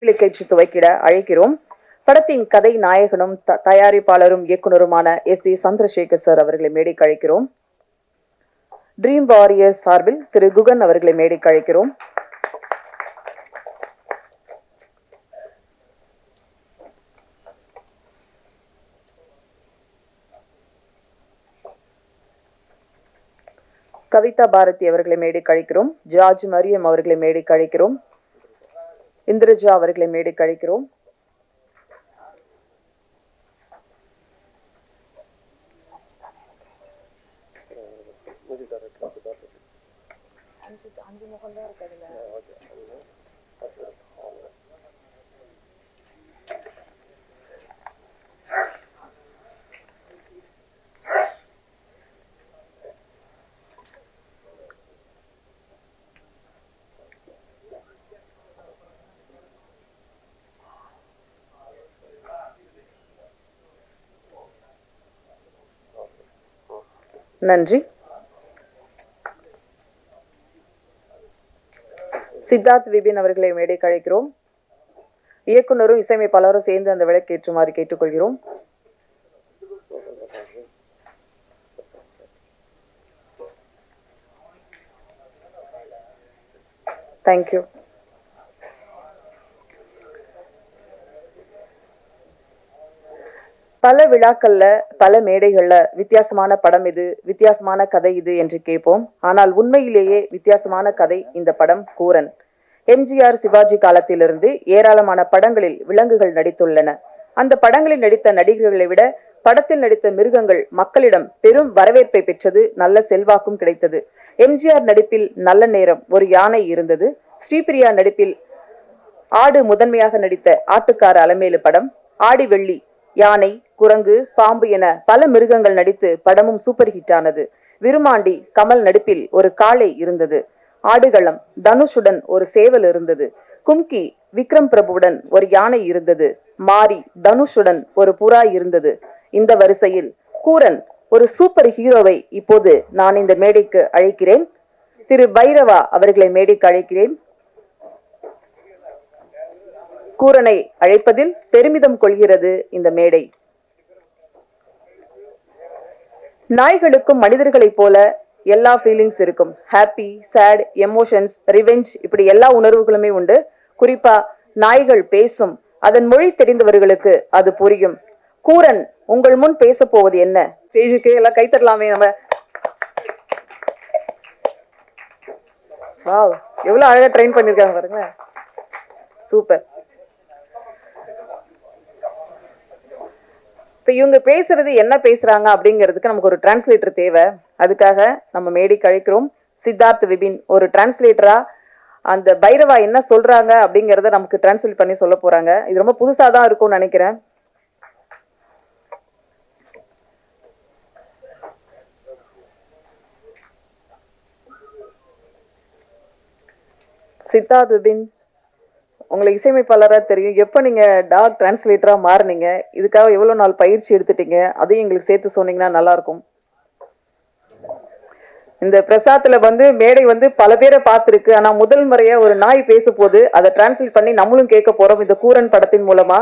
துவக்கிட அழைக்கிறோம். படத்தின் கதை நாயகனும் தயாரிப்பாளரும் இயக்குனருமான S.A. சந்திரசேகர் சார் அவர்களை மேடைக்கு அழைக்கிறோம். ட்ரீம் வாரியர்ஸ் சார்பில் திரு குகன் அவர்களை மேடைக்கு அழைக்கிறோம். கவிதா பாரதி அவர்களை மேடைக்கு அழைக்கிறோம். ஜார்ஜ் மரியம் அவர்களை மேடைக்கு அழைக்கிறோம். இந்திரஜா அவர்களை மேடைக்கு அழைக்கிறோம். நன்றி. சித்தார்த் விபின் அவர்களை மேடைக்கு அழைக்கிறோம். இயக்குனரும் இசையமைப்பாளரும் சேர்ந்து அந்த விளக்கேற்றுமாறு கேட்டுக்கொள்கிறோம். தேங்க்யூ. பல விழாக்கள்ல பல மேடைகள்ல வித்தியாசமான படம் இது, வித்தியாசமான கதை இது என்று கேட்போம். ஆனால் உண்மையிலேயே வித்தியாசமான கதை இந்த படம் கூரன். எம்ஜிஆர் சிவாஜி காலத்திலிருந்து ஏராளமான படங்களில் விலங்குகள் நடித்துள்ளன. அந்த படங்களில் நடித்த நடிகர்களை விட படத்தில் நடித்த மிருகங்கள் மக்களிடம் பெரும் வரவேற்பை பெற்றது, நல்ல செல்வாக்கும் கிடைத்தது. எம்ஜிஆர் நடிப்பில் நல்ல நேரம் ஒரு யானை இருந்தது. ஸ்ரீபிரியா நடிப்பில் ஆடு முதன்மையாக நடித்த ஆட்டுக்கார அலமேலு படம், ஆடி வெள்ளி, யானை, குரங்கு, பாம்பு என பல மிருகங்கள் நடித்து படமும் சூப்பர் ஹிட் ஆனது. விருமாண்டி கமல் நடிப்பில் ஒரு காளை இருந்தது. ஆடுகளம் தனுஷுடன் ஒரு சேவல் இருந்தது. கும்கி விக்ரம் பிரபுவுடன் ஒரு யானை இருந்தது. மாரி தனுஷுடன் ஒரு புறா இருந்தது. இந்த வரிசையில் கூரன் ஒரு சூப்பர் ஹீரோவை இப்போது நான் இந்த மேடைக்கு அழைக்கிறேன். திரு பைரவா அவர்களை மேடைக்கு அழைக்கிறேன். கூரனை அழைப்பதில் பெருமிதம் கொள்கிறது இந்த மேடை. நாய்களுக்கும் மனிதர்களைப் போல எல்லா ஃபீலிங்ஸ் இருக்கும். ஹாப்பி, சேட், எமோஷன்ஸ், ரிவெஞ்ச், இப்படி எல்லா உணர்வுகளுமே உண்டு. குறிப்பா நாய்கள் பேசும். அதன் மொழி தெரிந்தவர்களுக்கு அது புரியும். கூரன் உங்கள் முன் பேச போவது என்ன? ஸ்டேஜுக்கு எல்லாம் கைத்தரலாமே நம்ம. வாவ், எவ்வளவு அழகா ட்ரெயின் பண்ணிருக்காங்க பாருங்க. சூப்பர். இப்ப இவங்க பேசுறது என்ன பேசுறாங்க அப்படிங்கிறதுக்கு நமக்கு ஒரு டிரான்ஸ்லேட்டர் தேவை. அதுக்காக நம்ம மேடைக்கு அழைக்கிறோம் சித்தார்த் விபின். ஒரு டிரான்ஸ்லேட்டரா அந்த பைரவா என்ன சொல்றாங்க அப்படிங்கறத நமக்கு டிரான்ஸ்லேட் பண்ணி சொல்ல போறாங்க. இது ரொம்ப புதுசா தான் இருக்கும்னு நினைக்கிறேன். சித்தார்த் விபின், உங்களுக்கு இசையமைப்பாளரா தெரியும். எப்ப நீங்க டாக் டிரான்ஸ்லேட்டரா மாறுனீங்க? இதுக்காக எவ்வளவு நாள் பயிற்சி எடுத்துட்டீங்க? அதையும் எங்களுக்கு சேர்த்து சொன்னீங்கன்னா நல்லா இருக்கும். இந்த பிரசாத்ல மேடை பல பேரை பார்த்திருக்கு. ஆனா முதல் முறையா ஒரு நாய் பேச போது அதை டிரான்ஸ்லேட் பண்ணி நம்மளும் கேட்க போறோம் இந்த கூரன் படத்தின் மூலமா.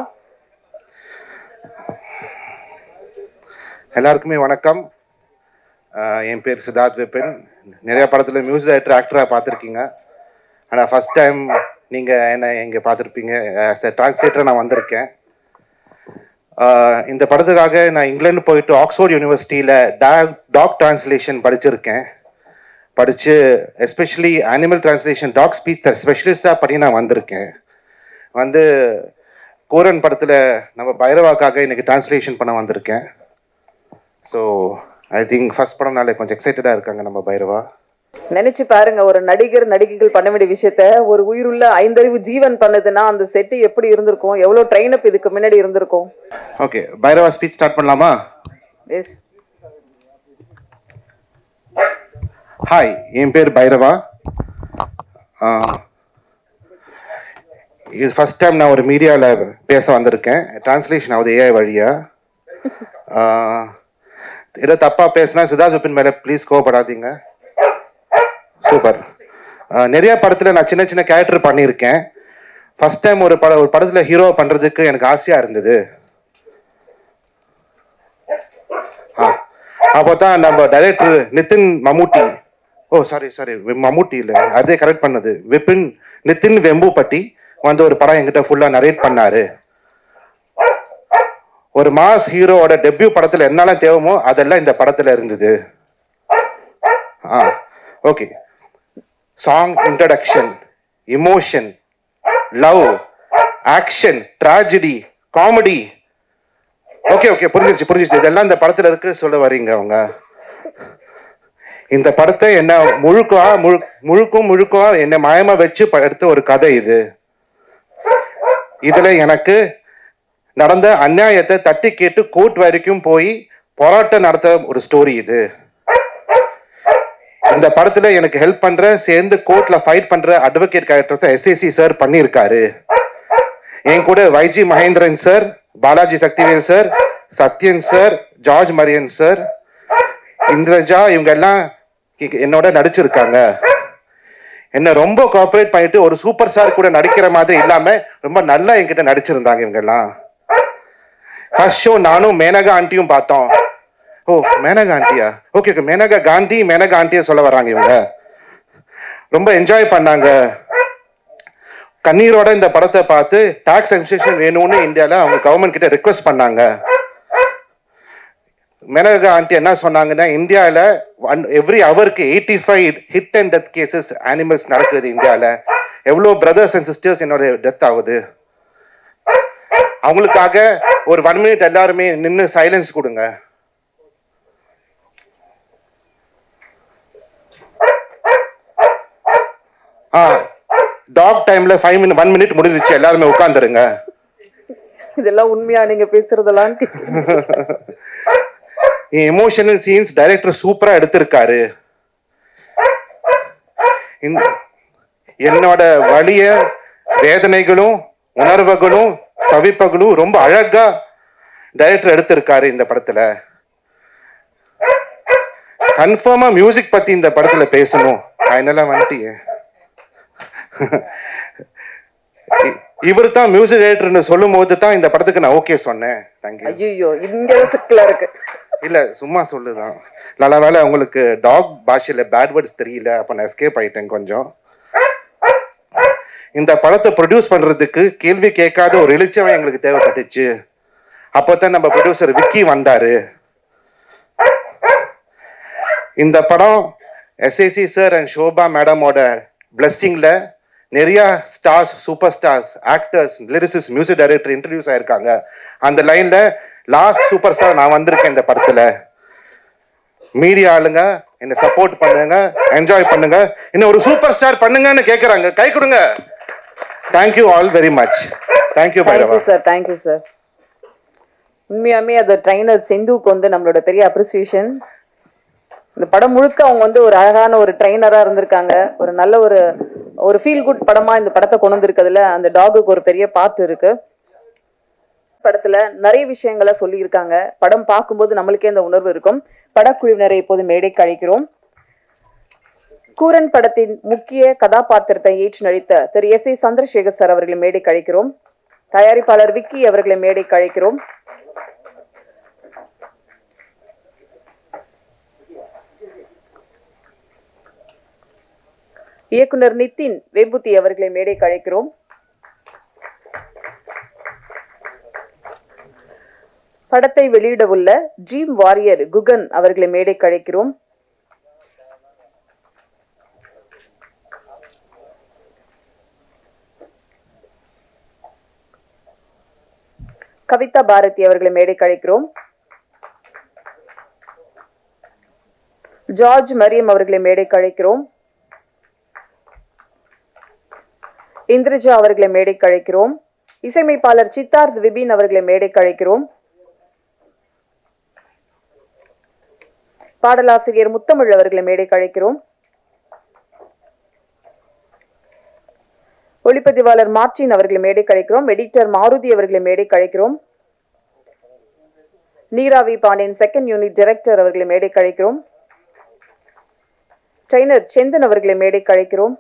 எல்லாருக்குமே வணக்கம். என் பேர் சித்தார்த் விபின். நிறைய படத்துல மியூசிக் டைரக்டர், ஆக்டரா பார்த்துருக்கீங்க. ஆனா ஃபர்ஸ்ட் டைம் நீங்க என்ன இங்க பார்த்துருப்பீங்க. ஆஸ் எ டிரான்ஸ்லேட்டர் நான் வந்திருக்கேன். இந்த படத்துக்காக நான் இங்கிலாந்து போயிட்டு ஆக்ஸ்போர்ட் யூனிவர்சிட்டியில டாக் டிரான்ஸ்லேஷன் படிச்சிருக்கேன். படிச்சு especially animal translation, dog speech ஸ்பெஷலிஸ்டா பண்ணி நான் வந்திருக்கேன். கூரன் படத்துல நம்ம பைரவாக்காக இன்னைக்கு டிரான்ஸ்லேஷன் பண்ண வந்திருக்கேன். ஸோ ஐ திங்க் ஃபர்ஸ்ட் படம்னால கொஞ்சம் எக்ஸைட்டடா இருக்காங்க நம்ம பைரவா. நினைச்சு பாருங்க, ஒரு நடிகர் நடிகைகள் பண்ண வேண்டிய விஷயத்த ஒரு உயிருள்ள 5 அறிவு ஜீவன் பண்ணுதுன்னா அந்த செட் எப்படி இருந்திருக்கும், எவ்வளவு ட்ரெயின் அப் இதுக்கு முன்னாடி இருந்திருக்கும். ஓகே, பைரவா ஸ்பீச் ஸ்டார்ட் பண்ணலாமா? எஸ். ஹாய், என் பேர் பைரவா. இது ஃபர்ஸ்ட் டைம் நான் ஒரு மீடியாவில் பேச வந்திருக்கேன். டிரான்ஸ்லேஷன் ஆகுது ஏஐ வழியா. ஏதோ தப்பா பேசினா சித்தார்த் விபின் மேலே ப்ளீஸ் கோவப்படாதீங்க. சூப்பர். நிறைய படத்தில் நான் சின்ன சின்ன கேரக்டர் பண்ணியிருக்கேன். ஃபர்ஸ்ட் டைம் ஒரு படத்துல ஹீரோ பண்றதுக்கு எனக்கு ஆசையா இருந்தது. அப்போதான் நம்ம டைரக்டர் நிதின் மம்முட்டி, சாரி மம்முட்டி இல்லை, அதே கரெக்ட் பண்ணது, நிதின் வெம்புப்பட்டி வந்து ஒரு படம் என்கிட்ட ஃபுல்லா நரேட் பண்ணாரு. ஒரு மாஸ் ஹீரோவோட டெபியூ படத்துல என்னெல்லாம் தேவைமோ அதெல்லாம் இந்த படத்துல இருந்தது. Okay, song introduction, emotion, love, action, tragedy, comedy. Okay புரிஞ்சிச்சு. இதெல்லாம் இந்த படத்துல இருக்கு சொல்ல வரீங்க அவங்க. இந்த படத்தை என்ன முழுக்க என்ன மயமா வச்சு எடுத்த ஒரு கதை இது. இதுல எனக்கு நடந்த அநியாயத்தை தட்டி கேட்டு கோர்ட் வரைக்கும் போய் போராட்டம் நடத்த ஒரு ஸ்டோரி இது. இந்த படத்துல எனக்கு ஹெல்ப் பண்ற, சேர்ந்து கோர்ட்ல ஃபைட் பண்ற அட்வொகேட் கேரக்டர் எஸ்ஏசி சார் பண்ணியிருக்காரு. என் கூட YG Mahendran sir, Balaji Sakthivel sir, Sathyan sir, George Marian sir, Indraja, இவங்க எல்லாம் என்னோட நடிச்சிருக்காங்க. என்ன ரொம்ப கோஆபரேட் பண்ணிட்டு ஒரு சூப்பர் ஸ்டார் கூட நடிக்கிற மாதிரி இல்லாம ரொம்ப நல்லா என்கிட்ட நடிச்சிருந்தாங்க இவங்க எல்லாம். ஃபர்ஸ்ட் ஷோ நானும் மேனகா ஆண்டியும் பார்த்தோம். மேனகா ஆண்டியா? ஓகே, மேனகா ஆண்டியை சொல்ல வர்றாங்க இவங்க. ரொம்ப என்ஜாய் பண்ணாங்க. கண்ணீரோட இந்த படத்தை பார்த்து டாக்ஸ் எக்ஸம்ஷன் வேணும்னு இந்தியாவில் அவங்க கவர்மெண்ட் கிட்ட ரிக்வெஸ்ட் பண்ணாங்க. மேனகா ஆண்டி என்ன சொன்னாங்கன்னா, இந்தியாவில் எவ்ரி ஹவருக்கு 85 hit and death cases animals நடக்குது இந்தியாவில். எவ்வளோ பிரதர்ஸ் அண்ட் சிஸ்டர்ஸ் என்னோட டெத் ஆகுது. அவங்களுக்காக ஒரு 1 மினிட் எல்லாருமே நின்று சைலன்ஸ் கொடுங்க. டாக் டைம்ல 1 மினிட் முடிஞ்சிச்சு, எல்லாருமே உட்கார்ந்துருங்க. இதெல்லாம் உண்மையா நீங்க பேசுறதெல்லாம்? எமோஷனல் சீன்ஸ் டைரக்டர் சூப்பரா எடுத்திருக்காரு. என்னோட வலிய, வேதனைகளும், உணர்வுகளும், தவிப்புகளும் ரொம்ப அழகா டைரக்டர் எடுத்திருக்காரு இந்த படத்துல. கன்ஃபார்மா மியூசிக் பத்தி இந்த படத்துல பேசணும். ஃபைனலா வந்துட்டீங்க. இவர் தான் மியூசிக் டைரக்டர்னு சொல்லும் போது தான் இந்த படத்துக்கு நான் ஓகே சொன்னேன். தேங்க்யூ. ஐயோ, இங்க சிக்கலா இருக்கு. இல்ல, சும்மா சொல்லுதான். நல்ல வேலை உங்களுக்கு டாக் பாஷையில பேட் வேர்ட்ஸ் தெரியல, அப்ப நான் எஸ்கேப் ஆயிட்டேன் கொஞ்சம். இந்த படத்தை ப்ரொடியூஸ் பண்றதுக்கு கேள்வி கேட்காத ஒரு எழுச்சவன் எங்களுக்கு தேவைப்பட்டுச்சு. அப்போதான் நம்ம ப்ரொடியூசர் விக்கி வந்தாரு. இந்த படம் எஸ்ஏசி சார் அண்ட் ஷோபா மேடமோட பிளஸ்ஸிங்ல நிறைய stars, super stars, actors, lyricist, music director introduce ஆயிருக்காங்க. அந்த லைன்ல லாஸ்ட் சூப்பர் ஸ்டார் நான் வந்திருக்கேன் இந்த படத்துல. மீடியா ஆளுங்க என்ன சப்போர்ட் பண்ணுங்க, என்ஜாய் பண்ணுங்க, இன்னும் ஒரு சூப்பர் ஸ்டார் பண்ணுங்கன்னு கேக்குறாங்க. கை கொடுங்க. Thank you all very much. Thank you Bhairava sir. Thank you sir. உண்மையாமே அந்த ட்ரைனர் செந்துக்கு வந்து நம்மளோட பெரிய அப்ரிசியேஷன். இந்த படம் முழுக்க அவங்க வந்து ஒரு அழகான ஒரு ட்ரைனரா இருந்திருக்காங்க. ஒரு நல்ல ஒரு ஃபீல் குட் படமா இந்த படத்தை கொண்டு வந்திருக்கிறதுல அந்த டாகுக்கு ஒரு பெரிய பார்ட் இருக்கு. படத்துல நிறைய விஷயங்களை சொல்லியிருக்காங்க. படம் பார்க்கும்போது நம்மளுக்கே அந்த உணர்வு இருக்கும். படக்குழுவினரை இப்போது மேடைக்கு அழைக்கிறோம். கூரன் படத்தின் முக்கிய கதாபாத்திரத்தை ஏற்று நடித்த திரு எஸ்.ஏ. சந்திரசேகர் சார் அவர்களை மேடைக்கு அழைக்கிறோம். தயாரிப்பாளர் விக்கி அவர்களை மேடைக்கு அழைக்கிறோம். இயக்குனர் நிதின் வெம்புத்தி அவர்களை மேடைக்கு அழைக்கிறோம். படத்தை வெளியிட உள்ள ட்ரீம் வாரியர் குகன் அவர்களை மேடைக்கு அழைக்கிறோம். கவிதா பாரதி அவர்களை மேடைக்கு அழைக்கிறோம். ஜார்ஜ் மரியம் அவர்களை மேடைக்கு அழைக்கிறோம். இந்திரஜா அவர்களை மேடைக்கு அழைக்கிறோம். இசையமைப்பாளர் சித்தார்த் விபின் அவர்களை மேடைக்கு அழைக்கிறோம். பாடலாசிரியர் முத்தமிழ் அவர்களை மேடைக்கு அழைக்கிறோம். ஒளிப்பதிவாளர் மார்டின் அவர்களை மேடைக்கு அழைக்கிறோம். எடிட்டர் மாருதி அவர்களை மேடைக்கு அழைக்கிறோம். நீராவி பாண்டியன் செகண்ட் யூனிட் டைரக்டர் அவர்களை மேடைக்கு அழைக்கிறோம். ட்ரெய்னர் செந்தன் அவர்களை மேடைக்கு அழைக்கிறோம்.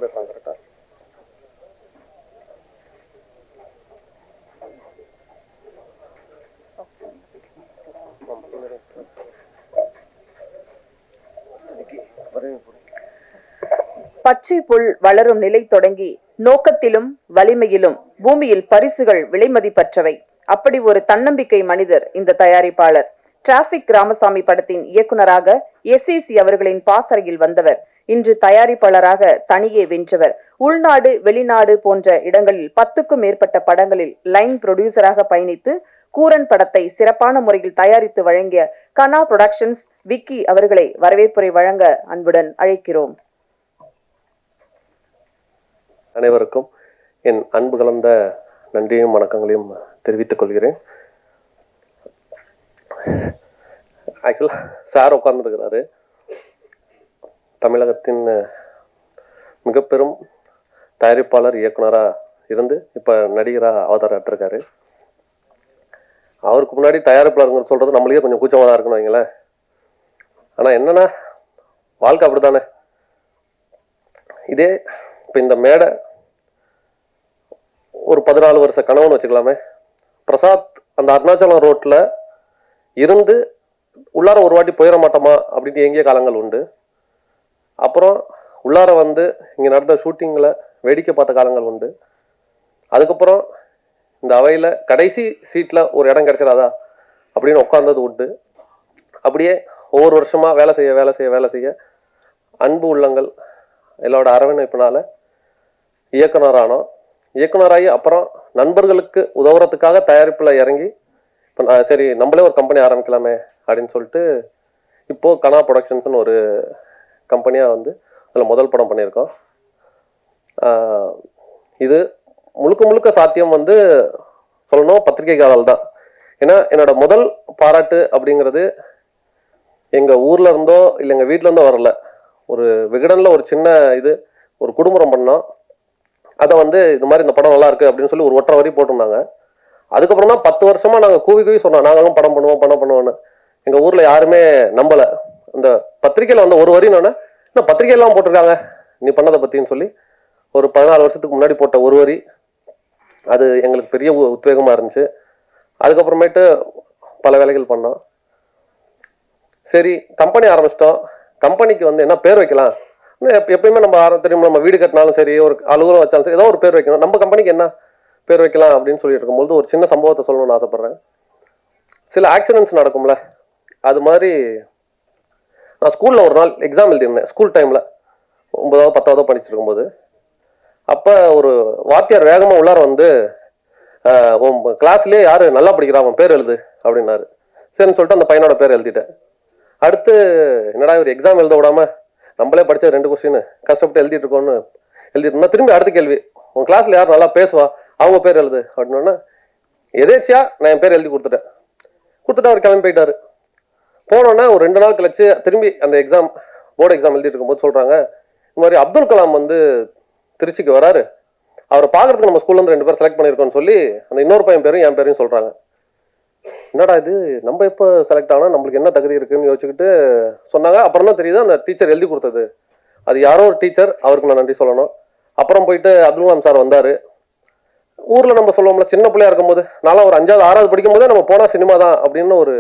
தான் பேசுறாங்க கரெக்டா? பச்சை புல் வளரும் நிலை தொடங்கி நோக்கத்திலும் வலிமையிலும் பூமியில் பரிசுகள் விலைமதிப்பற்றவை. அப்படி ஒரு தன்னம்பிக்கை மனிதர் இந்த தயாரிப்பாளர். டிராபிக் ராமசாமி படத்தின் இயக்குனராக SEC அவர்களின் பாசறையில் வந்தவர். இன்று தயாரிப்பாளராக தனியே வென்றவர். உள்நாடு வெளிநாடு போன்ற இடங்களில் 10க்கும் மேற்பட்ட படங்களில் லைன் புரொடியூசராக பயணித்து கூரன் படத்தை சிறப்பான முறையில் தயாரித்து வழங்கிய கனா புரொடக்ஷன்ஸ் விக்கி அவர்களை வரவேற்புரை வழங்க அன்புடன் அழைக்கிறோம். அனைவருக்கும் என் அன்பு கலந்த நன்றியும் வணக்கங்களையும் தெரிவித்துக் கொள்கிறேன். ஆக்சுவலா சார் உட்கார்ந்துருக்கிறாரு. தமிழகத்தின் மிக பெரும் தயாரிப்பாளர் இயக்குனராக இருந்து இப்போ நடிகராக அவதாரம் எடுத்திருக்காரு. அவருக்கு முன்னாடி தயாரிப்பாளருங்க சொல்றது நம்மளுக்கே கொஞ்சம் கூச்சமாக தான் இருக்கணும் வைங்களேன். ஆனால் என்னன்னா வாழ்க்கை அப்படித்தானே. இதே இப்போ இந்த மேடை ஒரு 14 வருஷ கனவுன்னு வச்சுக்கலாமே. பிரசாத் அந்த அருணாச்சலம் ரோட்டில் இருந்து உள்ளார ஒரு வாட்டி போயிட மாட்டோமா அப்படின்ட்டு எங்கேய காலங்கள் உண்டு. அப்புறம் உள்ளார வந்து இங்கே நடந்த ஷூட்டிங்கில் வேடிக்கை பார்த்த காலங்கள் உண்டு. அதுக்கப்புறம் இந்த அவையில் கடைசி சீட்டில் ஒரு இடம் கிடைச்சிடாதா அப்படின்னு உட்கார்ந்தது உண்டு. அப்படியே ஒவ்வொரு வருஷமாக வேலை செய்ய அன்பு உள்ளங்கள் எல்லாரோட அரவணைப்பினால இயக்குனரானோம். இயக்குனராகி அப்புறம் நண்பர்களுக்கு உதவுறதுக்காக தயாரிப்பில் இறங்கி இப்போ சரி நம்மளே ஒரு கம்பெனி ஆரம்பிக்கலாமே அப்படின்னு சொல்லிட்டு இப்போது கனா ப்ரொடக்ஷன்ஸ்னு ஒரு கம்பெனியாக வந்து அதில் முதல் படம் பண்ணியிருக்கோம். இது முழுக்க சாத்தியம் வந்து சொல்லணும் பத்திரிகைக்காரர்கள் தான். ஏன்னா என்னோட முதல் பாராட்டு அப்படிங்கிறது எங்கள் ஊரில் இருந்தோ இல்லை எங்கள் வீட்டில் இருந்தோ வரல. ஒரு விகடனில் ஒரு சின்ன ஒரு குடும்பம் பண்ணோம். அதை வந்து இது மாதிரி இந்த படம் நல்லா இருக்கு அப்படின்னு சொல்லி ஒரு ஒற்றை வரி போட்டிருந்தாங்க. அதுக்கப்புறம் தான் 10 வருஷமா நாங்கள் கூவி சொன்னோம் நாங்களும் படம் பண்ணுவோம்னு. எங்கள் ஊரில் யாருமே நம்பலை. இந்த பத்திரிகையில் வந்து ஒரு வரினோன்னே இன்னும் பத்திரிகையெல்லாம் போட்டிருக்காங்க நீ பண்ணதை பற்றின்னு சொல்லி ஒரு 14 வருஷத்துக்கு முன்னாடி போட்ட ஒரு வரி அது எங்களுக்கு பெரிய உத்வேகமாக இருந்துச்சு. அதுக்கப்புறமேட்டு பல வேலைகள் பண்ணோம். சரி கம்பெனி ஆரம்பிச்சிட்டோம். கம்பெனிக்கு வந்து என்ன பேர் வைக்கலாம்? எப்பயுமே நம்ம தெரியும், நம்ம வீடு கட்டினாலும் சரி ஒரு அலுவலகம் வச்சாலும் சரி ஏதோ ஒரு பேர் வைக்கணும். நம்ம கம்பெனிக்கு என்ன பேர் வைக்கலாம் அப்படின்னு சொல்லிட்டு இருக்கும்போது ஒரு சின்ன சம்பவத்தை சொல்லணும்னு ஆசைப்படுறேன். சில ஆக்சிடென்ட்ஸ் நடக்கும்ல, அது மாதிரி நான் ஸ்கூலில் ஒரு நாள் எக்ஸாம் எழுதியிருந்தேன். ஸ்கூல் டைமில் 9வது 10வது படிச்சுட்டு இருக்கும்போது அப்போ ஒரு வாத்தியார் வேகமாக உள்ளார வந்து கிளாஸ்லேயே யார் நல்லா படிக்கிறான் அவன் பேர் எழுது அப்படின்னாரு. சரின்னு சொல்லிட்டு அந்த பையனோட பேர் எழுதிட்டேன். அடுத்து என்னடா ஒரு எக்ஸாம் எழுத விடாம நம்மளே படித்த 2 கொஸ்டின் கஷ்டப்பட்டு எழுதிட்டு இருக்கோன்னு எழுதிட்டு திரும்பி அடுத்த கேள்வி உன் கிளாஸ்ல யார் நல்லா பேசுவா அவங்க பேர் எழுது அப்படின்னா எதேச்சியா நான் என் பேர் எழுதி கொடுத்துட்டு அவர் கிளம்பி போயிட்டாரு. போனோன்னா ஒரு 2 நாள் கழிச்சு திரும்பி அந்த போர்டு எக்ஸாம் எழுதிட்டு இருக்கும்போது சொல்றாங்க இந்த மாதிரி அப்துல் கலாம் வந்து திருச்சிக்கு வராரு, அவரை பார்க்கறதுக்கு நம்ம ஸ்கூல்ல இருந்து 2 பேர் செலக்ட் பண்ணியிருக்கோம்னு சொல்லி அந்த இன்னொரு பையன் பேரும் என் பேரையும் சொல்றாங்க. என்னடா இது நம்ம எப்போ செலக்ட் ஆனால் நம்மளுக்கு என்ன தகுதி இருக்குன்னு யோசிச்சுக்கிட்டு சொன்னாங்க. அப்புறம் தான் தெரியுது அந்த டீச்சர் எழுதி கொடுத்தது அது யாரோ ஒரு டீச்சர், அவருக்கு நான் நன்றி சொல்லணும். அப்புறம் போயிட்டு அப்துல் கலாம் சார் வந்தார். ஊரில் நம்ம சொல்லுவோம்ல சின்ன பிள்ளையா இருக்கும்போது நான்லாம் ஒரு 5வது 6வது படிக்கும் போதே நம்ம போனால் சினிமா தான் அப்படின்னு ஒரு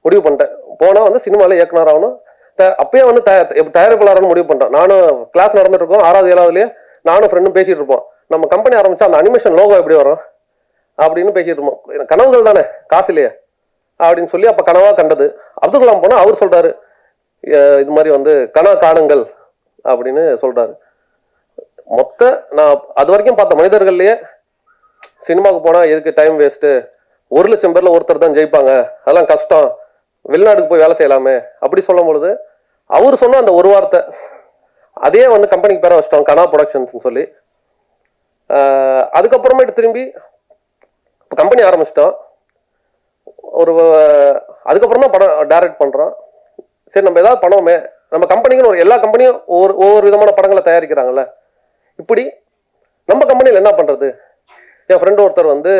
முடிவு பண்ணிட்டேன். போனால் வந்து சினிமாவில் இயக்குனர் ஆகணும். அப்பயே வந்து தயாரிப்பாளர்னு முடிவு பண்ணிட்டேன். நானும் கிளாஸ் நடந்துட்டு இருக்கோம் 6வது 7வதுலேயே நானும் ஃப்ரெண்டும் பேசிகிட்டு இருப்போம். நம்ம கம்பெனி ஆரம்பித்தா அந்த அனிமேஷன் லோகோ எப்படி வரும் அப்படின்னு பேசிட்டு இருப்போம். கனவுகள் தானே காசு இல்லையே அப்படின்னு சொல்லி அப்போ கனவா கண்டது. அப்துல் கலாம் போனால் அவர் சொல்றாரு இது மாதிரி வந்து கனவு காணுங்கள் அப்படின்னு சொல்றாரு. நான் அது வரைக்கும் பார்த்த மனிதர்கள்லயே சினிமாவுக்கு போனால் எதுக்கு டைம் வேஸ்ட்டு, 1 லட்சம் பேர்ல ஒருத்தர் தான் ஜெயிப்பாங்க, அதெல்லாம் கஷ்டம், வெளிநாட்டுக்கு போய் வேலை செய்யலாமே அப்படி சொல்லும் பொழுது அவர் சொன்ன அந்த ஒரு வார்த்தை அதே வந்து கம்பெனிக்கு பேர வச்சிட்டோம் கனா ப்ரொடக்ஷன்ஸ் சொல்லி. அதுக்கப்புறமேட்டு திரும்பி இப்போ கம்பெனி ஆரம்பிச்சிட்டோம். அதுக்கப்புறம் தான் படம் டைரக்ட் பண்ணுறோம். சரி நம்ம ஏதாவது பண்ணுவோமே, நம்ம கம்பெனிக்குன்னு எல்லா கம்பெனியும் ஒவ்வொரு விதமான படங்களை தயாரிக்கிறாங்கல்ல. இப்படி நம்ம கம்பெனியில் என்ன பண்ணுறது, என் ஃப்ரெண்டு ஒருத்தர் வந்து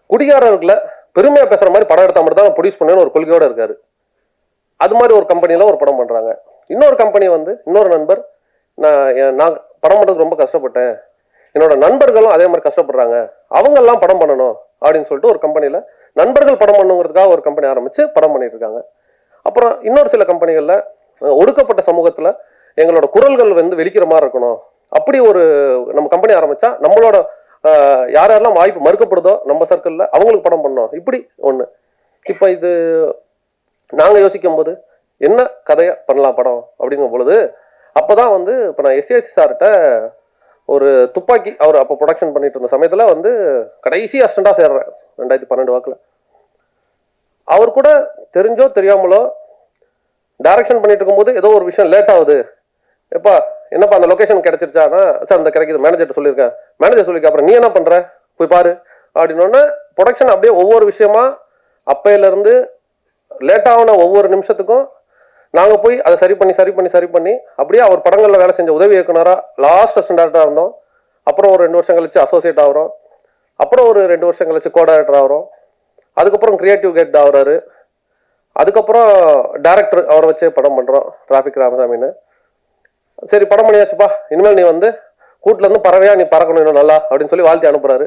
குடிகாரர்களை பெருமையாக பேசுகிற மாதிரி படம் எடுத்தால் மட்டும் தான் ப்ரொடியூஸ் பண்ணேன்னு ஒரு கொள்கையோடு இருக்காரு. அது மாதிரி ஒரு கம்பெனியில் ஒரு படம் பண்ணுறாங்க. இன்னொரு கம்பெனி வந்து இன்னொரு நண்பர் நான் படம் பண்ணுறதுக்கு ரொம்ப கஷ்டப்பட்டேன், என்னோட நண்பர்களும் அதே மாதிரி கஷ்டப்படுறாங்க, அவங்கெல்லாம் படம் பண்ணணும் அப்படின்னு சொல்லிட்டு ஒரு கம்பெனியில் நண்பர்கள் படம் பண்ணுங்கிறதுக்காக ஒரு கம்பெனி ஆரம்பித்து படம் பண்ணிட்டு இருக்காங்க. அப்புறம் இன்னொரு சில கம்பெனிகளில் ஒடுக்கப்பட்ட சமூகத்தில் எங்களோட குரல்கள் வந்து வெளிக்கிற மாதிரி இருக்கணும், அப்படி ஒரு நம்ம கம்பெனி ஆரம்பித்தா நம்மளோட யாரெல்லாம் வாய்ப்பு மறுக்கப்படுதோ நம்ம சர்க்கிளில் அவங்களுக்கு படம் பண்ணோம், இப்படி ஒன்று. இப்போ இது நாங்கள் யோசிக்கும் போது என்ன கதையை பண்ணலாம் படம் அப்படிங்கும் பொழுது அப்போ தான் வந்து இப்போ நான் எஸ்ஏசி சார்கிட்ட ஒரு துப்பாக்கி அவர் அப்போ ப்ரொடக்ஷன் பண்ணிட்டு இருந்த சமயத்தில் வந்து கடைசி அசிஸ்டண்டாக சேர்றேன் 2012 வாக்கில். அவர் கூட தெரிஞ்சோ தெரியாமலோ டைரக்ஷன் பண்ணிட்டு இருக்கும்போது ஏதோ ஒரு விஷயம் லேட் ஆகுது, எப்பா என்னப்பா அந்த லொக்கேஷன் கிடைச்சிருச்சானா, சார் அந்த கிடைக்குது, மேனேஜர்கிட்ட சொல்லியிருக்கேன், மேனேஜர் சொல்லியிருக்கேன், அப்புறம் நீ என்ன பண்ணுற போய் பாரு அப்படின்னோடனே ப்ரொடக்ஷன் அப்படியே ஒவ்வொரு விஷயமா அப்பையிலேருந்து லேட் ஆகின ஒவ்வொரு நிமிஷத்துக்கும் நாங்கள் போய் அதை சரி பண்ணி அப்படியே அவர் படங்களில் வேலை செஞ்ச உதவி இயக்குனராக லாஸ்ட் அசிஸ்டண்டாக இருந்தோம். அப்புறம் ஒரு 2 வருஷம் கழிச்சு அசோசியேட் ஆகிறோம், அப்புறம் ஒரு 2 வருஷம் கழிச்சு கோ டைரக்டர் ஆகிறோம், அதுக்கப்புறம் கிரியேட்டிவ் ஹெட் ஆகுறாரு, அதுக்கப்புறம் டைரக்டர் அவரை வச்சே படம் பண்ணுறோம் டிராஃபிக் ராமசாமின்னு. சரி படம் பண்ணியாச்சுப்பா, இனிமேல் நீ வந்து கூட்டிலேருந்து பறவையா நீ பறக்கணும் இன்னும் நல்லா அப்படின்னு சொல்லி வாழ்த்தி அனுப்புறாரு.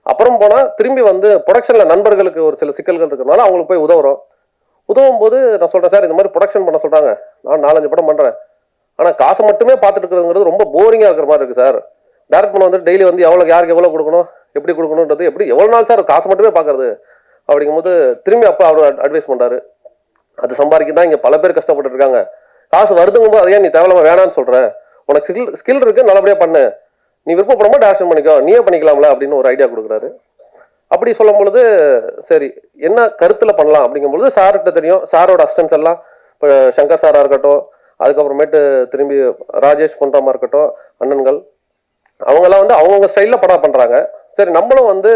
அப்புறம் போனால் திரும்பி வந்து ப்ரொடக்ஷனில் நண்பர்களுக்கு ஒரு சில சிக்கல்கள் இருக்கிறதுனால அவங்களுக்கு போய் உதவும் போது நான் சொல்கிறேன், சார் இந்த மாதிரி ப்ரொடக்ஷன் பண்ண சொல்கிறாங்க, நான் 4-5 படம் பண்ணுறேன், ஆனால் காசை மட்டுமே பார்த்துட்டு இருக்கிறதுங்கிறது ரொம்ப போரிங்காக இருக்கிற மாதிரி இருக்குது சார். டேரக்ட் பண்ண வந்து டெய்லி வந்து யாருக்கு எவ்வளோ கொடுக்கணும், எப்படி கொடுக்கணுன்றது எப்படி எவ்வளோ நாள் சார் காசை மட்டுமே பார்க்கறது அப்படிங்கும்போது திரும்பி அப்போ அவர் அட்வைஸ் பண்ணுறாரு, அது சம்பாதிக்க தான் இங்கே பல பேர் கஷ்டப்பட்டு இருக்காங்க, காசு வருதுங்கும்போது அதையே நீ தேவையில்லாம வேணான்னு சொல்கிற, உனக்கு ஸ்கில் இருக்குது நல்லபடியாக பண்ணு, நீ விருப்பப்படாம டேரக்ஷன் பண்ணிக்கோ, நீயே பண்ணிக்கலாம்ல அப்படின்னு ஒரு ஐடியா கொடுக்குறாரு. அப்படி சொல்லும் பொழுது சரி என்ன கருத்தில் பண்ணலாம் அப்படிங்கும்பொழுது சார்கிட்ட தெரியும், சாரோட அசிஸ்டன்ஸ் எல்லாம் இப்போ சங்கர் சாராக இருக்கட்டும், அதுக்கப்புறமேட்டு திரும்பி ராஜேஷ் பொன்ராமா இருக்கட்டும், அண்ணன்கள் அவங்கெல்லாம் வந்து அவங்கவுங்க ஸ்டைலில் படம் பண்ணுறாங்க. சரி நம்மளும் வந்து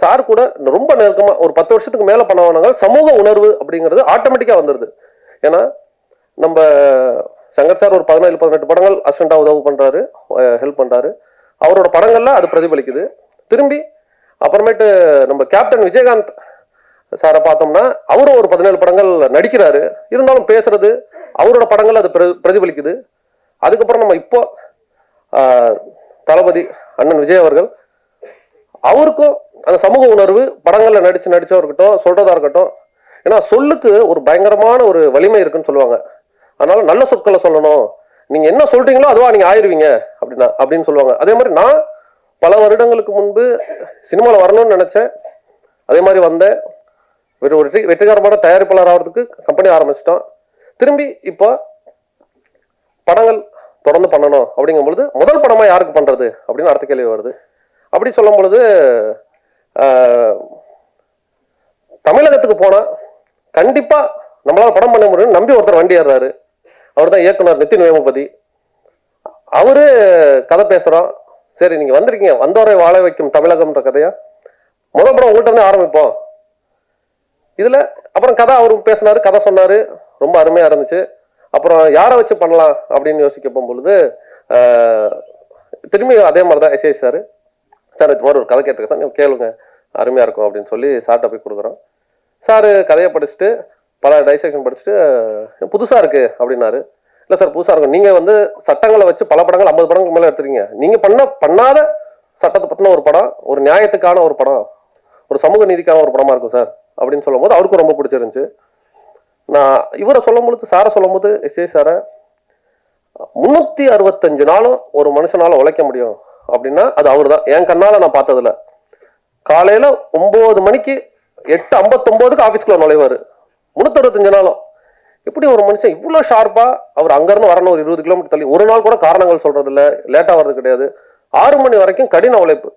சார் கூட ரொம்ப நெருக்கமாக ஒரு 10 வருஷத்துக்கு மேலே பண்ணவனாங்க, சமூக உணர்வு அப்படிங்கிறது ஆட்டோமேட்டிக்காக வந்துடுது. ஏன்னா நம்ம சங்கர் சார் ஒரு 17-18 படங்கள் அசிஸ்டண்டாக உதவி பண்ணுறாரு, ஹெல்ப் பண்ணுறாரு, அவரோட படங்கள்ல அது பிரதிபலிக்குது. திரும்பி அப்புறமேட்டு நம்ம கேப்டன் விஜயகாந்த் சாரை பார்த்தோம்னா அவரும் ஒரு 17 படங்கள் நடிக்கிறாரு, இருந்தாலும் பேசுறது அவரோட படங்கள் அது பிரதிபலிக்குது. அதுக்கப்புறம் நம்ம இப்போ தளபதி அண்ணன் விஜய் அவர்கள், அவருக்கும் அந்த சமூக உணர்வு படங்கள்ல நடிச்சா இருக்கட்டும், சொல்றதா இருக்கட்டும், ஏன்னா சொல்லுக்கு ஒரு பயங்கரமான ஒரு வலிமை இருக்குன்னு சொல்லுவாங்க, அதனால நல்ல சொற்களை சொல்லணும், நீங்க என்ன சொல்றீங்களோ அதுவா நீங்க ஆயிருவீங்க அப்படின்னு சொல்லுவாங்க. அதே மாதிரி நான் பல வருடங்களுக்கு முன்பு சினிமாவில் வரணும்னு நினைச்சேன், அதே மாதிரி வந்தேன், ஒரு வெற்றிகரமான தயாரிப்பாளர் ஆகிறதுக்கு கம்பெனி ஆரம்பிச்சிட்டோம். திரும்பி இப்போ படங்கள் தொடர்ந்து பண்ணணும் அப்படிங்கும் பொழுது முதல் படமா யாருக்கு பண்றது அப்படின்னு அடுத்த கேள்வி வருது. அப்படி சொல்லும் பொழுது தமிழகத்துக்கு போனா கண்டிப்பா நம்மளால படம் பண்ண முடியும் நம்பி ஒருத்தர் வண்டி ஏறாரு, அவர் தான் இயக்குனர் நிதின் வேமபதி. அவரு கதை பேசுறோம், சரி நீங்க வந்திருக்கீங்க, வந்தவரை வாழ வைக்கும் தமிழகம்ன்ற கதையா முதல் படம் உங்கள்கிட்ட இருந்து ஆரம்பிப்போம். இதுல அப்புறம் கதை அவரு பேசினாரு, கதை சொன்னாரு, ரொம்ப அருமையா இருந்துச்சு. அப்புறம் யாரை வச்சு பண்ணலாம் அப்படின்னு யோசிக்க போகும்பொழுது திரும்பி அதே மாதிரிதான் எஸ்ஐ சார் இது மாதிரி ஒரு கதை கேட்டிருக்கேன் சார், நீங்க கேளுங்க அருமையா இருக்கும் அப்படின்னு சொல்லி சார்ட்ட போய் கொடுக்குறோம். சாரு கதையை படிச்சுட்டு பல டைசெக்ஷன் படிச்சுட்டு புதுசா இருக்கு அப்படின்னாரு. இல்லை சார் புதுசாக இருக்கும், நீங்கள் வந்து சட்டங்களை வச்சு பல படங்கள் 50 படங்களுக்கு மேலே எடுத்துருக்கீங்க, நீங்கள் பண்ணாத சட்டத்தை பற்றின ஒரு படம், ஒரு நியாயத்துக்கான ஒரு படம், ஒரு சமூக நீதிக்கான ஒரு படமா இருக்கும் சார் அப்படின்னு சொல்லும் போது அவருக்கும் ரொம்ப பிடிச்சிருந்துச்சு. நான் இவரை சொல்லும் பொழுது சாரை சொல்லும் போது எஸ்ஏ சாரை 365 நாளும் ஒரு மனுஷனால உழைக்க முடியும் அப்படின்னா அது அவர் தான். என் கண்ணால நான் பார்த்ததுல காலையில 9 மணிக்கு 8:59க்கு ஆஃபீஸ்க்குள்ள நுழைவாரு, 365 நாளும். எப்படி ஒரு மனுஷன் இவ்வளோ ஷார்ப்பா, அவர் அங்கேருந்து வரணும் ஒரு 20 கிலோமீட்டர் தள்ளி, ஒரு நாள் கூட காரணங்கள் சொல்றது இல்லை, லேட்டாக வர்றது கிடையாது, 6 மணி வரைக்கும் கடின உழைப்பு.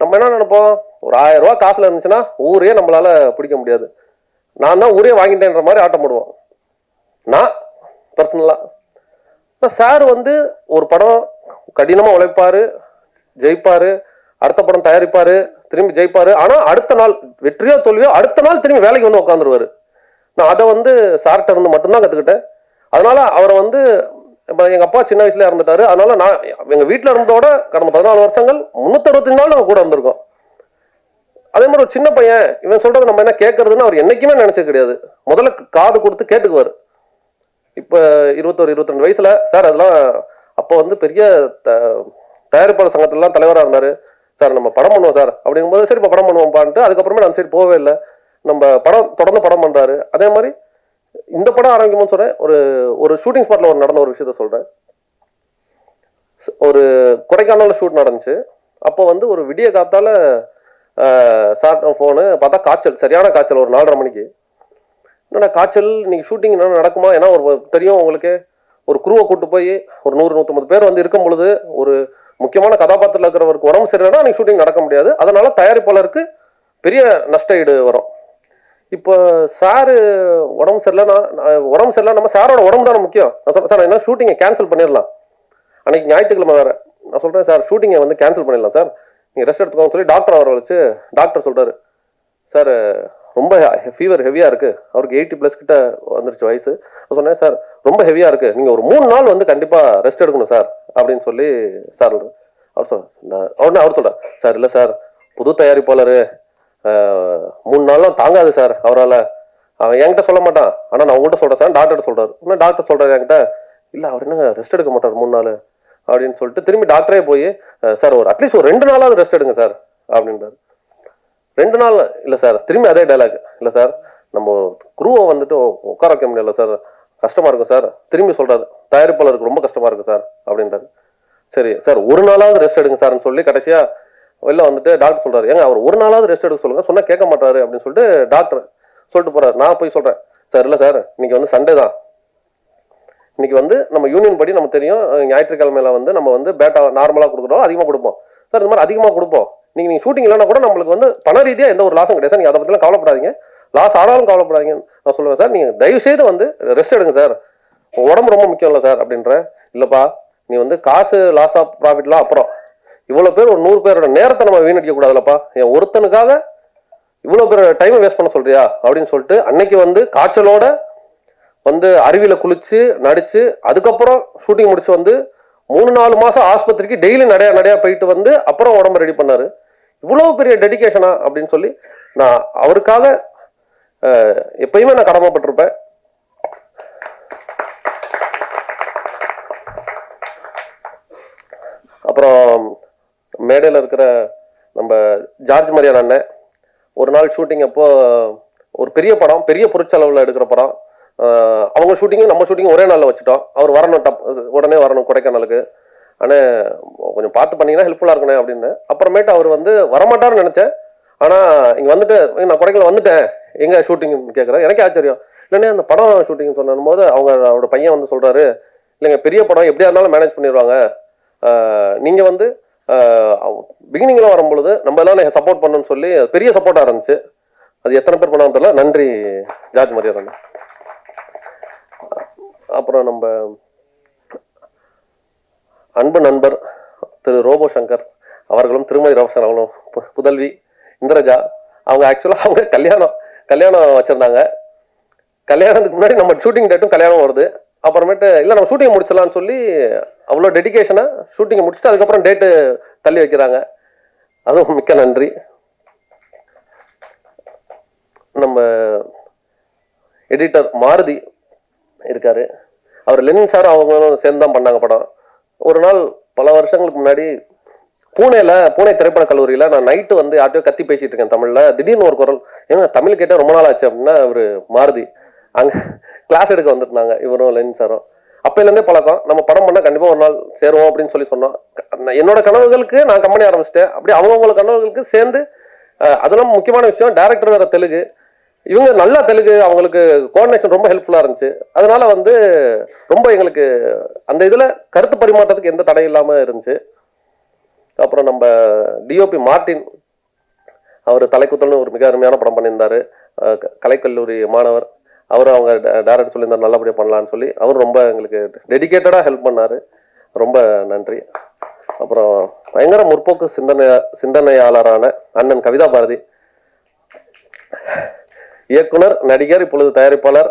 நம்ம என்ன நினைப்போம், ஒரு 1000 ரூபா காசுல இருந்துச்சுன்னா ஊரே நம்மளால பிடிக்க முடியாது, நான் தான் ஊரே வாங்கிட்டேன்ற மாதிரி ஆட்டம் போடுவோம். நான் பர்சனலா சார் வந்து ஒரு படம் கடினமா உழைப்பாரு, ஜெயிப்பாரு, அடுத்த படம் தயாரிப்பாரு, திரும்பி ஜெயிப்பாரு, ஆனா அடுத்த நாள் வெற்றியோ தோல்வியோ அடுத்த நாள் திரும்பி வேலைக்கு வந்து உட்காந்துருவாரு. நான் அதை வந்து சார்கிட்ட இருந்து மட்டும்தான் கற்றுக்கிட்டேன். அதனால அவரை வந்து இப்போ எங்கள் அப்பா சின்ன வயசுல இறந்துட்டாரு, அதனால நான் எங்கள் வீட்டில் இருந்ததோட கடந்த 14 வருஷங்கள் 365 நாள் நம்ம கூட இருந்திருக்கோம். அதே மாதிரி ஒரு சின்ன பையன் இவன் சொல்றது நம்ம என்ன கேட்கறதுன்னு அவர் என்னைக்குமே நினைச்சது கிடையாது. முதல்ல காது கொடுத்து கேட்டுக்குவார். இப்போ 21-22 வயசுல சார் அதெல்லாம் அப்போ வந்து பெரிய தயாரிப்பாளர் சங்கத்திலாம் தலைவராக இருந்தார். சார் நம்ம படம் பண்ணுவோம் சார் அப்படிங்கும்போது சரி இப்போ படம் பண்ணுவோம்ப்பான்ட்டு அதுக்கப்புறமே அந்த சைடு போகவே இல்லை. நம்ம படம் தொடர்ந்து படம் பண்ணுறாரு. அதே மாதிரி இந்த படம் ஆரம்பிக்கும்போது சொல்கிறேன், ஒரு ஷூட்டிங் ஸ்பாட்டில் ஒரு நடந்த ஒரு விஷயத்த சொல்கிறேன். ஒரு கொடைக்கானலில் ஷூட் நடந்துச்சு. அப்போ வந்து ஒரு விடிய காத்தால சார் ஃபோனு பார்த்தா காய்ச்சல், சரியான காய்ச்சல், ஒரு 4:30 மணிக்கு. என்னடா காய்ச்சல், இன்னைக்கு ஷூட்டிங் என்ன நடக்குமா? ஏன்னா ஒரு தெரியும் உங்களுக்கு, ஒரு குருவை கூட்டு போய் ஒரு 100-150 பேர் வந்து இருக்கும் பொழுது ஒரு முக்கியமான கதாபாத்திரத்தில் இருக்கிறவருக்கு உடம்பு சரியில்லைன்னா அன்னைக்கு ஷூட்டிங் நடக்க முடியாது. அதனால தயாரிப்பாளருக்கு பெரிய நஷ்ட ஈடு வரும். இப்போ சாரு உடம்பு சரியில்லை, நம்ம சாரோட உடம்பு தானே முக்கியம். நான் சொல்றேன் சார் என்ன ஷூட்டிங்கை கேன்சல் பண்ணிடலாம், அன்னைக்கு ஞாயிற்றுக்கிழமை வேற. நான் சொல்றேன் சார் ஷூட்டிங்கை வந்து கேன்சல் பண்ணிடலாம் சார், நீங்கள் ரெஸ்ட் எடுத்துக்கோன்னு சொல்லி டாக்டர் அவரை வச்சு டாக்டர் சொல்றாரு, சார் ரொம்ப ஃபீவர் ஹெவியாக இருக்குது, அவருக்கு 80+ கிட்ட வந்துருச்சு வயசு. நான் சொன்னேன் சார் ரொம்ப ஹெவியாக இருக்குது, நீங்கள் ஒரு 3 நாள் வந்து கண்டிப்பாக ரெஸ்ட் எடுக்கணும் சார் அப்படின்னு சொல்லி சார் அவர் உடனே அவர் சொல்கிறார், சார் இல்லை சார் புது தயாரிப்பாளர் 3 நாள்லாம் தாங்காது சார் அவரால், அவன் என்கிட்ட சொல்ல மாட்டான், ஆனால் நான் உங்கள்கிட்ட சொல்கிறேன் சார் டாக்டர் சொல்கிறார். இன்னும் டாக்டர் சொல்கிறார் என்கிட்ட, இல்லை அவர் என்னங்க ரெஸ்ட் எடுக்க மாட்டார் 3 நாள் அப்படின்னு சொல்லிட்டு திரும்பி டாக்டரே போய் சார் ஒரு அட்லீஸ்ட் ஒரு 2 நாளாவது ரெஸ்ட் எடுங்க சார் அப்படின்றாரு. 2 நாள் இல்லை சார், திரும்பி அதே டைலாக், இல்லை சார் நம்ம குருவை வந்துட்டு உட்கார வைக்க முடியல சார், கஷ்டமா இருக்கும் சார். திரும்பி சொல்றாரு, தயாரிப்பாளருக்கு ரொம்ப கஷ்டமா இருக்கு சார் அப்படின்றாரு. சரி சார் ஒரு நாளாவது ரெஸ்ட் எடுங்க சார்ன்னு சொல்லி கடைசியா வெளில வந்துட்டு டாக்டர் சொல்றாரு, ஏங்க அவர் ஒரு நாளாவது ரெஸ்ட் எடுக்க சொல்லுங்க, சொன்னா கேட்க மாட்டாரு அப்படின்னு சொல்லிட்டு டாக்டர் சொல்லிட்டு போறாரு. நான் போய் சொல்றேன், சார் இல்லை சார் இன்னைக்கு வந்து சண்டே தான், இன்னைக்கு வந்து நம்ம யூனியன் படி நம்ம தெரியும் ஞாயிற்றுக்கிழமையில வந்து நம்ம வந்து பேட்டா நார்மலாக கொடுக்குறோம், அதிகமாக கொடுப்போம் சார், இந்த மாதிரி அதிகமாக கொடுப்போம். நீங்கள் ஷூட்டிங் இல்லைன்னா கூட நம்மளுக்கு வந்து பண ரீதியாக எந்த ஒரு லாஸும் கிடையாது சார், நீங்கள் அதை பற்றிலாம் கவலைப்படாதீங்க, லாஸ் ஆனாலும் கவலைப்படாதீங்கன்னு நான் சொல்லுவேன் சார். நீங்கள் தயவு செய்து வந்து ரெஸ்ட் எடுங்க சார், உடம்பு ரொம்ப முக்கியம் இல்லை சார் அப்படின்றேன். இல்லைப்பா நீ வந்து காசு லாஸ் ஆஃப் ப்ராஃபிட்லாம் அப்புறம், இவ்வளோ பேர் ஒரு 100 பேரோட நேரத்தை நம்ம வீணடிக்க கூடாதுல்லப்பா, என் ஒருத்தனுக்காக இவ்வளோ பேர் டைமை வேஸ்ட் பண்ண சொல்றியா அப்படின்னு சொல்லிட்டு அன்னைக்கு வந்து காய்ச்சலோட வந்து அருவியில குளிச்சு நடிச்சு அதுக்கப்புறம் ஷூட்டிங் முடிச்சு வந்து 3-4 மாசம் ஆஸ்பத்திரிக்கு டெய்லி நடையா போயிட்டு வந்து அப்புறம் உடம்பு ரெடி பண்ணாரு. இவ்வளவு பெரிய டெடிகேஷனா அப்படின்னு சொல்லி நான் அவருக்காக எப்பயுமே நான் கடமைப்பட்டிருப்பேன். அப்புறம் மேடையில் இருக்கிற நம்ம ஜார்ஜ் மரியான் அண்ணன் ஒரு நாள் ஷூட்டிங் அப்போ ஒரு பெரிய படம், பெரிய பொருட்செலவில் எடுக்கிற படம், அவங்க ஷூட்டிங்கும் நம்ம ஷூட்டிங்கும் ஒரே நாளில் வச்சுட்டோம். அவர் வரணும், உடனே வரணும் கொடைக்கானலுக்கு, ஆனால் கொஞ்சம் பார்த்து பண்ணீங்கன்னா ஹெல்ப்ஃபுல்லாக இருக்கணும் அப்படின்னு. அப்புறமேட்டு அவர் வந்து வரமாட்டார்னு நினச்சேன், ஆனால் இங்கே வந்துட்டு நான் கொடைக்கானல் வந்துட்டேன், எங்கே ஷூட்டிங்னு கேட்குறேன். எனக்கே ஆச்சரியம், இல்லைன்னே அந்த படம் ஷூட்டிங் சொன்னும் போது அவரோட பையன் வந்து சொல்கிறாரு, இல்லைங்க பெரிய படம் எப்படியா இருந்தாலும் மேனேஜ் பண்ணிடுவாங்க, நீங்கள் வந்து பிகினிங்கில் வரும்பொழுது நம்ம எல்லாம் சப்போர்ட் பண்ணணும்னு சொல்லி பெரிய சப்போர்ட்டாக இருந்துச்சு. அது எத்தனை பேர் பண்ணாமல் தெரியல. நன்றி ஜார்ஜ் மரியாதை. அப்புறம் நம்ம அன்பு நண்பர் திரு ரோபோ சங்கர் அவர்களும் திருமதி ரோஷன் அவங்களும் புதல்வி இந்திரஜா, அவங்க ஆக்சுவலாக அவங்க கல்யாணம் வச்சிருந்தாங்க. கல்யாணத்துக்கு முன்னாடி நம்ம ஷூட்டிங் டேட்டும் கல்யாணம் வருது. அப்புறமேட்டு இல்லை நம்ம ஷூட்டிங் முடிச்சிடலான்னு சொல்லி அவ்வளோ டெடிகேஷனாக ஷூட்டிங்கை முடிச்சுட்டு அதுக்கப்புறம் டேட்டு தள்ளி வைக்கிறாங்க. அதுவும் மிக்க நன்றி. நம்ம எடிட்டர் மாருதி இருக்காரு, அவர் லெனின் சார் அவங்களும் சேர்ந்து தான் பண்ணாங்க படம். ஒரு நாள் பல வருஷங்களுக்கு முன்னாடி பூனே திரைப்பட கல்லூரியில் நான் நைட்டு வந்து யார்ட்டையோ கத்தி பேசிட்டு இருக்கேன் தமிழில். திடீர்னு ஒரு குரல், ஏன்னா தமிழ் கேட்டால் ரொம்ப நாள் ஆச்சு அப்படின்னா அவர் மாருதி அங்கே கிளாஸ் எடுக்க வந்துருந்தாங்க, இவரும் லெனின் சாரும். அப்பையிலேருந்தே பழக்கம், நம்ம படம் பண்ணால் கண்டிப்பாக ஒரு நாள் சேருவோம் அப்படின்னு சொல்லி சொன்னோம். என்னோட கனவுகளுக்கு நான் கம்பெனி ஆரம்பிச்சிட்டேன், அப்படி அவங்கவுங்கள கனவுகளுக்கு சேர்ந்து. அதெல்லாம் முக்கியமான விஷயம், டைரக்டர் வேற தெலுங்கு, இவங்க நல்லா தெலுங்கு, அவங்களுக்கு கோஆர்டினேஷன் ரொம்ப ஹெல்ப்ஃபுல்லாக இருந்துச்சு. அதனால வந்து ரொம்ப எங்களுக்கு அந்த இதில் கருத்து பரிமாற்றத்துக்கு எந்த தடை இல்லாமல் இருந்துச்சு. அப்புறம் நம்ம டிஓபி மார்ட்டின், அவர் தலைக்குத்தல்னு ஒரு மிக அருமையான படம் பண்ணியிருந்தாரு, கலைக்கல்லூரி மாணவர். அவரும் அவங்க டைரக்டர் சொல்லியிருந்தார் நல்லபடியாக பண்ணலான்னு சொல்லி, அவர் ரொம்ப எங்களுக்கு டெடிக்கேட்டடாக ஹெல்ப் பண்ணார், ரொம்ப நன்றி. அப்புறம் பயங்கர முற்போக்கு சிந்தனையாளரான அண்ணன் கவிதா பாரதி, இயக்குனர், நடிகர், இப்பொழுது தயாரிப்பாளர்.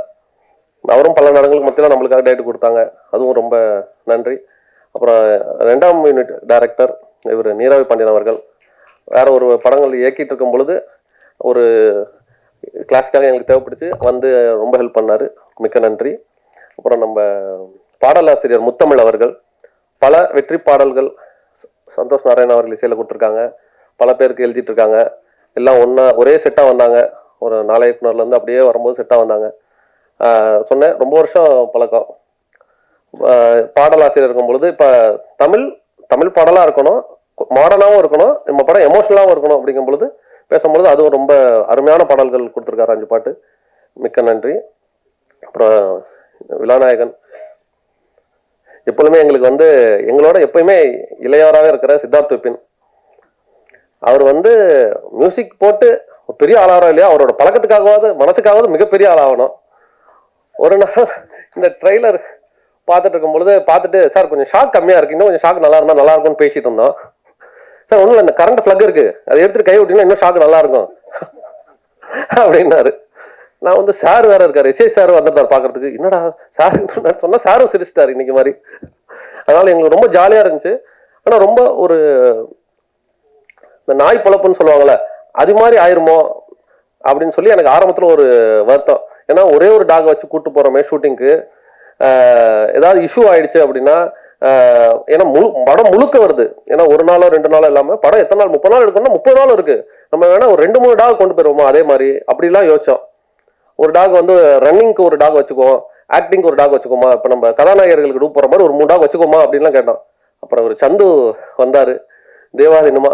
அவரும் பல நாடுகளுக்கு மத்தியில் நம்மளுக்காக டேட்டு கொடுத்தாங்க, அதுவும் ரொம்ப நன்றி. அப்புறம் 2ஆம் யூனிட் டைரக்டர் இவர் நீராவி பாண்டியன் அவர்கள், வேற ஒரு படங்கள் இயக்கிட்டு இருக்கும் பொழுது ஒரு கிளாஸ்க்காக எங்களுக்கு தேவைப்படுச்சு, வந்து ரொம்ப ஹெல்ப் பண்ணார், மிக்க நன்றி. அப்புறம் நம்ம பாடலாசிரியர் முத்தமிழ் அவர்கள், பல வெற்றி பாடல்கள் சந்தோஷ் நாராயண் அவர்கள் இசையில் கொடுத்துருக்காங்க, பல பேருக்கு எழுதிட்டு இருக்காங்க. எல்லாம் ஒரே செட்டாக வந்தாங்க. ஒரு நாளைக்குனர்லேருந்து அப்படியே வரும்போது செட்டாக வந்தாங்க. சொன்னேன், ரொம்ப வருஷம் பழக்கம். பாடலாசிரியர் இருக்கும் பொழுது இப்போ தமிழ் பாடலாக இருக்கணும், மாடர்னாகவும் இருக்கணும், நம்ம படம் எமோஷனலாகவும் இருக்கணும் அப்படிங்கும் பொழுது பேசும்பொழுது அதுவும் ரொம்ப அருமையான பாடல்கள் கொடுத்துருக்காரு. 5 பாட்டு. மிக்க நன்றி. அப்புறம் விழாநாயகன் எப்பொழுதுமே எங்களுக்கு எங்களோட எப்பயுமே இளையவராகவே இருக்கிற சித்தார்த் விபின். அவர் மியூசிக் போட்டு பெரிய ஆளாகிறோம் இல்லையா, அவரோட பழக்கத்துக்காகவாது மனசுக்காகவாது மிகப்பெரிய ஆளாகணும். ஒரு நாள் இந்த ட்ரெய்லர் பார்த்துட்டு இருக்கும் பொழுது சார் கொஞ்சம் ஷாக் கம்மியாக இருக்கு, இன்னும் கொஞ்சம் ஷாக் நல்லா இருந்தால் நல்லா இருக்கும்னு பேசிட்டு இருந்தோம். சார் ஒன்றும் இல்லை, இந்த கரண்ட் ஃப்ளக் இருக்கு, அதை எடுத்துட்டு கை விட்டீங்கன்னா இன்னும் ஷாக் நல்லா இருக்கும் அப்படின்னாரு. நான் சார் வேற இருக்காரு, இசை சார் வந்துட்டார் பார்க்கறதுக்கு. என்னடா சார் சொன்னா சாரும் சிரிச்சிட்டாரு இன்னைக்கு மாதிரி. அதனால எங்களுக்கு ரொம்ப ஜாலியா இருந்துச்சு. ஆனா ரொம்ப ஒரு இந்த நாய் பொழப்புன்னு சொல்லுவாங்கல்ல, அது மாதிரி ஆயிருமோ அப்படின்னு சொல்லி எனக்கு ஆரம்பத்துல ஒரு வருத்தம். ஏன்னா ஒரே ஒரு டாக் வச்சு கூட்டு போறோமே ஷூட்டிங்க்கு, ஏதாவது இஷ்யூ ஆயிடுச்சு அப்படின்னா, ஏன்னா படம் முழுக்க வருது. ஏன்னா ஒரு நாளோ 2 நாளோ இல்லாம படம் எத்தனை நாள், 30 நாள் எடுக்கணும்னா 30 நாள் இருக்கு. நம்ம வேணா ஒரு 2-3 டாக் கொண்டு போயிருவோமா அதே மாதிரி அப்படிலாம் யோசிச்சோம். ஒரு டாக் ரன்னிங்க்கு ஒரு டாக் வச்சுக்குவோம், ஆக்டிங்க்கு ஒரு டாக் வச்சுக்கோமா, இப்ப நம்ம கதாநாயகர்களுக்கு டூப் போற மாதிரி ஒரு 3 டாக் வச்சுக்கோமா அப்படின்லாம் கேட்டோம். அப்புறம் ஒரு சந்து வந்தாரு தேவாதினமா,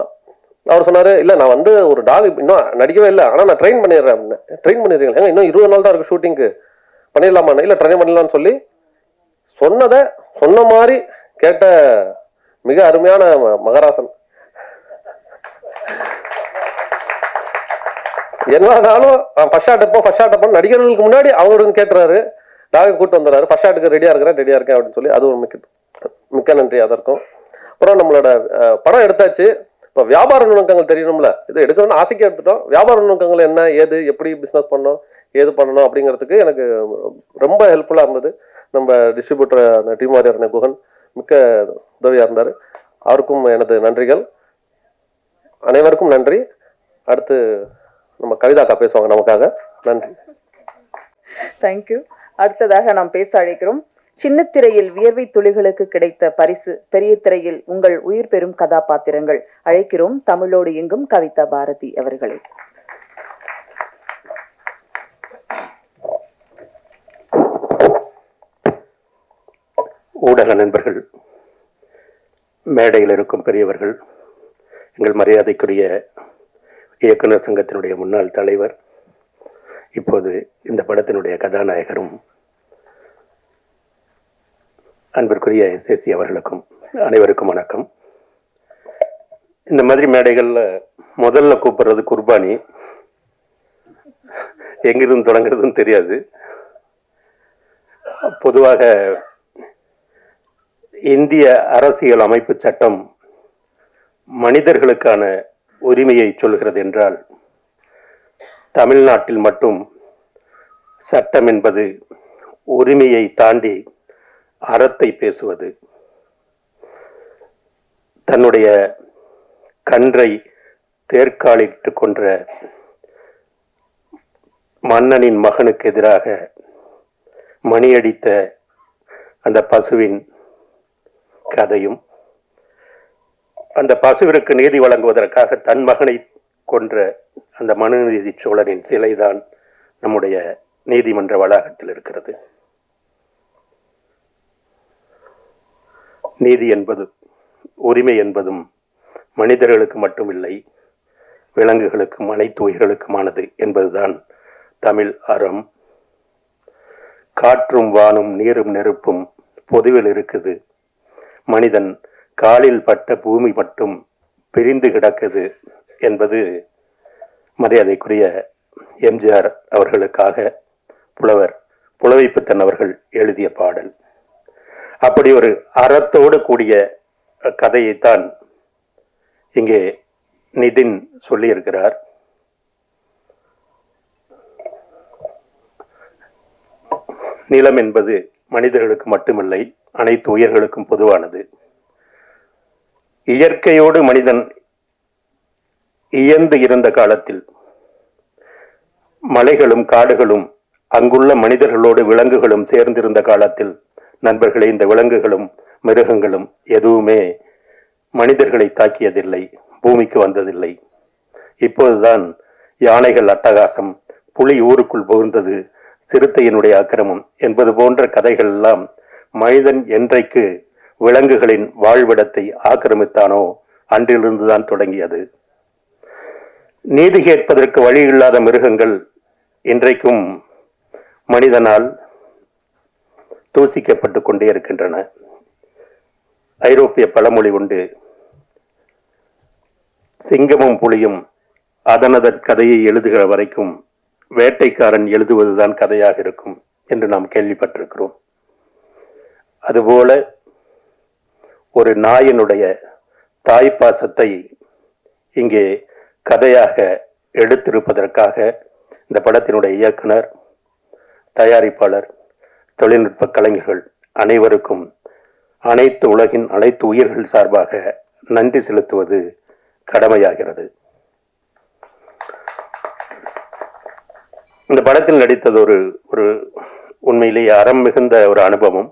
அவர் சொன்னாரு, இல்ல நான் ஒரு டாக் இன்னும் நடிக்கவே இல்லை, ஆனா நான் ட்ரெயின் பண்ணிடுறேன் அப்படின்னு. ட்ரெயின் பண்ணிடுறீங்களா, இன்னும் 20 நாள் தான் இருக்கு ஷூட்டிங்க்கு, பண்ணிடலாமா? இல்ல ட்ரெயின் பண்ணிடலாம்னு சொல்லி சொன்னதை சொன்ன மாதிரி கேட்ட மிக அருமையான மகராசன். என்னன்னாலும் ஃபர்ஸ்ட் ஷாட் நடிகர்களுக்கு முன்னாடி அவங்களுக்கு கேட்டுறாரு, டாக கூட்டு வந்துடுறாரு, ஃபர்ஸ்ட் ஷாட்டுக்கு ரெடியா இருக்கேன் அப்படின்னு சொல்லி, அது ஒரு மிக்க நன்றி அதற்கும். அப்புறம் நம்மளோட படம் எடுத்தாச்சு. இப்போ வியாபார நுணுக்கங்கள் தெரியணும்ல, இது எடுக்கணும்னு ஆசைக்கு எடுத்துட்டோம். வியாபார நுணுக்கங்கள் என்ன, ஏது, எப்படி பிசினஸ் பண்ணணும், ஏது பண்ணணும் அப்படிங்கிறதுக்கு எனக்கு ரொம்ப ஹெல்ப்ஃபுல்லா இருந்தது. நம்ம டிஸ்ட்ரிபியூட்டர் அந்த டீம் வாரியர் குகன் மிக்க உதவியா இருந்தாரு. அவருக்கும் எனது நன்றிகள். அனைவருக்கும் நன்றி. அடுத்து நம்ம கவிதாக்கா பேசுவாங்க நமக்காக. நன்றி. தேங்க்யூ. அடுத்ததாக நாம் பேச அழைக்கிறோம். சின்ன திரையில் வியர்வை துளிகளுக்கு கிடைத்த பரிசு, பெரிய திரையில் உங்கள் உயிர் பெறும் கதாபாத்திரங்கள். அழைக்கிறோம் தமிழோடு எங்கும் கவிதா பாரதி அவர்களை. ஊடக நண்பர்கள், மேடையில் இருக்கும் பெரியவர்கள், எங்கள் மரியாதைக்குரிய இயக்குனர் சங்கத்தினுடைய முன்னாள் தலைவர், இப்போது இந்த படத்தினுடைய கதாநாயகரும் அன்பிற்குரிய எஸ்எஸ்சி அவர்களுக்கும் அனைவருக்கும் வணக்கம். இந்த மாதிரி மேடைகள்ல முதல்ல கூப்பிடுறது குர்பானி, எங்கிருந்து தொடங்குறதுன்னு தெரியாது. பொதுவாக இந்திய அரசியல் அமைப்பு சட்டம் மனிதர்களுக்கான உரிமையை சொல்கிறது என்றால், தமிழ்நாட்டில் மட்டும் சட்டம் என்பது உரிமையை தாண்டி அறத்தை பேசுவது. தன்னுடைய கன்றை தேர்காலிட்டு கொன்ற மன்னனின் மகனுக்கு எதிராக மணியடித்த அந்த பசுவின் கதையும், அந்த பசுவிற்கு நீதி வழங்குவதற்காக தன் மகனை கொன்ற அந்த மனுநீதி சோழனின் சிலைதான் நம்முடைய நீதிமன்ற வளாகத்தில் இருக்கிறது. நீதி என்பது, உரிமை என்பதும் மனிதர்களுக்கு மட்டுமில்லை, விலங்குகளுக்கும் அனைத்து உயிர்களுக்குமானது என்பதுதான் தமிழ் அறம். காற்றும் வானும் நீரும் நெருப்பும் பொதுவில் இருக்குது, மனிதன் காலில் பட்ட பூமி மட்டும் பிரிந்து கிடக்குது என்பது மரியாதைக்குரிய எம்ஜிஆர் அவர்களுக்காக புலவர் புலவைப்பித்தன் அவர்கள் எழுதிய பாடல். அப்படி ஒரு அறத்தோடு கூடிய கதையைத்தான் இங்கே நிதின் சொல்லியிருக்கிறார். நிலம் என்பது மனிதர்களுக்கு மட்டுமில்லை, அனைத்து உயிர்களுக்கும் பொதுவானது. இயற்கையோடு மனிதன் இயந்து இருந்த காலத்தில் மலைகளும் காடுகளும் அங்குள்ள மனிதர்களோடு விலங்குகளும் சேர்ந்திருந்த காலத்தில் நண்பர்களே, இந்த விலங்குகளும் மிருகங்களும் எதுவுமே மனிதர்களை தாக்கியதில்லை, பூமிக்கு வந்ததில்லை. இப்போதுதான் யானைகள் அட்டகாசம், புலி ஊருக்குள் புகுந்தது, சிறுத்தையினுடைய ஆக்கிரமம் என்பது போன்ற கதைகள் எல்லாம் மனிதன் என்றைக்கு விலங்குகளின் வாழ்விடத்தை ஆக்கிரமித்தானோ அன்றிலிருந்துதான் தொடங்கியது. நீதி கேட்பதற்கு வழி இல்லாத மிருகங்கள் இன்றைக்கும் மனிதனால் தூசிக்கப்பட்டு கொண்டே இருக்கின்றன. ஐரோப்பிய பழமொழி உண்டு, சிங்கமும் புலியும் அதனதன் கதையை எழுதுகிற வரைக்கும் வேட்டைக்காரன் எழுதுவதுதான் கதையாக இருக்கும் என்று நாம் கேள்விப்பட்டிருக்கிறோம். அதுபோல ஒரு நாயினுடைய தாய்ப்பாசத்தை இங்கே கதையாக எடுத்திருப்பதற்காக இந்த படத்தினுடைய இயக்குனர், தயாரிப்பாளர், தொழில்நுட்ப கலைஞர்கள் அனைவருக்கும் அனைத்து உலகின் அனைத்து உயிர்கள் சார்பாக நன்றி செலுத்துவது கடமையாகிறது. இந்த படத்தில் நடித்தது ஒரு உண்மையிலேயே அறம் மிகுந்த ஒரு அனுபவம்.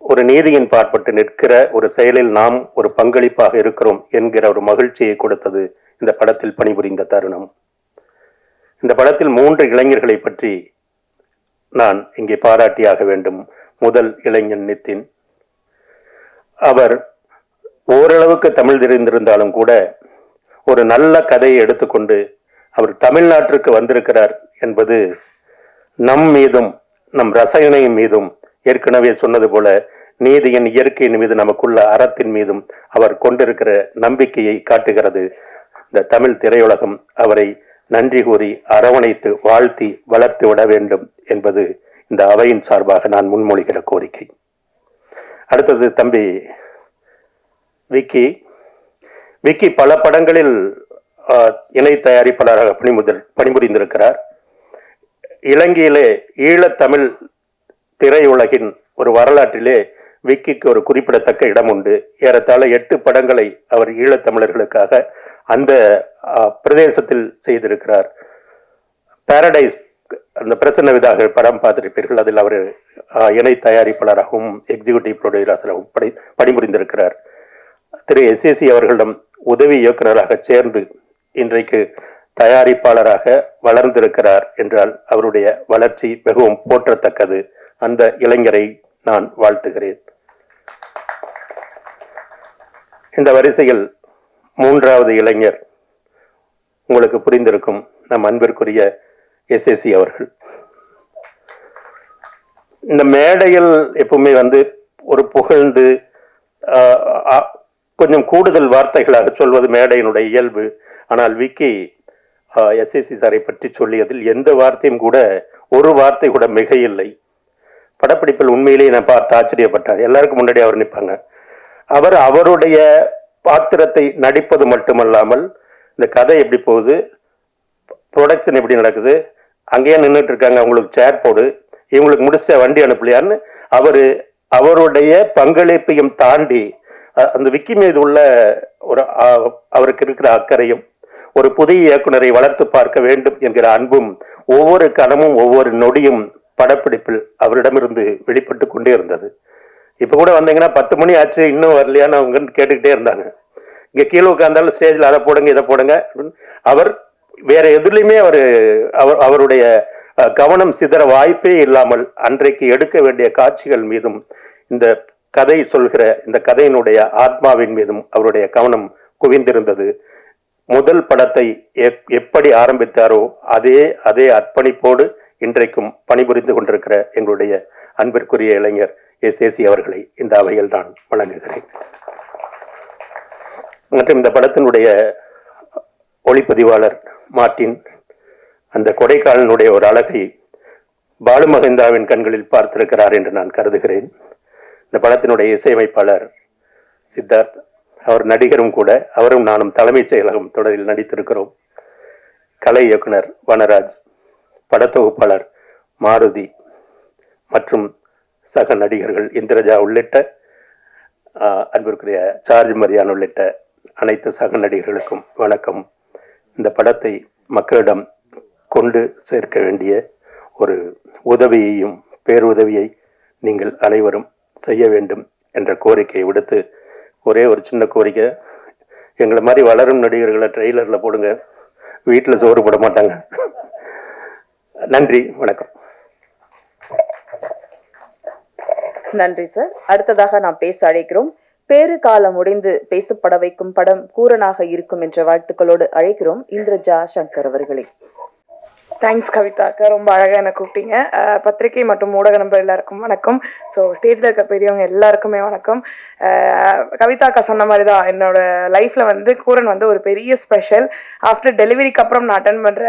ஒரு நீதியின் பாற்பட்டு நிற்கிற ஒரு செயலில் நாம் ஒரு பங்களிப்பாக இருக்கிறோம் என்கிற ஒரு மகிழ்ச்சியை கொடுத்தது இந்த படத்தில் பணிபுரிந்த தருணம். இந்த படத்தில் 3 இளைஞர்களை பற்றி நான் இங்கே பாராட்டியாக வேண்டும். முதல் இளைஞன் நிதின். அவர் ஓரளவுக்கு தமிழ் தெரிந்திருந்தாலும் கூட ஒரு நல்ல கதையை எடுத்துக்கொண்டு அவர் தமிழ்நாட்டிற்கு வந்திருக்கிறார் என்பது நம் மீதும் நம் ரசனையின் மீதும், ஏற்கனவே சொன்னது போல நீதியின் இயற்கையின் மீது நமக்குள்ள அறத்தின் மீதும் அவர் கொண்டிருக்கிற நம்பிக்கையை காட்டுகிறது. இந்த தமிழ் திரையுலகம் அவரை நன்றி கூறி அரவணைத்து வாழ்த்தி வளர்த்து விட வேண்டும் என்பது இந்த அவையின் சார்பாக நான் முன்மொழிகிற கோரிக்கை. அடுத்தது தம்பி விக்கி. விக்கி பல படங்களில் இணை தயாரிப்பாளராக பணிபுரிந்திருக்கிறார். இலங்கையிலே ஈழத்தமிழ் திரையுலகின் ஒரு வரலாற்றிலே விக்கிக்கு ஒரு குறிப்பிடத்தக்க இடம் உண்டு. ஏறத்தாழ 8 படங்களை அவர் ஈழத்தமிழர்களுக்காக அந்த பிரதேசத்தில் செய்திருக்கிறார். பாரடைஸ், அந்த பிரசன்ன விதாக படம் பார்த்திருப்பீர்கள். அதில் அவர் இணை தயாரிப்பாளராகவும் எக்ஸிகியூட்டிவ் ப்ரொடியூசராகவும் பணிபுரிந்திருக்கிறார். திரு SAC அவர்களிடம் உதவி இயக்குநராக சேர்ந்து இன்றைக்கு தயாரிப்பாளராக வளர்ந்திருக்கிறார் என்றால் அவருடைய வளர்ச்சி மிகவும் போற்றத்தக்கது. அந்த இளைஞரை நான் வாழ்த்துகிறேன். இந்த வரிசையில் 3வது இளைஞர் உங்களுக்கு புரிந்திருக்கும், நம் அன்பிற்குரிய SAC அவர்கள். இந்த மேடையில் எப்பவுமே ஒரு புகழ்ந்து கொஞ்சம் கூடுதல் வார்த்தைகளாக சொல்வது மேடையினுடைய இயல்பு. ஆனால் விக்கி SAC சாரை பற்றி சொல்லியதில் எந்த வார்த்தையும் கூட, ஒரு வார்த்தை கூட மிக இல்லை. படப்பிடிப்பில் உண்மையிலேயே நான் பார்த்து ஆச்சரியப்பட்டார். எல்லாருக்கும் முன்னாடி அவர் நிற்பாங்க. அவர் அவருடைய பாத்திரத்தை நடிப்பது மட்டுமல்லாமல் இந்த கதை எப்படி போகுது, ப்ரொடக்ஷன் எப்படி நடக்குது, அங்கேயே நின்றுட்டு இருக்காங்க, அவங்களுக்கு சேர் போடு, இவங்களுக்கு முடிச்ச வண்டி அனுப்பலையான்னு அவருடைய பங்களிப்பையும் தாண்டி அந்த விக்கி மீது உள்ள ஒரு அவருக்கு இருக்கிற அக்கறையும், ஒரு புதிய இயக்குனரை வளர்த்து பார்க்க வேண்டும் என்கிற அன்பும், ஒவ்வொரு கணமும் ஒவ்வொரு நொடியும் படப்பிடிப்பில் அவரிடமிருந்து வெளிப்பட்டு கொண்டே இருந்தது. இப்ப கூட வந்தீங்கன்னா 10 மணி ஆச்சு இன்னும் வரலையான்னு அவங்க கேட்டுக்கிட்டே இருந்தாங்க. இங்க கீழே உட்கார்ந்தாலும் ஸ்டேஜ்ல அதை போடுங்க இதை போடுங்க. அவர் வேற எதுலையுமே அவருடைய கவனம் சிதற வாய்ப்பே இல்லாமல் அன்றைக்கு எடுக்க வேண்டிய காட்சிகள் மீதும் இந்த கதை சொல்கிற இந்த கதையினுடைய ஆத்மாவின் மீதும் அவருடைய கவனம் குவிந்திருந்தது. முதல் படத்தை எப்படி ஆரம்பித்தாரோ அதே அர்ப்பணிப்போடு இன்றைக்கும் பணிபுரிந்து கொண்டிருக்கிற எங்களுடைய அன்பிற்குரிய இளைஞர் SAC அவர்களை இந்த அவையில் நான் வழங்குகிறேன். மற்றும் இந்த படத்தினுடைய ஒளிப்பதிவாளர் மார்ட்டின் அந்த கொடைக்கானலுடைய ஒரு அழகை பாலுமகேந்திராவின் கண்களில் பார்த்திருக்கிறார் என்று நான் கருதுகிறேன். இந்த படத்தினுடைய இசையமைப்பாளர் சித்தார்த், அவர் நடிகரும் கூட. அவரும் நானும் தலைமைச் செயலகம் தொடரில் நடித்திருக்கிறோம். கலை இயக்குனர் வனராஜ், படத்தொகுப்பாளர் மாருதி மற்றும் சக நடிகர்கள் இந்திரஜா உள்ளிட்ட அன்பிற்குரிய சார்ஜ் மரியான் உள்ளிட்ட அனைத்து சக நடிகர்களுக்கும் வணக்கம். இந்த படத்தை மக்களிடம் கொண்டு சேர்க்க வேண்டிய ஒரு உதவியையும் பேருதவியை நீங்கள் அனைவரும் செய்ய வேண்டும் என்ற கோரிக்கையை விடுத்து, ஒரே ஒரு சின்ன கோரிக்கை, எங்களை மாதிரி வளரும் நடிகர்களை ட்ரெய்லரில் போடுங்க, வீட்டில் சோறு போட மாட்டாங்க. நன்றி, வணக்கம். நன்றி சார். அடுத்ததாக நாம் பேச அழைக்கிறோம். பேறு காலம் முடிந்து பேசப்பட வைக்கும் படம் கூரனாக இருக்கும் என்ற வாழ்த்துக்களோடு அழைக்கிறோம் இந்திரஜா சங்கர் அவர்களை. தேங்க்ஸ் கவிதாக்கா, ரொம்ப அழகாக என்ன கூப்பிட்டீங்க. பத்திரிகை மற்றும் ஊடக நண்பர் எல்லாருக்கும் வணக்கம். ஸோ ஸ்டேஜில் இருக்க பெரியவங்க எல்லாருக்குமே வணக்கம். கவிதாக்கா சொன்ன மாதிரி தான் என்னோட லைஃப்பில் வந்து கூரன் வந்து ஒரு பெரிய ஸ்பெஷல். ஆஃப்டர் டெலிவரிக்கு அப்புறம் நான் அட்டன் பண்ணுற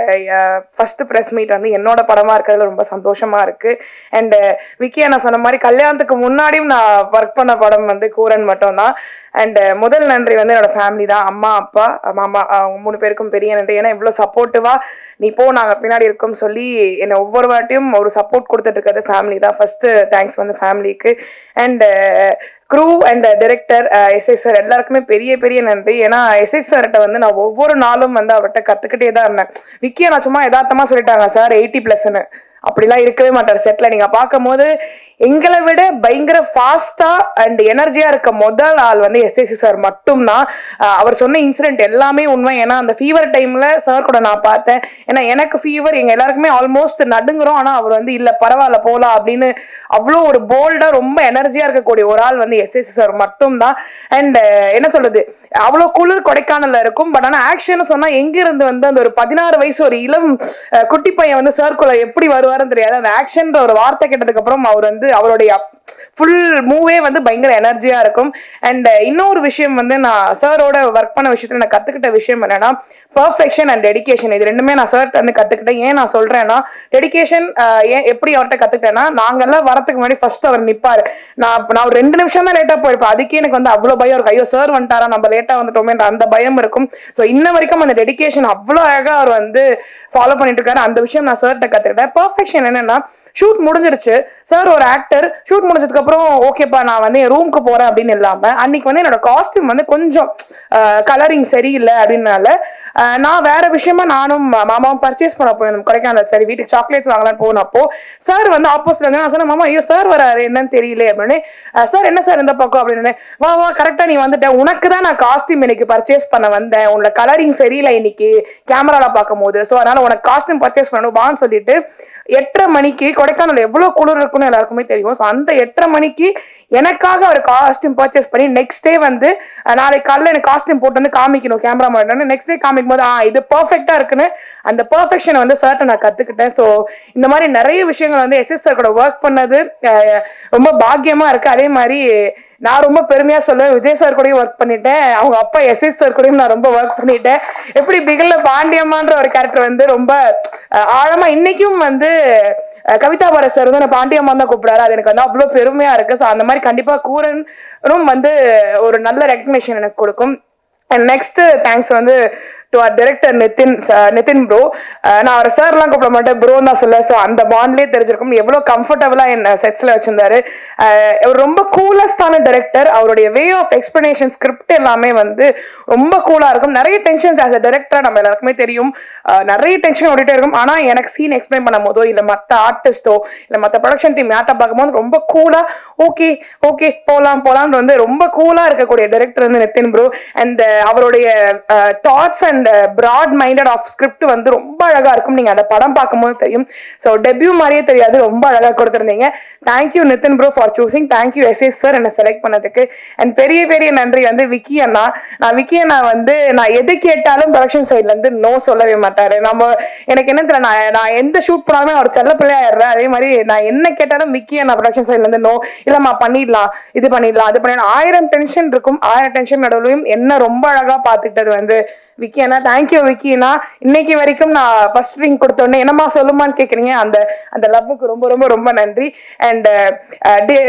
ஃபர்ஸ்ட் ப்ரெஸ் மீட் வந்து என்னோட படமாக இருக்கிறதுல ரொம்ப சந்தோஷமாக இருக்குது. அண்டு விக்கி நான் சொன்ன மாதிரி கல்யாணத்துக்கு முன்னாடியும் நான் ஒர்க் பண்ண படம் வந்து கூரன் மட்டும்தான். அண்ட் முதல் நன்றி வந்து என்னோட ஃபேமிலி தான், அம்மா அப்பா மாமா, அவங்க 3 பேருக்கும் பெரிய நன்றி. ஏன்னா இவ்வளோ சப்போர்ட்டிவாக நீ போ நாங்கள் பின்னாடி இருக்கோம் சொல்லி என்னை ஒவ்வொரு வாட்டியும் ஒரு சப்போர்ட் கொடுத்துட்டு இருக்கிறது ஃபேமிலி தான். ஃபர்ஸ்ட்டு தேங்க்ஸ் வந்து ஃபேமிலிக்கு. And crew and director SI sir எல்லாருக்குமே பெரிய பெரிய நன்றி. ஏன்னா எஸ்ஐ சார்கிட்ட வந்து நான் ஒவ்வொரு நாளும் வந்து அவர்கிட்ட கற்றுக்கிட்டே தான் இருந்தேன். விக்கியை நான் சும்மா யதார்த்தமாக சொல்லிட்டாங்க சார் 80+ன்னு, அப்படிலாம் இருக்கவே மாட்டார் செட்டில். நீங்கள் பார்க்கும் போது எங்களை விட பயங்கர ஃபாஸ்டா அண்ட் எனர்ஜியா இருக்க முதல் ஆள் வந்து எஸ்ஐசி சார் மட்டும்தான். அவர் சொன்ன இன்சிடென்ட் எல்லாமே உண்மை. ஏன்னா அந்த ஃபீவர் டைம்ல சார் கூட நான் பார்த்தேன். ஏன்னா எனக்கு ஃபீவர், எங்க எல்லாருக்குமே ஆல்மோஸ்ட் நடுங்குறோம். ஆனா அவர் வந்து இல்ல பரவாயில்ல போலாம் அப்படின்னு அவ்வளோ ஒரு போல்டா ரொம்ப எனர்ஜியா இருக்கக்கூடிய ஒரு ஆள் வந்து எஸ்ஐசி சார் மட்டும்தான். அண்ட் என்ன சொல்றது, அவ்வளோ குளிர் கொடைக்கானல்ல இருக்கும். பட் ஆனா ஆக்ஷன் சொன்னா எங்க இருந்து வந்து அந்த ஒரு 16 வயசு ஒரு இளம் குட்டி பையன் வந்து சார்க்குள்ள எப்படி வருவாருன்னு தெரியாது. அந்த ஆக்ஷன் ஒரு வார்த்தை கேட்டதுக்கு அப்புறம் அவர் வந்து அவருடைய ஃபுல் மூவே வந்து பயங்கர எனர்ஜியா இருக்கும். அண்ட் இன்னொரு விஷயம் வந்து நான் சாரோட ஒர்க் பண்ண விஷயத்துல நான் கத்துக்கிட்ட விஷயம் என்னன்னா பர்ஃபெக்ஷன் அண்ட் டெடிகேஷன். இது ரெண்டுமே நான் சார்ட்ட வந்து கத்துக்கிட்டேன். ஏன் நான் சொல்றேன்னா டெடிகேஷன் ஏன் எப்படி அவர்கிட்ட கத்துக்கிட்டேன்னா, நாங்கெல்லாம் வரத்துக்கு முன்னாடி ஃபர்ஸ்ட் அவர் நிப்பாரு. நான் ஒரு 2 நிமிஷம் தான் லேட்டா போயிருப்பேன். அதுக்கே எனக்கு வந்து அவ்வளவு பயம் இருக்கும். ஐயோ சார் வந்துட்டாரா, நம்ம லேட்டா வந்துட்டோமே அந்த பயம் இருக்கும். ஸோ இன்ன வரைக்கும் அந்த டெடிகேஷன் அவ்வளோ அழகா அவர் வந்து ஃபாலோ பண்ணிட்டு இருக்காரு. அந்த விஷயம் நான் சார்ட்ட கத்துக்கிட்டேன். பர்ஃபெக்ஷன் என்னன்னா, ஷூட் முடிஞ்சிருச்சு, சார் ஒரு ஆக்டர், ஷூட் முடிஞ்சதுக்கு அப்புறம் ஓகேப்பா நான் வந்து என் ரூமுக்கு போறேன் அப்படின்னு இல்லாம, அன்னைக்கு வந்து என்னோட காஸ்டியூம் வந்து கொஞ்சம் கலரிங் சரியில்லை அப்படின்னால நான் வேற விஷயமா நானும் மாமாவும் பர்ச்சேஸ் பண்ண போயிருந்தோம் கொடைக்கானல். சரி வீட்டுக்கு சாக்லேட்ஸ் வாங்கலான்னு போனப்போ சார் வந்து ஆப்போசிட்ல வந்து நான் சொன்னேன், மாமா ஐயோ சார் வராரு என்னன்னு தெரியல அப்படின்னு. சார் என்ன சார் இந்த பக்கம் அப்படின்னு, வா வா கரெக்டா நீ வந்துட்ட, உனக்கு தான் நான் காஸ்டியூம் இன்னைக்கு பர்ச்சேஸ் பண்ண வந்தேன், உன்னோட கலரிங் சரியில்லை இன்னைக்கு கேமரால பார்க்கும் போது, ஸோ அதனால உனக்கு காஸ்டியூம் பர்ச்சேஸ் பண்ணணும் வான்னு சொல்லிட்டு 8:30 மணிக்கு, கொடைக்கானல் எவ்வளவு குளிர் இருக்குன்னு எல்லாருக்குமே தெரியும், ஸோ அந்த 8:30 மணிக்கு எனக்காக ஒரு காஸ்டியூம் பர்ச்சேஸ் பண்ணி நெக்ஸ்ட் டே வந்து நாளைக்கு காலையில் எனக்கு காஸ்டியூம் போட்டு வந்து காமிக்கணும் கேமரா மாட்டோன்னு, நெக்ஸ்ட் டே காமிக்கும் போது இது பர்ஃபெக்டா இருக்குன்னு அந்த பர்ஃபெக்ஷனை வந்து சார்ட்ட நான் கத்துக்கிட்டேன். ஸோ இந்த மாதிரி நிறைய விஷயங்கள் வந்து எஸ்எஸ் சார் கூட ஒர்க் பண்ணது ரொம்ப பாக்கியமா இருக்கு. அதே மாதிரி நான் ரொம்ப பெருமையா சொல்லுவேன், விஜய் சார் கூடயும் ஒர்க் பண்ணிட்டேன், அவங்க அப்பா எஸ்எஸ் சார் கூடயும் நான் ரொம்ப ஒர்க் பண்ணிட்டேன். எப்படி பிகில்ல பாண்டியம்மான்ற ஒரு கேரக்டர் வந்து ரொம்ப ஆழமா இன்னைக்கும் வந்து கவிதா பாரத் சார் வந்து பாண்டியம்மா தான் கூப்பிடாரு. அது எனக்கு வந்து அவ்வளவு பெருமையா இருக்கு. ஸோ அந்த மாதிரி கண்டிப்பா கூரனும் வந்து ஒரு நல்ல ரெகக்னேஷன் எனக்கு கொடுக்கும். அண்ட் நெக்ஸ்ட் தேங்க்ஸ் வந்து டு அவர் டைரக்டர் நிதின் ப்ரோ. நான் அவர் சார்லாம் கூப்பிட மாட்டேன், ப்ரோ தான் சொல்ல. ஸோ அந்த பாண்ட்லேயே தெரிஞ்சிருக்கும் எவ்வளோ கம்ஃபர்டபுளா என்ன செட்ஸ்ல வச்சிருந்தாரு. அவர் ரொம்ப கூலஸ்டான டைரக்டர். அவருடைய வே ஆஃப் எக்ஸ்பிளனேஷன் ஸ்கிரிப்ட் எல்லாமே வந்து ரொம்ப கூலா இருக்கும். நிறைய டென்ஷன்ஸ் ஆஸ் அ டைரக்டரா நம்ம எல்லாருக்குமே தெரியும், நிறைய டென்ஷன் ஓடிட்டே இருக்கும். ஆனா எனக்கு சீன் எக்ஸ்பிளைன் பண்ணும் போதோ இல்ல மற்ற ஆர்டிஸ்டோ இல்ல மற்ற ப்ரொடக்ஷன் டீம் யார்ட்ட பார்க்கும்போது ரொம்ப கூலா ஓகே ஓகே போலாம் வந்து ரொம்ப கூலா இருக்கக்கூடிய டைரக்டர் வந்து நிதின் ப்ரோ. அண்ட் அவருடைய thoughts and broad minded of script வந்து ரொம்ப அழகா இருக்கும். நீங்க அந்த படம் பார்க்கும்போது தெரியும். ஸோ டெபியூ மாதிரியே தெரியாது, ரொம்ப அழகா கொடுத்துருந்தீங்க. Thank you Nitin bro for choosing. Thank you SS sir என்னை செலக்ட் பண்ணதுக்கு. அண்ட் பெரிய பெரிய நன்றி வந்து விக்கி அண்ணா. விக்கி அண்ணா வந்து நான் எது கேட்டாலும் ப்ரொடக்ஷன் சைட்ல இருந்து நோ சொல்லவே மாட்டாரு. எனக்கு என்ன தெரியல, நான் எந்த ஷூட் பண்ணாலுமே அவர் செல்ல பிள்ளையாடுறேன். அதே மாதிரி நான் என்ன கேட்டாலும் விக்கி அண்ணா ப்ரொடக்ஷன் சைட்ல இருந்து நோ இல்லம்மா பண்ணிடலாம், இது பண்ணிடலாம், அது பண்ணிடலாம். 1000 டென்ஷன் இருக்கும். 1000 டென்ஷன் நடுவுலையும் என்ன ரொம்ப அழகா பாத்துக்கிட்டது வந்து விக்கி அண்ணா. தேங்க்யூ விக்கி அண்ணா. இன்னைக்கு வரைக்கும் நான் ஃபர்ஸ்ட் ரிங் கொடுத்தோன்னே என்னமா சொல்லுமான்னு கேக்குறீங்க, அந்த லவ்வுக்கு ரொம்ப ரொம்ப ரொம்ப நன்றி. அண்ட்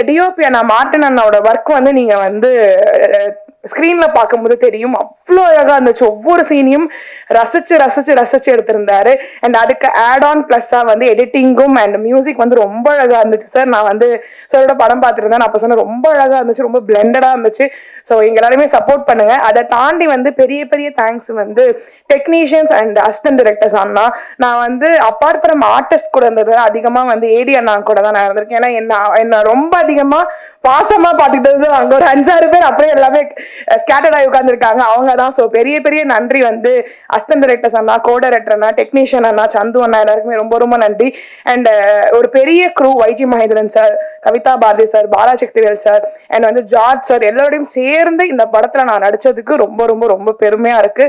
டிஓபி அண்ணா மார்டின் அண்ணாவோட ஒர்க் வந்து நீங்க வந்து ஸ்க்ரீன்ல பார்க்கும்போது தெரியும். அவ்வளோ அழகா இருந்துச்சு. ஒவ்வொரு சீனையும் ரசிச்சு ரசிச்சு ரசிச்சு எடுத்திருந்தாரு. அண்ட் அதுக்கு ஆட் ஆன் பிளஸ்ஸா வந்து எடிட்டிங்கும் அண்ட் மியூசிக் வந்து ரொம்ப அழகா இருந்துச்சு சார். நான் வந்து சாரோட படம் பார்த்துருந்தேன். நான் அப்போ சொன்னேன் ரொம்ப அழகா இருந்துச்சு, ரொம்ப பிளெண்டடா இருந்துச்சு. ஸோ எங்க எல்லாருமே சப்போர்ட் பண்ணுங்க. அதை தாண்டி வந்து பெரிய பெரிய தேங்க்ஸ் வந்து டெக்னீஷியன்ஸ் அண்ட் அசிஸ்டன்ட் டைரக்டர்ஸ் அண்ணா. நான் வந்து அப்பார்ட் ஃப்ரம் ஆர்டிஸ்ட் கூட இருந்தது அதிகமா வந்து ஏடி அண்ணா கூட தான் நான் இருந்திருக்கேன். ஏன்னா என்ன ரொம்ப அதிகமா பாசமா பாத்துக்கிட்டது அங்க ஒரு 5-6 பேர் அப்படியே எல்லாமே ஸ்கேட்டர்ட் ஆகி உட்கார்ந்துருக்காங்க. அவங்க தான். ஸோ பெரிய பெரிய நன்றி வந்து அசிஸ்டன்ட் டைரக்டர்ஸ் அண்ணா, கோ டைரக்டர் அண்ணா, டெக்னீஷியன் அண்ணா, சந்து அண்ணா, எல்லாருக்குமே ரொம்ப ரொம்ப நன்றி. அண்ட் ஒரு பெரிய crew, YG Mahendran sir, Kavitha Bharathi sir, Balasakthivel sir and வந்து ஜார்ஜ் சார் எல்லாரோடையும் சேர்ந்து இந்த படத்துல நான் நடிச்சதுக்கு ரொம்ப ரொம்ப ரொம்ப பெருமையா இருக்கு.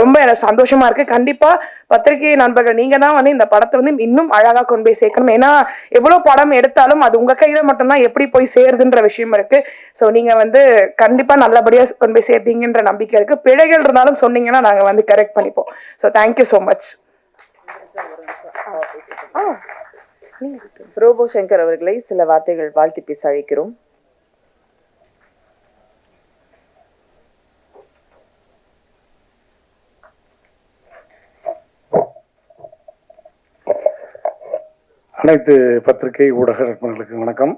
ரொம்ப எனக்கு சந்தோஷமா இருக்கு. கண்டிப்பா பத்திரிகை நண்பர்கள் நீங்க தான் வந்து இந்த படத்தை வந்து இன்னும் அழகா கொண்டு போய் சேர்க்கணும். ஏன்னா எவ்வளவு படம் எடுத்தாலும் அது உங்க கையில மட்டும்தான் எப்படி போய் சேருதுன்ற விஷயம் இருக்கு. ஸோ நீங்க வந்து கண்டிப்பா நல்லபடியா கொண்டு போய் சேர்ப்பீங்கன்ற நம்பிக்கை இருக்கு. பிழைகள் இருந்தாலும் சொன்னீங்கன்னா நாங்க வந்து கரெக்ட் பண்ணிப்போம். So thank you so much. Robo Shankar அவர்களை சில வார்த்தைகள் வாழ்த்தி பேச அழைக்கிறோம். அனைத்து பத்திரிகை ஊடக நண்பர்களுக்கு வணக்கம்.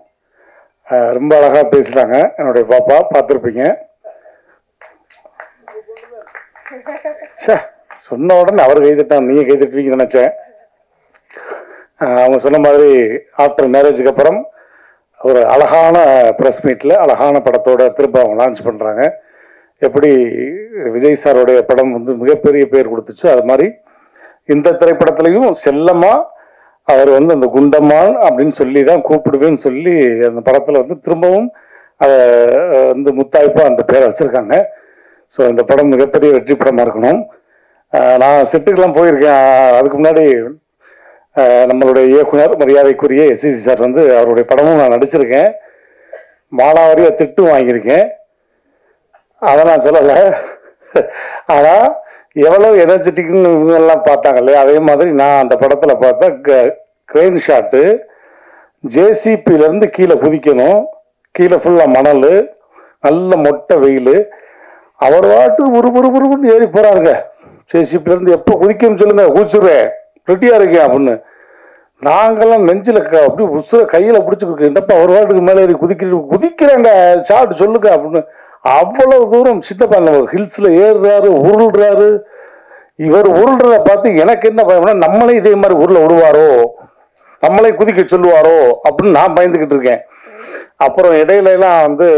ரொம்ப அழகா பேசுறாங்க. என்னுடைய பாப்பா பார்த்துருப்பீங்க. சொன்ன உடனே அவர் கைதட்டான், நீங்க கைதட்டுவீங்கன்னு நினைச்சேன். அவங்க சொன்ன மாதிரி ஆஃப்டர் மேரேஜுக்கு அப்புறம் ஒரு அழகான ப்ரெஸ் மீட்ல அழகான படத்தோட திரும்ப அவங்க லான்ச் பண்றாங்க. எப்படி விஜய் சாரோடைய படம் வந்து மிகப்பெரிய பேர் கொடுத்துச்சு, அது மாதிரி இந்த திரைப்படத்திலையும் செல்லமா அவர் வந்து அந்த குண்டம்மான் அப்படின்னு சொல்லி தான் கூப்பிடுவேன்னு சொல்லி அந்த படத்தில் வந்து திரும்பவும் அதை வந்து முத்தாய்ப்பா அந்த பேரை வச்சுருக்காங்க. ஸோ இந்த படம் மிகப்பெரிய வெற்றி படமாக இருக்கணும். நான் செட்டுக்கெல்லாம் போயிருக்கேன். அதுக்கு முன்னாடி நம்மளுடைய இயக்குனர் மரியாதைக்குரிய எஸ்சிசி சார் வந்து அவருடைய படமும் நான் நடிச்சிருக்கேன். மானாவாரியாக திட்டும் வாங்கியிருக்கேன். அதை நான் சொல்லலை. ஆனால் எவ்வளோ எனர்ஜெட்டிக்னு இவங்கெல்லாம் பார்த்தாங்க இல்லையா, அதே மாதிரி நான் அந்த படத்தில் பார்த்தா கிரெயின் ஷாட்டு, ஜேசிபியிலேருந்து கீழே குதிக்கணும், கீழே ஃபுல்லாக மணல், நல்ல மொட்டை வெயில், அவர் வாட்டு உருன்னு ஏறி போகிறாருங்க. ஜேசிபியிலேருந்து எப்போ குதிக்கணும்னு சொல்லுங்க, குதிச்சுடுறேன், ரெடியாக இருக்கேன் அப்படின்னு. நாங்கள்லாம் நெஞ்சில் அப்படி உசுர கையில் பிடிச்சிருக்கு, என்னப்பா அவர் வாட்டுக்கு மேலே ஏறி குதிக்கிறேங்க ஷாட்டு சொல்லுங்க அப்படின்னு. அவ்வளவு தூரம் சின்னப்பா ஹில்ஸ்ல ஏறுறாரு, உருள்றாரு. இவர் உருள்றத பார்த்து எனக்கு என்ன பயம்னா, நம்மளே இதே மாதிரி உருள விடுவாரோ, நம்மளே குதிக்க சொல்லுவாரோ அப்படின்னு நான் பயந்துகிட்டு இருக்கேன். அப்புறம் இடையில எல்லாம் வந்து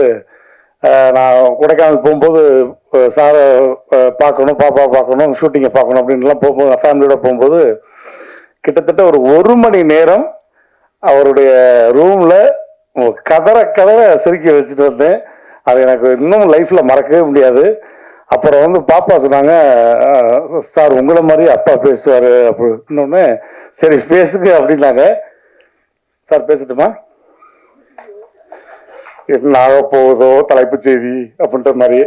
நான் கொடைக்கானல் போகும்போது சாரை பார்க்கணும், பாப்பா பார்க்கணும், ஷூட்டிங்கை பார்க்கணும் அப்படின்லாம் போகும்போது ஃபேமிலியோட போகும்போது கிட்டத்தட்ட ஒரு 1 மணி நேரம் அவருடைய ரூம்ல கதற சிரிக்க வச்சுட்டு வந்தேன். அது எனக்கு இன்னும் லைஃப்ல மறக்கவே முடியாது. அப்புறம் வந்து பாப்பா சொன்னாங்க, சார் உங்களை மாதிரி அப்பா பேசுவாரு அப்படின்னோடனே சரி பேசுங்க அப்படின்னாங்க. சார் பேசட்டுமா? என்ன ஆக போகுதோ தலைப்பு செய்தி அப்படின்ற மாதிரி.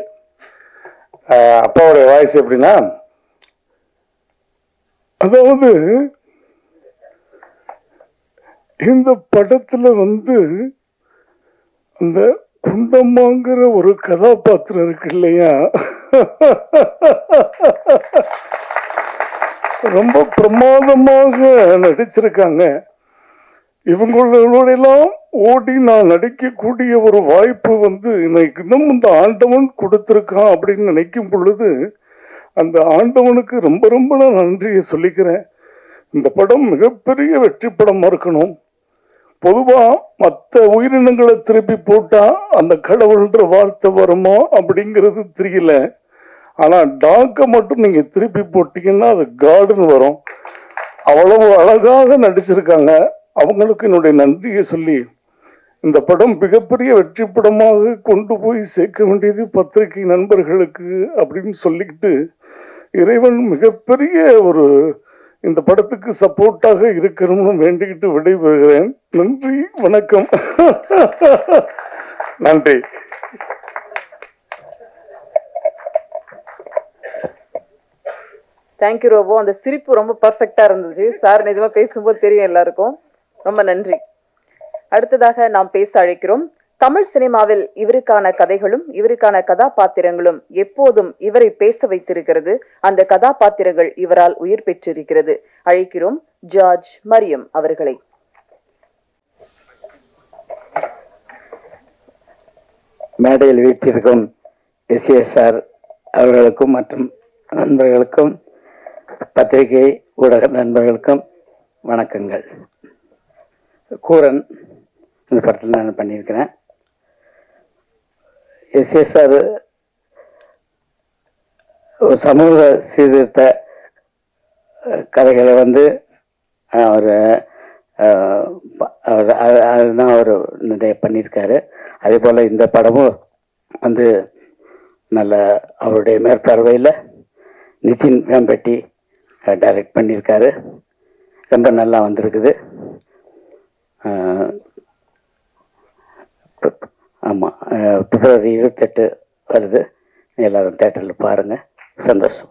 அப்பாவுடைய வாய்ஸ் எப்படின்னா, அதாவது இந்த படத்துல வந்து அந்த குண்டம்மாங்கிற ஒரு கதாபாத்திரம் இருக்கு இல்லையா, ரொம்ப பிரமாதமாக நடிச்சிருக்காங்க. இவங்களோடெல்லாம் ஓடி நான் நடிக்கக்கூடிய ஒரு வாய்ப்பு வந்து எனக்கு இன்னும் இந்த ஆண்டவன் கொடுத்திருக்கான் அப்படின்னு நினைக்கும் பொழுது அந்த ஆண்டவனுக்கு ரொம்ப ரொம்ப நான் நன்றியை சொல்லிக்கிறேன். இந்த படம் மிகப்பெரிய வெற்றி படமா இருக்கணும். பொதுவா மற்ற உயிரினங்களை திருப்பி போட்டா அந்த கடவுள்ன்ற வார்த்தை வருமா அப்படிங்கிறது தெரியல. ஆனா டாக்க மட்டும் நீங்க திருப்பி போட்டீங்கன்னா அது காடுன்னு வரும். அவ்வளவு அழகாக நடிச்சிருக்காங்க. அவங்களுக்கு என்னுடைய நன்றியை சொல்லி இந்த படம் மிகப்பெரிய வெற்றி படமாக கொண்டு போய் சேர்க்க வேண்டியது பத்திரிகை நண்பர்களுக்கு அப்படின்னு சொல்லிக்கிட்டு, இறைவன் மிகப்பெரிய ஒரு இந்த படத்துக்கு சப்போர்ட்டாக இருக்கணும்னு வேண்டிக்கிட்டு விடைபெறுகிறேன். நன்றி, வணக்கம். நன்றி. Thank you robo. அந்த சிரிப்பு ரொம்ப பர்ஃபெக்டா இருந்துச்சு சார். நிஜமா பேசும்போது தெரியும் எல்லாருக்கும். ரொம்ப நன்றி. அடுத்ததாக நாம் பேச அழைக்கிறோம் தமிழ் சினிமாவில் இவருக்கான கதைகளும் இவருக்கான கதாபாத்திரங்களும் எப்போதும் இவரை பேச வைத்திருக்கிறது. அந்த கதாபாத்திரங்கள் இவரால் உயிர் பெற்றிருக்கிறது. அழைக்கிறோம் ஜார்ஜ் மரியம் அவர்களை. மேடையில் வீட்டிற்கும் எஸ்ஏஎஸ்ஆர் அவர்களுக்கும் மற்றும் நண்பர்களுக்கும் பத்திரிகை ஊடக நண்பர்களுக்கும் வணக்கங்கள். கூரன் இந்த படத்தில் நான் பண்ணியிருக்கிறேன். எஸ்ஏஎஸ்ஆர் ஒரு சமூக சீர்திருத்த கதைகளை அதுதான் அவர் நிறைய பண்ணியிருக்காரு. அதே போல் இந்த படமும் நல்ல அவருடைய மேற்பார்வையில் நிதின் வேம்பட்டி டைரக்ட் பண்ணியிருக்காரு. ரொம்ப நல்லா வந்திருக்குது. ஆமாம், பிப்ரவரி 28 வருது. எல்லாரும் தேட்டரில் பாருங்கள். சந்தோஷம்.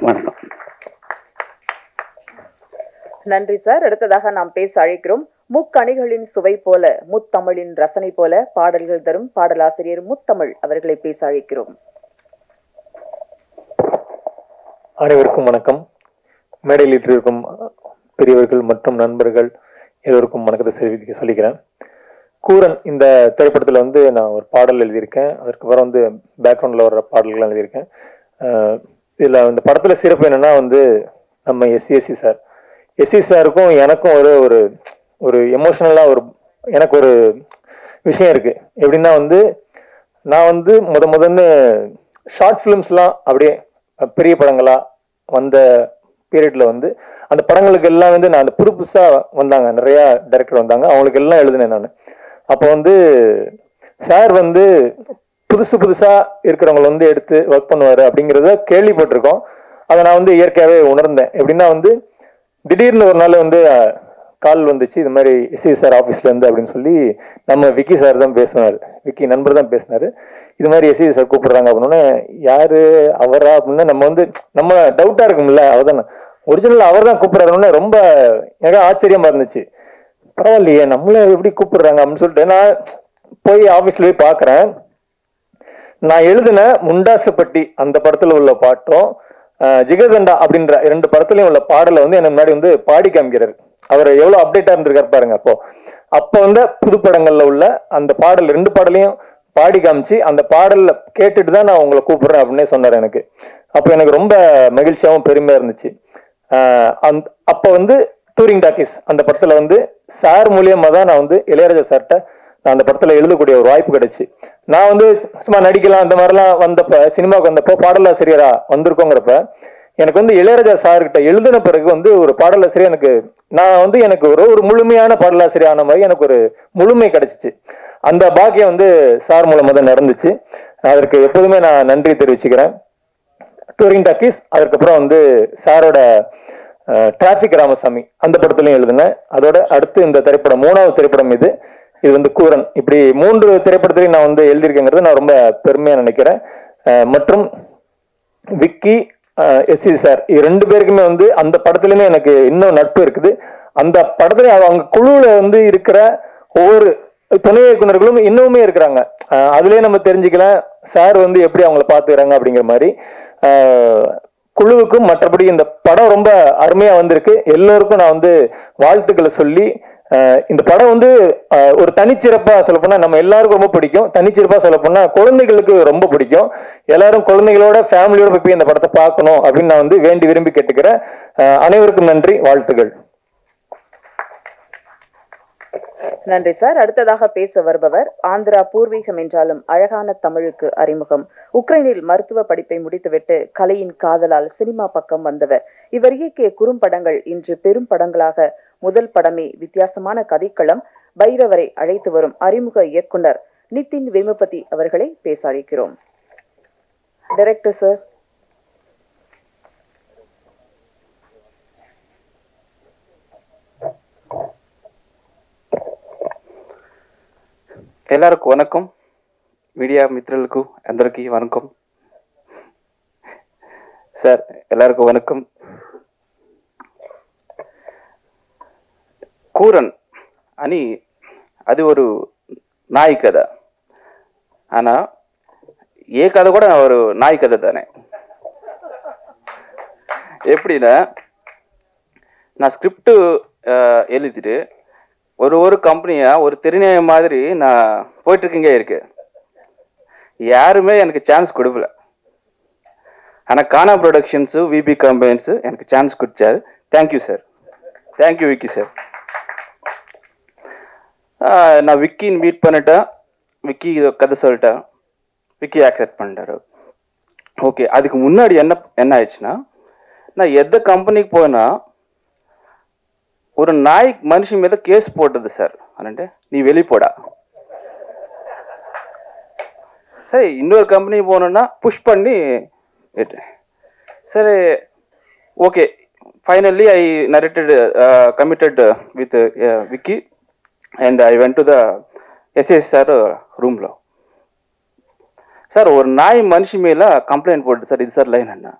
வணக்கம். நன்றி சார். அடுத்ததாக நாம் பேச அழைக்கிறோம் முக்கணிகளின் சுவை போல முத்தமிழின் ரசனை போல பாடல்கள் தரும் பாடலாசிரியர் முத்தமிழ் அவர்களை பேச அழைக்கிறோம். அனைவருக்கும் வணக்கம். மேடையில் இருக்கும் பெரியவர்கள் மற்றும் நண்பர்கள் எல்லோருக்கும் வணக்கத்தை சொல்லிக்கிறேன். கூரன் இந்த திரைப்படத்தில் நான் ஒரு பாடல் எழுதியிருக்கேன். அதுக்கப்புறம் பேக்ரவுண்டில் வர்ற பாடல்கள் எழுதியிருக்கேன். இதில் இந்த படத்தில் சிறப்பு என்னன்னா நம்ம எஸ்சி சாருக்கும் எனக்கும் ஒரு ஒரு எமோஷனலாக எனக்கு ஒரு விஷயம் இருக்கு. எப்படின்னா நான் முதன்னு ஷார்ட் ஃபிலிம்ஸ்லாம் அப்படியே பெரிய படங்களா வந்த பீரியட்ல அந்த படங்களுக்கு எல்லாம் நான் அந்த புதுசா வந்தாங்க, நிறைய டைரக்டர் வந்தாங்க, அவங்களுக்கு எல்லாம் எழுதினேன் நான். அப்போ சார் புதுசா இருக்கிறவங்களை எடுத்து ஒர்க் பண்ணுவாரு அப்படிங்கிறத கேள்விப்பட்டிருக்கோம். அதை நான் இயற்கையாவே உணர்ந்தேன். எப்படின்னா திடீர்னு ஒரு நாள் கால் வந்துச்சு, இது மாதிரி எஸ்சி சார் ஆஃபீஸ்ல இருந்து அப்படின்னு சொல்லி. நம்ம விக்கி சார் தான் பேசினாரு, விக்கி நண்பர் தான் பேசினாரு. இது மாதிரி எஸ்சி சார் கூப்பிடுறாங்க அப்படின்னு. யாரு அவரா அப்படின்னு நம்ம டவுட்டா இருக்கும்ல, அவர்தான் ஒரிஜினல் அவர் தான் கூப்பிடுறாருன்னு ரொம்ப எனக்கு ஆச்சரியமா இருந்துச்சு. பரவாயில்லையே, நம்மள எப்படி கூப்பிடுறாங்க அப்படின்னு சொல்லிட்டு நான் போய் ஆபீஸ்ல போய் பாக்குறேன். நான் எழுதின முண்டாசுப்பட்டி அந்த படத்துல உள்ள பாட்டும் ஜிகர்தண்டா அப்படின்ற 2 படத்துலயும் உள்ள பாடலை எனக்கு முன்னாடி பாடி காமிக்கிறாரு. அவர் எவ்வளவு அப்டேட்டா இருந்திருக்காரு பாருங்க. அப்போ புது படங்கள்ல உள்ள அந்த பாடல் 2 பாடலையும் பாடி காமிச்சு அந்த பாடல்ல கேட்டுட்டு தான் நான் உங்களை கூப்பிடுறேன் அப்படின்னே சொன்னார் எனக்கு. அப்போ எனக்கு ரொம்ப மகிழ்ச்சியாகவும் பெருமையா இருந்துச்சு. அப்போ டூரிங் டாக்கீஸ் அந்த படத்துல சார் மூலியமா தான் நான் இளையராஜா சார்கிட்ட நான் அந்த படத்துல எழுதக்கூடிய ஒரு வாய்ப்பு கிடைச்சு. நான் சும்மா நடிக்கலாம் அந்த மாதிரிலாம் வந்தப்ப, சினிமாவுக்கு வந்தப்போ பாடலாசிரியரா வந்திருக்கோங்கிறப்ப எனக்கு இளையராஜா சார்கிட்ட எழுதின பிறகு ஒரு பாடலாசிரியர் நான் எனக்கு ஒரு முழுமையான பாடலாசிரியர் ஆன மாதிரி எனக்கு ஒரு முழுமை கிடைச்சிச்சு. அந்த பாக்கியம் சார் மூலமா தான் நடந்துச்சு. அதற்கு எப்போதுமே நான் நன்றி தெரிவிச்சுக்கிறேன். டூரிங் டாக்கீஸ், அதுக்கப்புறம் சாரோட டிராபிக் ராமசாமி அந்த படத்துலயும் எழுதினேன். அதோட அடுத்து இந்த திரைப்படம் 3வது திரைப்படம் இது கூரன். இப்படி 3 திரைப்படத்திலையும் நான் எழுதியிருக்கேங்கிறது நான் ரொம்ப பெருமையா நினைக்கிறேன். மற்றும் விக்கி, எஸ்சி சார் 2 பேருக்குமே அந்த படத்துலயுமே எனக்கு இன்னும் நட்பு இருக்குது. அந்த படத்துல அவங்க குழுவுல இருக்கிற ஒவ்வொரு துணை இயக்குநர்களும் இன்னுமே இருக்கிறாங்க. அதுலயே நம்ம தெரிஞ்சுக்கலாம் சார் எப்படி அவங்கள பாத்துக்கிறாங்க அப்படிங்கிற மாதிரி. குழுவுக்கும் மற்றபடி இந்த படம் ரொம்ப அருமையா வந்திருக்கு. எல்லோருக்கும் நான் வாழ்த்துக்களை சொல்லி, இந்த படம் ஒரு தனிச்சிறப்பா சொல்ல போனா நம்ம எல்லாருக்கும் ரொம்ப பிடிக்கும். தனிச்சிறப்பா சொல்ல போனா குழந்தைகளுக்கு ரொம்ப பிடிக்கும். எல்லாரும் குழந்தைகளோட ஃபேமிலியோட போய் இந்த படத்தை பார்க்கணும் அப்படின்னு நான் வேண்டி விரும்பி கேட்டுக்கிறேன். அனைவருக்கும் நன்றி, வாழ்த்துக்கள். நன்றி சார். அடுத்ததாக பேச வருபவர் ஆந்திரா பூர்வீகம் என்றாலும் அழகான தமிழுக்கு அறிமுகம். உக்ரைனில் மருத்துவ படிப்பை முடித்துவிட்டு கலையின் காதலால் சினிமா பக்கம் வந்தவர். இவர் இயக்கிய குறும்படங்கள் இன்று பெரும் படங்களாக. முதல் படமே வித்தியாசமான கதைக்களம். பைரவரை அழைத்து வரும் அறிமுக இயக்குனர் நிதின் வேம்பட்டி அவர்களை பேச அழைக்கிறோம். Director sir. ಎಲ್ಲರಿಗೂ ವಣಕಂ. మీడియా మిత్రులకు అందరికీ వణకం. సార్ ಎಲ್ಲರಿಗೂ వణకం. కూరన్ అని అది ஒரு நாய் கதை. ஆனால் கதை கூட ஒரு நாய் கதை தானே. எப்படின்னா, நான் ஸ்கிரிப்டு எழுதிட்டு ஒரு கம்பெனியாக ஒரு திருநெல்வேலி மாதிரி நான் போயிட்டுருக்கீங்க இருக்கு. யாருமே எனக்கு சான்ஸ் கொடுக்கல. ஆனால் கானா ப்ரொடக்ஷன்ஸு விபி கம்பெனிஸு எனக்கு சான்ஸ் கொடுத்தாரு. Thank you sir, thank you Vicky sir. நான் விக்கின்னு மீட் பண்ணிட்டேன். விக்கி இதை கதை சொல்லிட்டேன். விக்கி ஆக்செப்ட் பண்ணிட்டாரு. ஓகே, அதுக்கு முன்னாடி என்ன ஆயிடுச்சுன்னா, நான் எந்த கம்பெனிக்கு போனா ஒரு நாய் மனுஷன் மீத கேஸ் போட்டது சார். அண்ணே நீ வெளியே போடா. சரி, இன்னொரு கம்பெனி போனோன்னா புஷ் பண்ணி சரி okay. Finally I narrated committed with Vicky and I went to the SS sir ரூமில். சார் ஒரு நாய் மனுஷன் மேல கம்ப்ளைண்ட் போட்டு சார், இது சார் லைன் அண்ணா.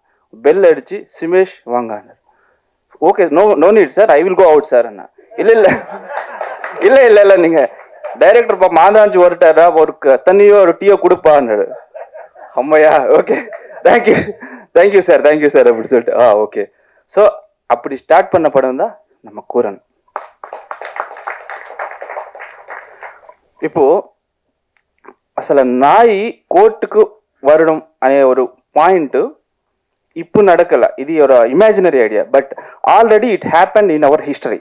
பெல் அடிச்சு சுமேஷ் வாங்க. Okay, no need sir, I will go out sir அண்ணா. இல்லை நீங்க டைரக்டர் மாந்தாஞ்சு வரட்டாரா, ஒரு தண்ணியோ ஒரு டீயோ கொடுப்பான்னு. அம்மையா, ஓகே தேங்க்யூ சார் அப்படி சொல்லிட்டு ஓகே. ஸோ அப்படி ஸ்டார்ட் பண்ண படம் தான் நம்ம கூரன். இப்போ అసలు నాయి కోర్టుకు వరడం అనే ఒక పాయింట్ ఇప్పుడు నడకల. ఇది ఒక imaginary idea, but already it happened in our history.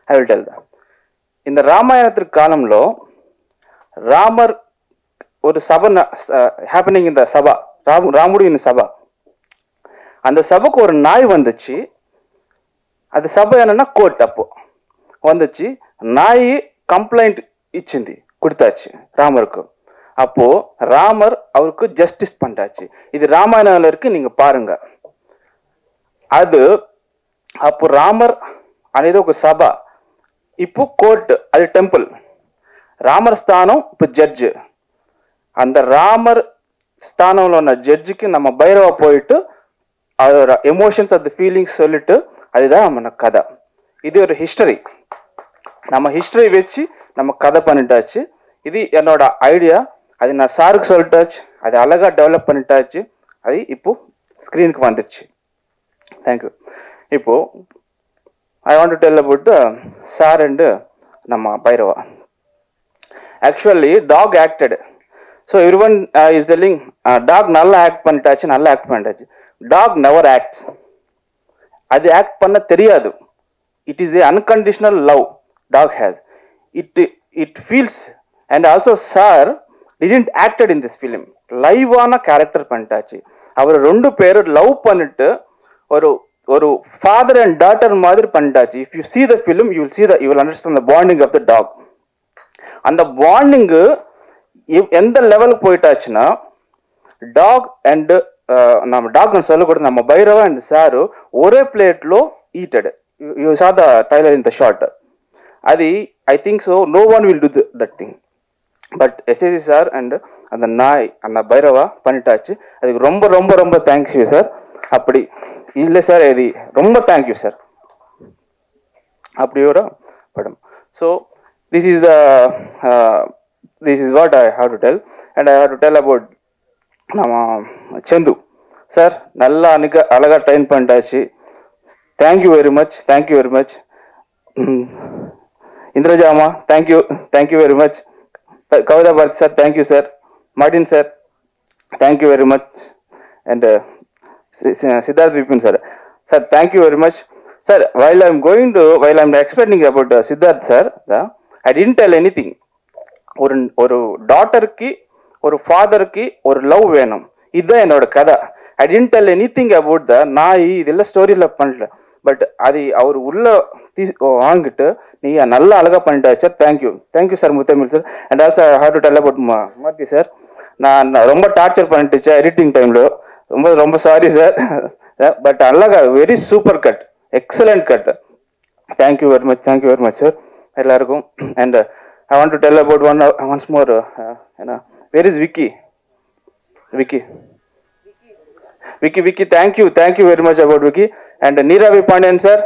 I will tell that. இந்த ராமாயணத்திற்கு காலம்లో ராமர் ஒரு சபை ஹேப்பனிங் இந்த சபா, ராமுடியின் சபா. அந்த சபைக்கு ஒரு நாய் வந்துச்சு. அது சபை என்னன்னா கோர்ட். அப்போ வந்துச்சு நாய் కంప్లైంట్ ఇచ్చింది, கொடுத்தாச்சு ராமருக்கு. அப்போ ராமர் அவருக்கு ஜஸ்டிஸ் பண்ணாச்சு. இது ராமாயணம் இருக்கு, நீங்க பாருங்க. அது அப்போ ராமர் అనేది ఒక సభ, இப்போ కోర్ట్, అది టెంపుల్. రామర్ స్థానం இப்போ జడ్జ్. அந்த ராமர் ஸ்தானம்ல ఉన్న ஜட்ஜுக்கு நம்ம பைரவ போயிட்டு அதோட எமோஷன்ஸ் அந்த ஃபீலிங்ஸ் சொல்லிட்டு அதுதான் நம்ம கதை. இது ஒரு ஹிஸ்டரி. நம்ம ஹிஸ்டரி வச்சு நம்ம கதை பண்ணிட்டாச்சு. இது என்னோட ஐடியா. அது நான் சாருக்கு சொல்லிட்டாச்சு. அது அழகா டெவலப் பண்ணிட்டாச்சு. அது இப்போ ஸ்க்ரீனுக்கு வந்துடுச்சு. தேங்க்யூ. இப்போ I want to tell about sir and நம்ம Bhairava. Actually dog acted. So everyone is telling dog நல்லா ஆக்ட் பண்ணிட்டாச்சு. Dog never acts. அது ஆக்ட் பண்ண தெரியாது. It is a unconditional love dog has. It feels, and also sir didn't acted in this film. Live ஆன character பண்ணிட்டாச்சு. அவர் ரெண்டு பேரும் love பண்ணிட்டு ஒரு father and daughter மாதிரி பண்ணிட்டாச்சு. If you see the film, you will understand the bonding of the dog. அந்த bonding எந்த லெவலுக்கு போயிட்டாச்சுன்னா, talk and நம்ம டாக்னு சொல்லக்கூடாது, நம்ம பைரவா அண்ட் சாரு ஒரே பிளேட்லோ eated. You saw the trailer in the shot. அது I think so no one will do that thing. But SSC sir and அந்த நாய் அந்த பைரவா பண்ணிட்டாச்சு. அதுக்கு ரொம்ப ரொம்ப ரொம்ப தேங்க்யூ சார். அப்படி இல்லை சார், இது ரொம்ப தேங்க்யூ சார். அப்படி ஒரு படம். So this is what I have to tell. And I have to tell about நம்ம சந்து சார். நல்லா அழகா ட்ரெயின் பண்ணிட்டாச்சு. Thank you very much. இந்திரஜாமா, thank you very much. Kavitha Bharathi sir, thank you sir. Martin sir, thank you very much. And Siddharth Vipin sir, thank you very much. Sir, while I'm explaining about Siddharth sir, I didn't tell anything. ஒரு டாட்டருக்கு ஒரு ஃபாதருக்கு ஒரு love வேணும், இதுதான் என்னோட கதை. I didn't tell anything about the நாய். இதெல்லாம் ஸ்டோரியில பண்ணல. பட் அது அவர் உள்ள வாங்கிட்டு நீ நல்லா அழகா பண்ணிட்டாச்சு. Thank you sir Muthamizh sir. And also I have to tell about Marthi sir. நான் ரொம்ப டார்ச்சர் பண்ணிட்டுச்சு எடிட்டிங் டைம்ல. ரொம்ப சாரி சார். பட் அழகா very super cut, excellent cut. Thank you very much sir எல்லாருக்கும். And I want to tell about once more. Where is Vicky? Thank you very much about Vicky. And Neeravi Pandian sir,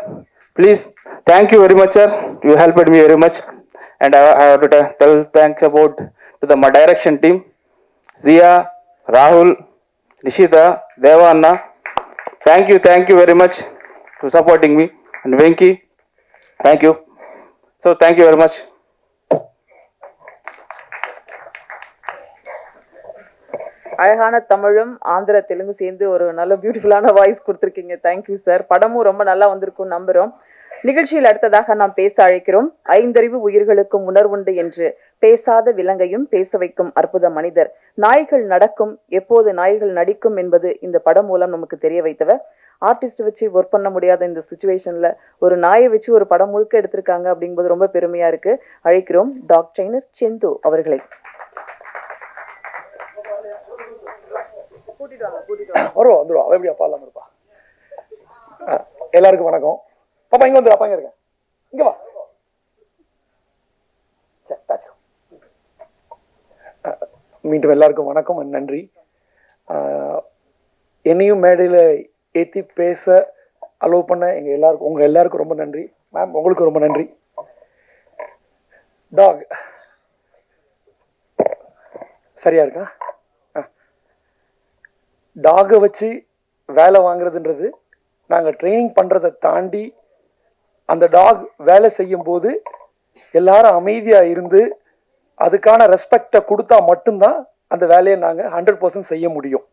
please, thank you very much sir, you helped me very much. And I have to tell thanks about to the my direction team, Zia, Rahul, Nishita, Deva Anna. Thank you very much for supporting me. And Venki, thank you. So thank you very much. அழகான தமிழும் ஆந்திர தெலுங்கு சேர்ந்து ஒரு நல்ல பியூட்டிஃபுல்லான voice கொடுத்துருக்கீங்க. Thank you sir. படமும் ரொம்ப நல்லா வந்திருக்கும் நம்புறோம். நிகழ்ச்சியில் அடுத்ததாக நாம் பேச அழைக்கிறோம். ஐந்தறிவு உயிர்களுக்கும் உணர்வுண்டு என்று பேசாத விலங்கையும் பேச வைக்கும் அற்புத மனிதர். நாய்கள் நடக்கும், எப்போது நாய்கள் நடிக்கும் என்பது இந்த படம் மூலம் நமக்கு தெரிய வைத்தவர். ஆர்டிஸ்ட் வச்சு ஒர்க் பண்ண முடியாத இந்த சுச்சுவேஷன்ல ஒரு நாயை வச்சு ஒரு படம் முழுக்க எடுத்திருக்காங்க அப்படிங்கும்போது ரொம்ப பெருமையா இருக்கு. அழைக்கிறோம் டாக் ட்ரெய்னர் செந்து அவர்களை. வந்துடும் எப்படி அப்பா இல்லாம இருப்பா. எல்லாருக்கும் வணக்கம். பாப்பா இங்க வந்துடும். அப்பா இங்க இருக்கேன். இங்க வா. மீண்டும் எல்லாருக்கும் வணக்கம், நன்றி. என்னையும் மேடையில் ஏற்றி பேச அலோவ் பண்ண உங்க எல்லாருக்கும் ரொம்ப நன்றி. மேம் உங்களுக்கு ரொம்ப நன்றி. டாக் சரியா இருக்கா? டாகை வச்சு வேலை வாங்குறதுன்றது நாங்கள் ட்ரைனிங் பண்ணுறதை தாண்டி அந்த டாக் வேலை செய்யும் போது எல்லாரும் அமைதியாக இருந்து அதுக்கான ரெஸ்பெக்டை கொடுத்தா மட்டும்தான் அந்த வேலையை நாங்கள் 100% செய்ய முடியும்.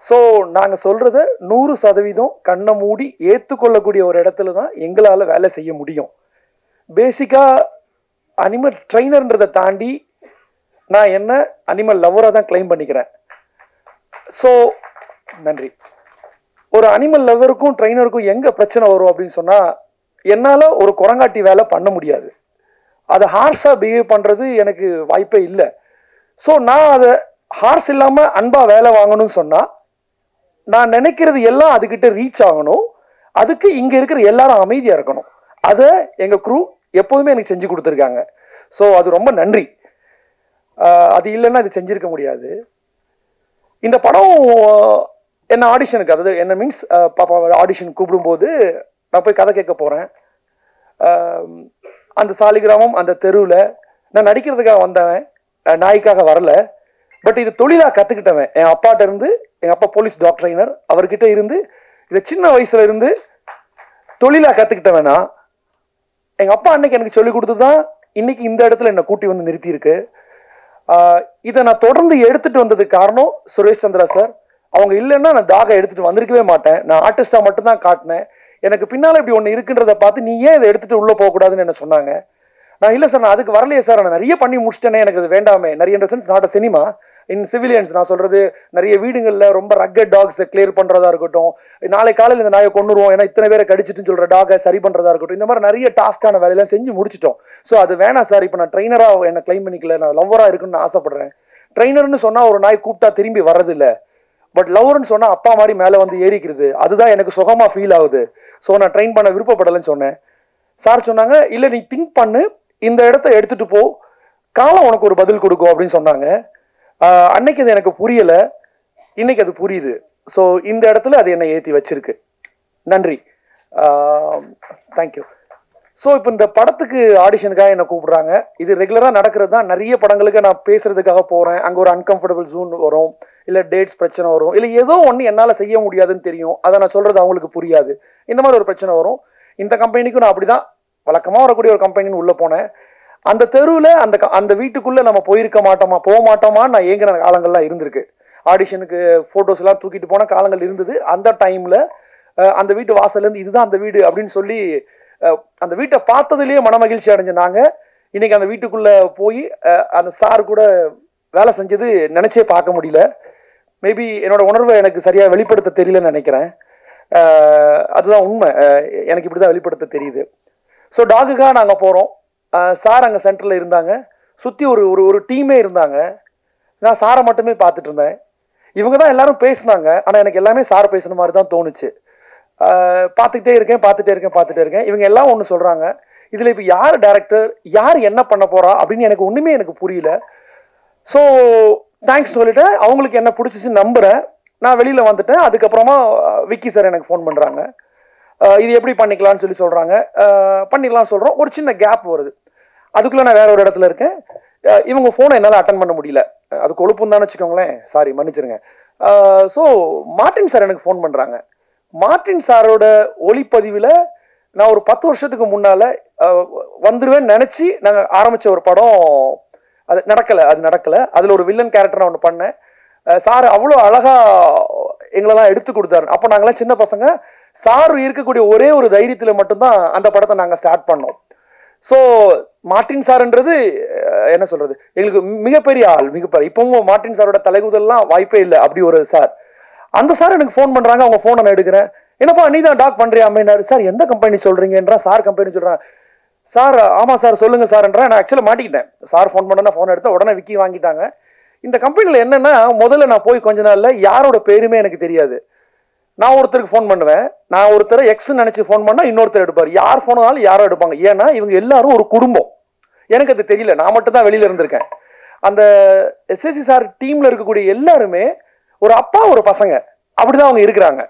ஸோ நாங்கள் சொல்கிறத 100% கண்ணை மூடி ஏற்றுக்கொள்ளக்கூடிய ஒரு இடத்துல தான் எங்களால் வேலை செய்ய முடியும். பேசிக்காக அனிமல் ட்ரைனர்ன்றதை தாண்டி நான் என்ன அனிமல் லவராக தான் கிளைம் பண்ணிக்கிறேன். ஸோ நன்றி. ஒரு அனிமல் லவருக்கும் ட்ரைனருக்கும் எங்கே பிரச்சனை வரும் அப்படின்னு சொன்னால், என்னால் ஒரு குரங்காட்டி வேலை பண்ண முடியாது. அதை ஹார்ஸாக பிஹேவ் பண்ணுறது எனக்கு வாய்ப்பே இல்லை. ஸோ நான் அதை ஹார்ஸ் இல்லாமல் அன்பாக வேலை வாங்கணும்னு சொன்னால், நான் நினைக்கிறது எல்லாம் அதுக்கிட்ட ரீச் ஆகணும். அதுக்கு இங்கே இருக்கிற எல்லாரும் அமைதியாக இருக்கணும். அதை எங்கள் குரூ எப்போதுமே எனக்கு செஞ்சு கொடுத்துருக்காங்க. ஸோ அது ரொம்ப நன்றி. அது இல்லைன்னா இது செஞ்சுருக்க முடியாது. இந்த படம் என்ன ஆடிஷனுக்கு, அதாவது என்ன மீன்ஸ் பாப்பா ஆடிஷன் கூப்பிடும்போது நான் போய் கதை கேட்க போகிறேன். அந்த சாலிகிராமம் அந்த தெருவில் நான் நடிக்கிறதுக்காக வந்தவன், நாய்க்காக வரல. பட் இது தொழிலாக கற்றுக்கிட்டவன். என் அப்பாட்ட இருந்து, எங்கள் அப்பா போலீஸ் டாக் ட்ரைனர், அவர்கிட்ட இருந்து இதை சின்ன வயசுல இருந்து தொழிலாக கற்றுக்கிட்டவனா. எங்கள் அப்பா அன்னைக்கு எனக்கு சொல்லிக் கொடுத்து தான் இன்னைக்கு இந்த இடத்துல என்னை கூட்டி வந்து நிறுத்தியிருக்கு. இதை நான் தொடர்ந்து எடுத்துட்டு வந்ததுக்கு காரணம் சுரேஷ் சந்திரா சார். அவங்க இல்லைன்னா நான் டாகை எடுத்துட்டு வந்திருக்கவே மாட்டேன். நான் ஆர்டிஸ்டா மட்டும்தான் காட்டினேன். எனக்கு பின்னால இப்படி ஒன்று இருக்குன்றதை பார்த்து நீ ஏன் இதை எடுத்துட்டு உள்ள போகக்கூடாதுன்னு என்ன சொன்னாங்க. நான் இல்லை சார், நான் அதுக்கு வரலையே சார், நான் நிறைய பண்ணி முடிச்சிட்டேனே, எனக்கு அது வேண்டாமே. நிறைய sense not a cinema in civilians. நான் சொல்றது நிறைய வீடுகளில் ரொம்ப ரக்கட் டாக்ஸை கிளியர் பண்றதா இருக்கட்டும், நாளை காலையில் இந்த நாயை கொண்டுருவோம் ஏன்னா இத்தனை பேரை கடிச்சிட்டுன்னு சொல்ற டாகை சரி பண்றதா இருக்கட்டும், இந்த மாதிரி நிறைய டாஸ்கான வேலையெல்லாம் செஞ்சு முடிச்சிட்டோம். ஸோ அது வேணாம் சார், இப்போ நான் ட்ரைனரா என்ன கிளைம் பண்ணிக்கல, நான் லவ்வரா இருக்குன்னு ஆசைப்படுறேன். ட்ரைனர்னு சொன்னா ஒரு நாய் கூப்பிட்டா திரும்பி வர்றதில்லை. பட் லவர்னு சொன்னா அப்பா மாதிரி மேலே வந்து ஏறிக்கிறது, அதுதான் எனக்கு சுகமா ஃபீல் ஆகுது. ஸோ நான் ட்ரெயின் பண்ண விருப்பப்படலைன்னு சொன்னேன். சார் சொன்னாங்க, இல்லை நீ திங்க் பண்ணு, இந்த இடத்த எடுத்துட்டு போ, காலம் உனக்கு ஒரு பதில் கொடுக்கும் அப்படின்னு சொன்னாங்க. அன்னைக்கு அது எனக்கு புரியல, இன்னைக்கு அது புரியுது. ஸோ இந்த இடத்துல அது என்னை ஏற்றி வச்சிருக்கு. நன்றி, தேங்க்யூ. ஸோ இப்போ இந்த படத்துக்கு ஆடிஷனுக்காக என்னை கூப்பிடுறாங்க. இது ரெகுலராக நடக்கிறது தான். நிறைய படங்களுக்கு நான் பேசுறதுக்காக போகிறேன். அங்கே ஒரு அன்கம்ஃபர்டபுள் ஜோன் வரும், இல்லை டேட்ஸ் பிரச்சனை வரும், இல்லை ஏதோ ஒன்று என்னால் செய்ய முடியாதுன்னு தெரியும், அதை நான் சொல்கிறது அவங்களுக்கு புரியாது, இந்த மாதிரி ஒரு பிரச்சனை வரும். இந்த கம்பெனிக்கும் நான் அப்படி தான் வழக்கமாக வரக்கூடிய ஒரு கம்பெனின்னு உள்ளே போனேன். அந்த தெருவில் அந்த வீட்டுக்குள்ளே நம்ம போயிருக்க மாட்டோமா, போக மாட்டோமான்னு நான் ஏங்கின காலங்கள்லாம் இருந்திருக்கு. ஆடிஷனுக்கு ஃபோட்டோஸ் எல்லாம் தூக்கிட்டு போன காலங்கள் இருந்தது. அந்த டைமில் அந்த வீட்டு வாசல்லேருந்து இதுதான் அந்த வீடு அப்படின்னு சொல்லி அந்த வீட்டை பார்த்ததுலேயே மன மகிழ்ச்சி அடைஞ்ச நாங்கள் இன்னைக்கு அந்த வீட்டுக்குள்ளே போய் அந்த சார் கூட வேலை செஞ்சது நினச்சே பார்க்க முடியல. மேபி என்னோட உணர்வை எனக்கு சரியாக வெளிப்படுத்த தெரியலன்னு நினைக்கிறேன். அதுதான் உண்மை, எனக்கு இப்படி தான் வெளிப்படுத்த தெரியுது. ஸோ டாகுக்காக நாங்கள் போகிறோம். சார் அங்கே சென்டரில் இருந்தாங்க, சுற்றி ஒரு டீமே இருந்தாங்க. நான் சாரை மட்டுமே பார்த்துட்டு இருந்தேன். இவங்க தான் எல்லாரும் பேசினாங்க, ஆனால் எனக்கு எல்லாமே சார் பேசுன மாதிரி தான் தோணுச்சு. பார்த்துக்கிட்டே இருக்கேன். இவங்க எல்லாம் ஒன்று சொல்கிறாங்க, இதில் இப்போ யார் டைரக்டர், யார் என்ன பண்ண போகிறா அப்படின்னு எனக்கு ஒன்றுமே எனக்கு புரியல. ஸோ தேங்க்ஸ் சொல்லிட்டேன். அவங்களுக்கு என்ன பிடிச்சிச்சு நம்புகிறேன். நான் வெளியில் வந்துட்டேன். அதுக்கப்புறமா விக்கி சார் எனக்கு ஃபோன் பண்ணுறாங்க. இது எப்படி பண்ணிக்கலாம்னு சொல்கிறாங்க. பண்ணிக்கலாம்னு சொல்கிறோம். ஒரு சின்ன கேப் வருது. அதுக்குள்ள நான் வேற ஒரு இடத்துல இருக்கேன். இவங்க ஃபோனை என்னால் அட்டன் பண்ண முடியல. அது கொழுப்புன்னு தான் வச்சுக்கோங்களேன், சாரி மன்னிச்சிருங்க. ஸோ மார்ட்டின் சார் எனக்கு ஃபோன் பண்ணுறாங்க. மார்ட்டின் சாரோட ஒளிப்பதிவில் நான் ஒரு 10 வருஷத்துக்கு முன்னால் வந்துடுவேன்னு நினச்சி நாங்கள் ஆரம்பித்த ஒரு படம் அது நடக்கலை. அதில் ஒரு வில்லன் கேரக்டர் நான் ஒன்று பண்ணேன். சார் அவ்வளோ அழகாக எங்களெல்லாம் எடுத்து கொடுத்தாரு. அப்போ நாங்களாம் சின்ன பசங்க. சார் இருக்கக்கூடிய ஒரே ஒரு தைரியத்தில் மட்டும்தான் அந்த படத்தை நாங்கள் ஸ்டார்ட் பண்ணோம். ஸோ மார்ட்டின் சார்ன்றது என்ன சொல்றது, எங்களுக்கு மிகப்பெரிய ஆள், மிகப்பெரிய. இப்பவும் மார்ட்டின் சாரோட தலைகுதல்லாம் வாய்ப்பே இல்லை, அப்படி ஒரு சார். அந்த சார் எனக்கு ஃபோன் பண்றாங்க. அவங்க ஃபோனை நான் எடுக்கிறேன். என்னப்பா நீ தான் டாக் பண்றியா அப்படின்னாரு. சார் எந்த கம்பெனி சொல்றீங்கன்றா. சார் கம்பெனி சொல்றேன். சார் ஆமா சார் சொல்லுங்க சார்ன்றேன். நான் ஆக்சுவலாக மாட்டிக்கிட்டேன். சார் ஃபோன் பண்ணா ஃபோன் எடுத்தேன். உடனே விக்கி வாங்கிட்டாங்க. இந்த கம்பெனியில் என்னன்னா, முதல்ல நான் போய் கொஞ்ச நாள்ல யாரோட பேருமே எனக்கு தெரியாது. நான் ஒருத்தருக்கு ஃபோன் பண்ணுவேன். நான் ஒருத்தரை எக்ஸ் நினைச்சு ஃபோன் பண்ணா இன்னொருத்தர் எடுப்பார். யார் ஃபோனாலும் யாரோ எடுப்பாங்க. ஏன்னா இவங்க எல்லாரும் ஒரு குடும்பம். எனக்கு அது தெரியல, நான் மட்டும் தான் வெளியில இருந்திருக்கேன். அந்த எஸ்எஸ்சி சார் டீம்ல இருக்கக்கூடிய எல்லாருமே ஒரு அப்பா ஒரு பசங்க, அப்படிதான் அவங்க இருக்கிறாங்க.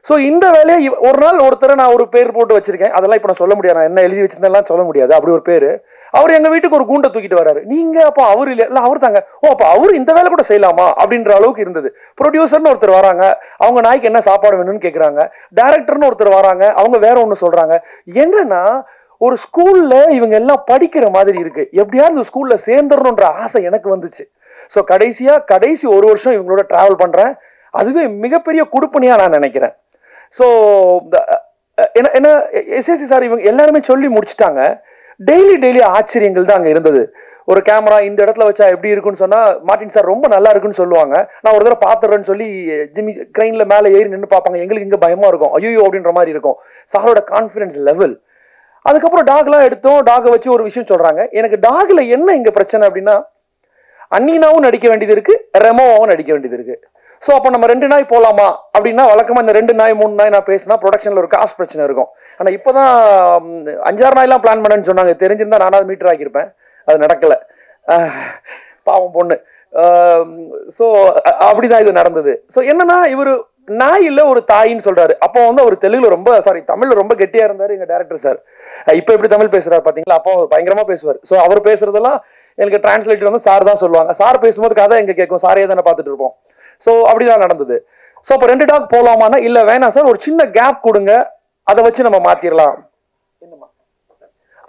ஸோ இந்த வேலையை ஒரு நாள் ஒருத்தரை நான் ஒரு பேர் போட்டு வச்சிருக்கேன். அதெல்லாம் இப்போ நான் சொல்ல முடியாது, நான் என்ன எழுதி வச்சிருந்தேன் சொல்ல முடியாது. அப்படி ஒரு பேரு. அவர் எங்க வீட்டுக்கு ஒரு கூண்டை தூக்கிட்டு வராரு. நீங்க அப்போ அவர் இல்லை அவர் தாங்க. ஓ அப்போ அவர் இந்த வேலை கூட செய்யலாமா அப்படின்ற அளவுக்கு இருந்தது. ப்ரொடியூசர்னு ஒருத்தர் வராங்க, அவங்க நாய்க்கு என்ன சாப்பாடு வேணும்னு கேட்குறாங்க. டைரக்டர்னு ஒருத்தர் வராங்க, அவங்க வேற ஒன்று சொல்றாங்க. என்னன்னா ஒரு ஸ்கூல்ல இவங்க எல்லாம் படிக்கிற மாதிரி இருக்கு. எப்படியாவது இந்த ஸ்கூல்ல சேர்ந்துடணுன்ற ஆசை எனக்கு வந்துச்சு. ஸோ கடைசி ஒரு வருஷம் இவங்களோட டிராவல் பண்றேன். அதுவே மிகப்பெரிய குடுப்பணியா நான் நினைக்கிறேன். ஸோ என்ன எஸ்எஸ்சி சார் இவங்க எல்லாருமே சொல்லி முடிச்சுட்டாங்க. டெய்லி ஆச்சரியங்கள் தான் அங்கே இருந்தது. ஒரு கேமரா இந்த இடத்துல வச்சா எப்படி இருக்குன்னு சொன்னா மார்ட்டின் சார் ரொம்ப நல்லா இருக்குன்னு சொல்லுவாங்க. நான் ஒரு தடவை பார்த்துறேன்னு சொல்லி ஜிம்மி கிரெயின்ல மேலே ஏறி நின்று பார்ப்பாங்க. எங்களுக்கு இங்கே பயமா இருக்கும், ஐயோ அப்படின்ற மாதிரி இருக்கும். சாரோட கான்ஃபிடன்ஸ் லெவல். அதுக்கப்புறம் டாக்லாம் எடுத்தோம். டாகை வச்சு ஒரு விஷயம் சொல்றாங்க. எனக்கு டாக்ல என்ன இங்க பிரச்சனை அப்படின்னா, அன்னீனாவும் நடிக்க வேண்டியது இருக்கு, ரெமோவாவும் நடிக்க வேண்டியது இருக்கு. ஸோ அப்போ நம்ம 2 நாய் போகலாமா அப்படின்னா, வழக்கமாக இந்த 2 நாய் 3 நாய் நான் பேசினா ப்ரொடக்ஷனில் ஒரு காசு பிரச்சனை இருக்கும். ஆனால் இப்போ தான் 5-6 நாய்லாம் பிளான் பண்ணேன்னு சொன்னாங்க. தெரிஞ்சிருந்தா நானாவது மீட்டர் ஆக்கியிருப்பேன். அது நடக்கலை, பாவம் பொண்ணு. ஸோ அப்படிதான் இது நடந்தது. ஸோ என்னன்னா, இவர் நாய் இல்லை ஒரு தாயின்னு சொல்றாரு. அப்போ அவர் தமிழ்ல ரொம்ப கெட்டியா இருந்தாரு எங்க டேரக்டர் சார். இப்போ எப்படி தமிழ் பேசுறாரு பாத்தீங்களா, அப்போ பயங்கரமா பேசுவார். ஸோ அவர் பேசுறதெல்லாம் எனக்கு டிரான்ஸ்லேட்டர் சார் தான் சொல்லுவாங்க. சார் பேசும்போது கதை எங்க கேட்கும், சாரையே தானே பார்த்துட்டு இருப்போம். ஸோ அப்படிதான் நடந்தது. ஸோ அப்போ 2 டாக் போகலாமான்னா, இல்லை வேணாம் சார், ஒரு சின்ன கேப் கொடுங்க, அதை வச்சு நம்ம மாத்திரலாம்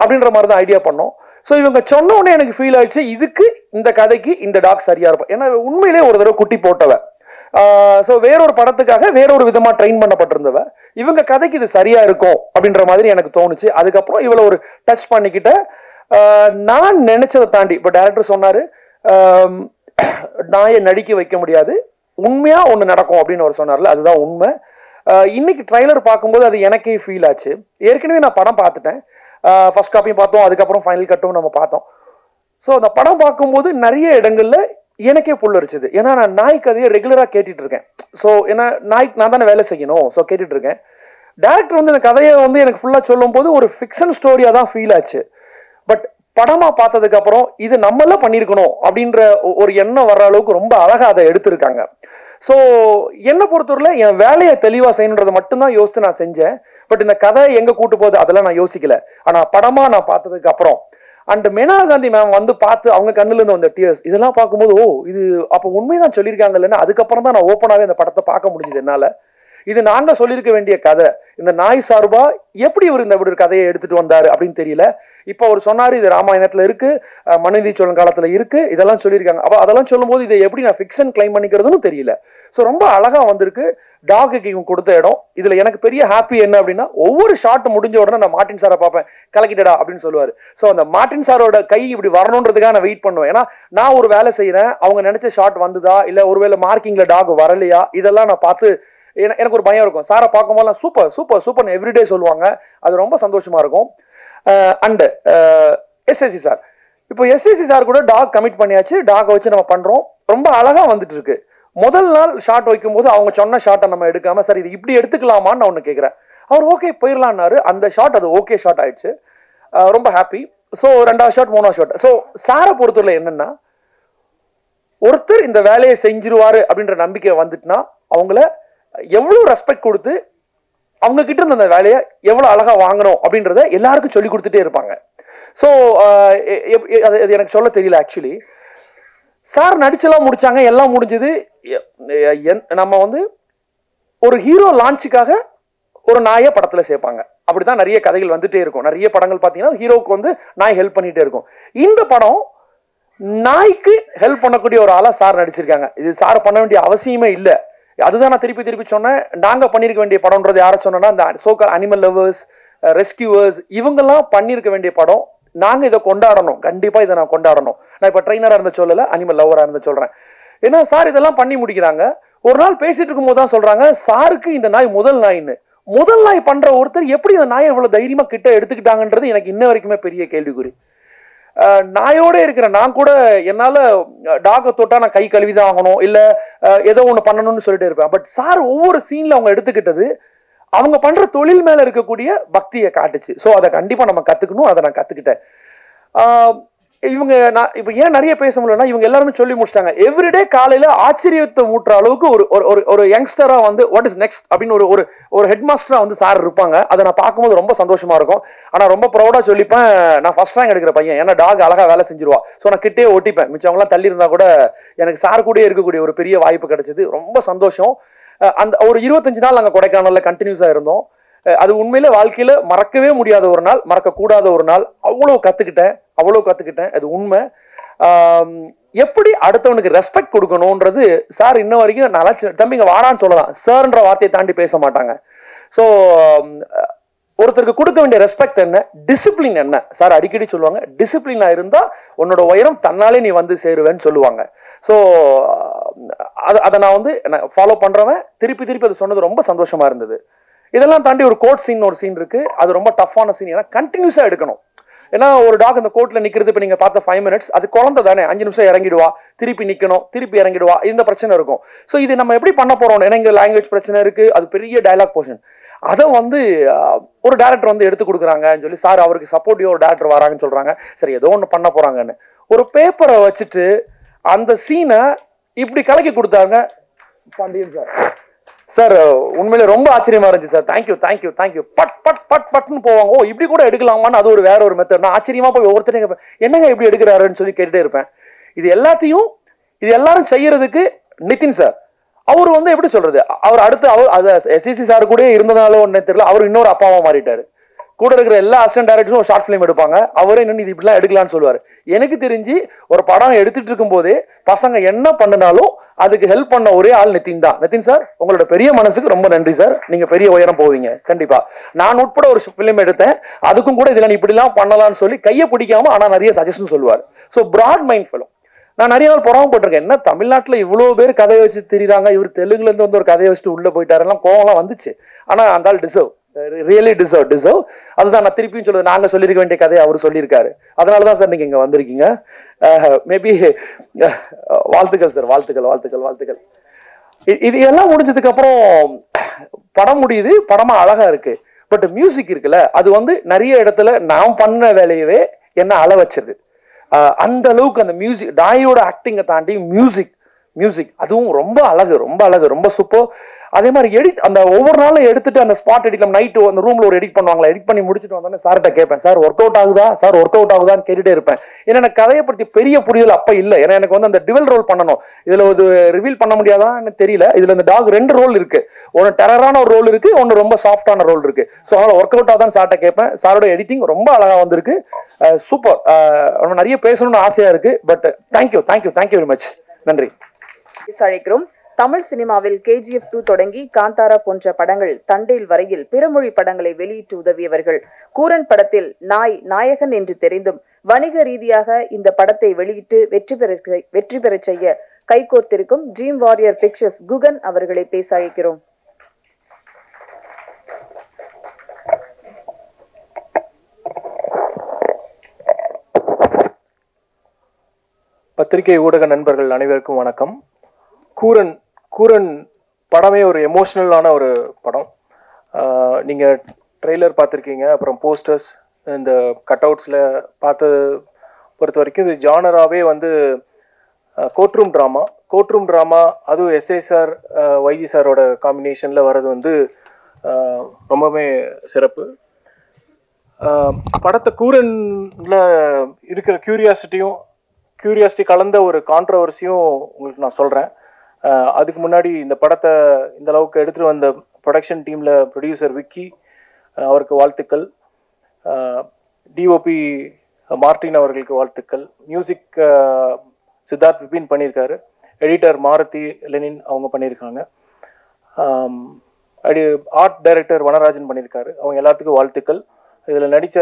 அப்படின்ற மாதிரி தான் ஐடியா பண்ணோம். ஸோ இவங்க சொன்ன உடனே எனக்கு ஃபீல் ஆயிடுச்சு, இந்த கதைக்கு இந்த டாக் சரியா இருக்கும். ஏன்னா உண்மையிலே ஒரு தடவை குட்டி போட்டவ. ஸோ வேறொரு படத்துக்காக வேறொரு விதமா ட்ரெயின் பண்ணப்பட்டிருந்தவ. இவங்க கதைக்கு இது சரியா இருக்கும் அப்படின்ற மாதிரி எனக்கு தோணுச்சு. அதுக்கப்புறம் இவளை ஒரு டச் பண்ணிக்கிட்ட நான் நினைச்சதை தாண்டி இப்போ டைரக்டர் சொன்னாரு, நாயை நடிக்க வைக்க முடியாது, உண்மையா ஒண்ணு நடக்கும் அப்படின்னு அவர் சொன்னார்ல, அதுதான் உண்மை. இன்னைக்கு ட்ரைலர் பார்க்கும்போது அது எனக்கே ஃபீல் ஆச்சு. ஏற்கனவே நான் படம் பார்த்துட்டேன், ஃபர்ஸ்ட் காப்பியும் பார்த்தோம், அதுக்கப்புறம் ஃபைனல் கட்டும் நம்ம பார்த்தோம். ஸோ அந்த படம் பார்க்கும்போது நிறைய இடங்கள்ல எனக்கே புல்லரிச்சது. ஏன்னா நான் நாய் கதையை ரெகுலரா கேட்டுட்டு இருக்கேன். ஸோ ஏன்னா நாய்க்கு நான் தானே வேலை செய்யணும். ஸோ கேட்டுட்டு இருக்கேன். டேரக்டர் இந்த கதையை எனக்கு ஃபுல்லா சொல்லும் போது ஒரு ஃபிக்ஷன் ஸ்டோரியா தான் ஃபீல் ஆச்சு. பட் படமா பார்த்ததுக்கு அப்புறம் இது நம்மளாம் பண்ணியிருக்கணும் அப்படின்ற ஒரு எண்ணம் வர்ற அளவுக்கு ரொம்ப அழகா அதை எடுத்திருக்காங்க. ஸோ என்னை பொறுத்தவரையில என் வேலையை தெளிவா செய்யணுன்றதை மட்டும்தான் யோசிச்சு நான் செஞ்சேன். பட் இந்த கதை எங்க கூட்டு போகுது அதெல்லாம் நான் யோசிக்கல. ஆனா படமா நான் பார்த்ததுக்கு அப்புறம் அண்ட் மேனகா காந்தி மேம் பார்த்து அவங்க கண்ணுல இருந்து வந்த டியர்ஸ் இதெல்லாம் பார்க்கும்போது, ஓ இது அப்போ உண்மைதான் சொல்லியிருக்காங்க இல்லைன்னா, அதுக்கப்புறம் தான் நான் ஓப்பனாவே அந்த படத்தை பார்க்க முடிஞ்சது என்னால. இது நாங்க சொல்லியிருக்க வேண்டிய கதை. இந்த நாய் சார்பா எப்படி இவர் இந்த ஒரு கதையை எடுத்துட்டு வந்தாரு அப்படின்னு தெரியல. இப்போ அவர் சொன்னாரு, இது ராமாயணத்துல இருக்கு, மனுநீதி சோழன் காலத்துல இருக்கு, இதெல்லாம் சொல்லியிருக்காங்க. அப்ப அதெல்லாம் சொல்லும் போது இதை எப்படி நான் ஃபிக்ஷன் கிளைம் பண்ணிக்கிறதுன்னு தெரியல. ஸோ ரொம்ப அழகா வந்திருக்கு. டாகுக்கு இவங்க கொடுத்த இடம். இதுல எனக்கு பெரிய ஹாப்பி என்ன அப்படின்னா, ஒவ்வொரு ஷாட் முடிஞ்ச உடனே நான் மார்ட்டின் சாரை பார்ப்பேன், கலக்கிட்டடா அப்படின்னு சொல்லுவாரு. ஸோ அந்த மார்ட்டின் சாரோட கை இப்படி வரணுன்றதுக்காக நான் வெயிட் பண்ணுவேன். ஏன்னா நான் ஒரு வேலை செய்யறேன், அவங்க நினைச்ச ஷாட் வந்துதா இல்ல ஒருவேளை மார்க்கிங்ல டாக் வரலையா, இதெல்லாம் நான் பார்த்து எனக்கு ஒரு பயம் இருக்கும். சாரை பார்க்கும்போதெல்லாம் சூப்பர் சூப்பர் சூப்பர் எவ்ரிடே சொல்லுவாங்க. அது ரொம்ப சந்தோஷமா இருக்கும். அண்ட் எஸ்எஸ்சி சார், இப்போ எஸ்எஸ்சி சார் கூட டாக் கமிட் பண்ணியாச்சு. டாகை வச்சு நம்ம பண்றோம். ரொம்ப அழகா வந்துட்டு இருக்கு. முதல் நாள் ஷாட் வைக்கும் போது அவங்க சொன்ன ஷாட்டை நம்ம எடுக்காம, சார் இது இப்படி எடுத்துக்கலாமான்னு நான் ஒன்று கேட்குறேன். அவர் ஓகே போயிடலான்னாரு. அந்த ஷாட் அது ஓகே ஷாட் ஆயிடுச்சு. ரொம்ப ஹாப்பி. ஸோ 2வது ஷாட் 3வது ஷாட். ஸோ சாரை பொறுத்தவரை என்னன்னா, ஒருத்தர் இந்த வேலையை செஞ்சிருவாரு அப்படின்ற நம்பிக்கை வந்துட்டுனா அவங்கள எவ்வளவு ரெஸ்பெக்ட் கொடுத்து அவங்க கிட்ட இருந்த அந்த வேலையை எவ்வளவு அழகா வாங்கணும் அப்படின்றத எல்லாருக்கும் சொல்லி கொடுத்துட்டே இருப்பாங்க. ஸோ அது எனக்கு சொல்ல தெரியல ஆக்சுவலி. சார் நடிச்செல்லாம் முடிச்சாங்க, எல்லாம் முடிஞ்சது. நம்ம வந்து ஒரு ஹீரோ லான்ச்சுக்காக ஒரு நாயை படத்துல சேர்ப்பாங்க. அப்படிதான் நிறைய கதைகள் வந்துட்டே இருக்கும். நிறைய படங்கள் பார்த்தீங்கன்னா ஹீரோவுக்கு வந்து நாய் ஹெல்ப் பண்ணிட்டே இருக்கும். இந்த படம் நாய்க்கு ஹெல்ப் பண்ணக்கூடிய ஒரு ஆளா சார் நடிச்சிருக்காங்க. இது சார் பண்ண வேண்டிய அவசியமே இல்லை. அதுதான் நான் திருப்பி திருப்பி சொன்னேன். நாங்க பண்ணிருக்க வேண்டிய படம்ன்றது யாரை சொன்னோம்னா இந்த சோக்கால் அனிமல் லவர்ஸ், ரெஸ்கியூவர்ஸ் இவங்கெல்லாம் பண்ணிருக்க வேண்டிய படம். நாங்க இதை கொண்டாடணும், கண்டிப்பா இதை நான் கொண்டாடணும். நான் இப்ப ட்ரெயினரா இருந்த சொல்லல, அனிமல் லவரா இருந்த சொல்றேன். ஏன்னா சார் இதெல்லாம் பண்ணி முடிக்கிறாங்க. ஒரு நாள் பேசிட்டு இருக்கும் போது தான் சொல்றாங்க, சாருக்கு இந்த நாய் முதல் நாயின்னு. முதல் நாய் பண்ற ஒருத்தர் எப்படி இந்த நாயை இவ்வளவு தைரியமா கிட்ட எடுத்துக்கிட்டாங்கன்றது எனக்கு இன்ன வரைக்குமே பெரிய கேள்விக்குறி. நாயோட இருக்கிற நான் கூட என்னால டாகை தொட்டா நான் கை கழுவிதான் ஆகணும், இல்ல ஏதோ ஒண்ணு பண்ணணும்னு சொல்லிட்டு இருப்பேன். பட் சார் ஒவ்வொரு சீன்ல அவங்க எடுத்துக்கிட்டது அவங்க பண்ற தொழில் மேல இருக்கக்கூடிய பக்தியை காட்டுச்சு. ஸோ அதை கண்டிப்பா நம்ம கத்துக்கணும். அதை நான் கத்துக்கிட்டேன். இவங்க நான் இப்ப ஏன் நிறைய பேச முடியலன்னா இவங்க எல்லாருமே சொல்லி முடிச்சிட்டாங்க. எவ்ரிடே காலையில ஆச்சரியத்தை மூட்டுற அளவுக்கு ஒரு யங்ஸ்டரா வந்து வாட் இஸ் நெக்ஸ்ட் அப்படின்னு ஒரு ஹெட் மாஸ்டரா வந்து சார் இருப்பாங்க. அதை நான் பார்க்கும்போது ரொம்ப சந்தோஷமா இருக்கும். ஆனா ரொம்ப ப்ரௌடா சொல்லிப்பேன், நான் ஃபர்ஸ்ட் ரேங்க் எடுக்கிற பையன். ஏன்னா டாக் அழகா வேலை செஞ்சிருவா. ஸோ நான் கிட்டே ஒட்டிப்பேன். மிச்சவங்க எல்லாம் தள்ளி இருந்தா கூட எனக்கு சார் கூட இருக்கக்கூடிய ஒரு பெரிய வாய்ப்பு கிடைச்சது. ரொம்ப சந்தோஷம். அந்த ஒரு 25 நாள் நாங்கள் கொடைக்கானல்ல கண்டினியூஸா இருந்தோம். அது உண்மையில வாழ்க்கையில மறக்கவே முடியாத ஒரு நாள், மறக்க கூடாத ஒரு நாள். அவ்வளவு கத்துக்கிட்டேன். அது உண்மை. எப்படி அடுத்தவனுக்கு ரெஸ்பெக்ட் கொடுக்கணும்ன்றது சார் இன்ன வரைக்கும் நல்லா தம்பிங்க வாடான்னு சொல்லலாம், சார்ன்ற வார்த்தையை தாண்டி பேச மாட்டாங்க. ஸோ ஒருத்தருக்கு கொடுக்க வேண்டிய ரெஸ்பெக்ட் என்ன, டிசிப்ளின் என்ன, சார் அடிக்கடி சொல்லுவாங்க. டிசிப்ளினா இருந்தா உன்னோட உயரம் தன்னாலே நீ வந்து சேருவேன்னு சொல்லுவாங்க. ஸோ அதை நான் வந்து ஃபாலோ பண்றவன். திருப்பி அதை சொன்னது ரொம்ப சந்தோஷமா இருந்தது. இதெல்லாம் தாண்டி ஒரு கோர்ட் சீன் ஒரு சீன் இருக்கு. அது ரொம்ப டஃப்பான சீன். ஏன்னா கண்டினியூஸா எடுக்கணும். ஏன்னா ஒரு டாக் இந்த கோர்ட்ல நிக்கிறது இப்ப நீங்க பார்த்த 5 minutes அது குழந்தை தானே, 5 நிமிஷம் இறங்கிடுவா, திருப்பி நிக்கணும், திருப்பி இறங்கிடுவா, இந்த பிரச்சனை இருக்கும். ஸோ இது நம்ம எப்படி பண்ண போறோம், ஏன்னா இங்க லாங்குவேஜ் பிரச்சனை இருக்கு, அது பெரிய டயலாக் போர்ஷன். அதை வந்து ஒரு டேரக்டர் வந்து எடுத்து கொடுக்குறாங்கன்னு சொல்லி சார் அவருக்கு சப்போர்ட்டிவ் ஒரு டேரக்டர் வராங்கன்னு சொல்றாங்க. சரி ஏதோ ஒன்று பண்ண போறாங்கன்னு ஒரு பேப்பரை வச்சுட்டு அந்த சீனை இப்படி கலக்கி கொடுத்தாங்க பாண்டியன் சார். சார் உண்மையிலே ரொம்ப ஆச்சரியமா இருந்துச்சு சார். தேங்க்யூ. பட்னு போவாங்க. ஓ இப்படி கூட எடுக்கலாமான்னு அது வேற ஒரு மெத்தட். நான் ஆச்சரியமா போய் ஒவ்வொருத்தரையும் என்னங்க இப்படி எடுக்கிறாருன்னு சொல்லி கேட்டுட்டே இருப்பேன். இது எல்லாரும் செய்யறதுக்கு நிதின் சார் அவர் வந்து எப்படி சொல்றது, அவர் அடுத்து அவர் எஸ்சிசி சார் கூட இருந்ததாலும் ஒன்னு தெரியல, அவர் இன்னொரு அப்பாவா மாறிட்டாரு. கூட இருக்கிற எல்லா அசிஸ்டன்ட் டைரக்டரும் ஒரு ஷார்ட் ஃபிலிம் எடுப்பாங்க. அவரே இன்னும் இது இப்படிலாம் எடுக்கலாம்னு சொல்லுவாரு. எனக்கு தெரிஞ்சு ஒரு படம் எடுத்துட்டு இருக்கும் போதே பசங்க என்ன பண்ணினாலும் அதுக்கு ஹெல்ப் பண்ண ஒரே ஆள் நிதின் தான். நிதின் சார் உங்களோட பெரிய மனசுக்கு ரொம்ப நன்றி சார். நீங்க பெரிய உயரம் போவீங்க கண்டிப்பா. நான் உட்பட ஒரு ஃபிலிம் எடுத்தேன், அதுக்கும் கூட இதுல இப்படிலாம் பண்ணலாம்னு சொல்லி கையை பிடிக்காம ஆனா நிறைய சஜஷன் சொல்லுவார். So broad mind film. நான் நிறைய நாள் பொறாமப்பட்டிருக்கேன். என்ன தமிழ்நாட்டில் இவ்வளவு பேர் கதையை வச்சு தெரியுறாங்க, இவர் தெலுங்குல இருந்து வந்து ஒரு கதையை வச்சுட்டு உள்ள போயிட்டாரெல்லாம் கோவம்லாம் வந்துச்சு. ஆனா அந்த ஆள் டிசர்வ், ரியலி டிசர்வ். அதுதான் நான் திருப்பியும் சொல்லுவேன், நாங்க சொல்லியிருக்க வேண்டிய கதையை அவர் சொல்லியிருக்காரு. அதனாலதான் சார் நீங்க இங்க வந்திருக்கீங்க. மேபி வாழ்த்துக்கள் சார், வாழ்த்துக்கள். இது எல்லாம் முடிஞ்சதுக்கு அப்புறம் படம் முடியுது, படமா அழகா இருக்கு. பட் மியூசிக் இருக்குல்ல, அது வந்து நிறைய இடத்துல நான் பண்ண வேலையவே என்ன அள வச்சது. அந்த அளவுக்கு அந்த மியூசிக், டாயோட ஆக்டிங்கை தாண்டி மியூசிக் அதுவும் ரொம்ப அழகு, ரொம்ப சூப்பர். அதே மாதிரி எடிட், அந்த ஒவ்வொரு நாளும் எடுத்துட்டு அந்த ஸ்பாட் எடிட் நைட்டு அந்த ரூம்ல ஒரு எடிட் பண்ணுவாங்களா, எடிட் பண்ணி முடிச்சுட்டு வந்தோன்னே சார்கிட்ட கேட்பேன், சார் ஒர்க் அவுட் ஆகுதான்னு கேட்டுட்டே இருப்பேன். ஏன்னா எனக்கு கதையை பற்றி பெரிய புரிதல் அப்ப இல்லை. ஏன்னா எனக்கு வந்து அந்த டிவல் ரோல் பண்ணணும். இதுல ஒரு ரிவீல் பண்ண முடியாதான்னு தெரியல. இதுல இந்த டாக் 2 ரோல் இருக்கு. ஒன்னு டெரரான ஒரு ரோல் இருக்கு, ஒன்னு ரொம்ப சாஃப்டான ரோல் இருக்கு. ஸோ அதனால ஒர்க் அவுட் ஆகுதான்னு சார்கிட்ட கேட்பேன். சாரோட எடிட்டிங் ரொம்ப அழகா வந்திருக்கு, சூப்பர். நிறைய பேசணும்னு ஆசையா இருக்கு. But thank you very much. நன்றி. அழைக்கிறோம். தமிழ் சினிமாவில் KGF 2 தொடங்கி காந்தாரா போன்ற படங்கள் தண்டேல் வரையில் பிறமொழி படங்களை வெளியிட்டு உதவியவர்கள். கூரன் படத்தில் நாயகன் என்று தெரிந்தும் வணிக ரீதியாக இந்த படத்தை வெளியிட்டு வெற்றி பெற செய்ய கைகோர்த்திருக்கும் ட்ரீம் வாரியர் பிக்சர்ஸ் குகன் அவர்களை பேச அழைக்கிறோம். பத்திரிகை ஊடக நண்பர்கள் அனைவருக்கும் வணக்கம். கூரன் படமே ஒரு எமோஷ்னலான ஒரு படம். நீங்கள் ட்ரெய்லர் பார்த்துருக்கீங்க, அப்புறம் போஸ்டர்ஸ், இந்த கட் அவுட்ஸில் பார்த்தது பொறுத்த வரைக்கும் இது ஜானராகவே வந்து கோர்ட் ரூம் ட்ராமா, அதுவும் எஸ்ஏ சார் வைஜி சாரோட காம்பினேஷனில் வர்றது வந்து ரொம்பவே சிறப்பு. படத்தை கூரனில் இருக்கிற கியூரியாசிட்டி கலந்த ஒரு கான்ட்ரவர்சியும் உங்களுக்கு நான் சொல்கிறேன். அதுக்கு முன்னாடி இந்த படத்தை இந்த அளவுக்கு எடுத்துகிட்டு வந்த ப்ரொடக்ஷன் டீமில் ப்ரொடியூசர் விக்கி அவருக்கு வாழ்த்துக்கள், டிஓபி மார்டின் அவர்களுக்கு வாழ்த்துக்கள், மியூசிக் சித்தார்த் விபின் பண்ணியிருக்காரு, எடிட்டர் மாருதி லெனின் அவங்க பண்ணியிருக்காங்க, ஆர்ட் டைரக்டர் வனராஜன் பண்ணியிருக்காரு. அவங்க எல்லாத்துக்கும் வாழ்த்துக்கள். இதில் நடித்த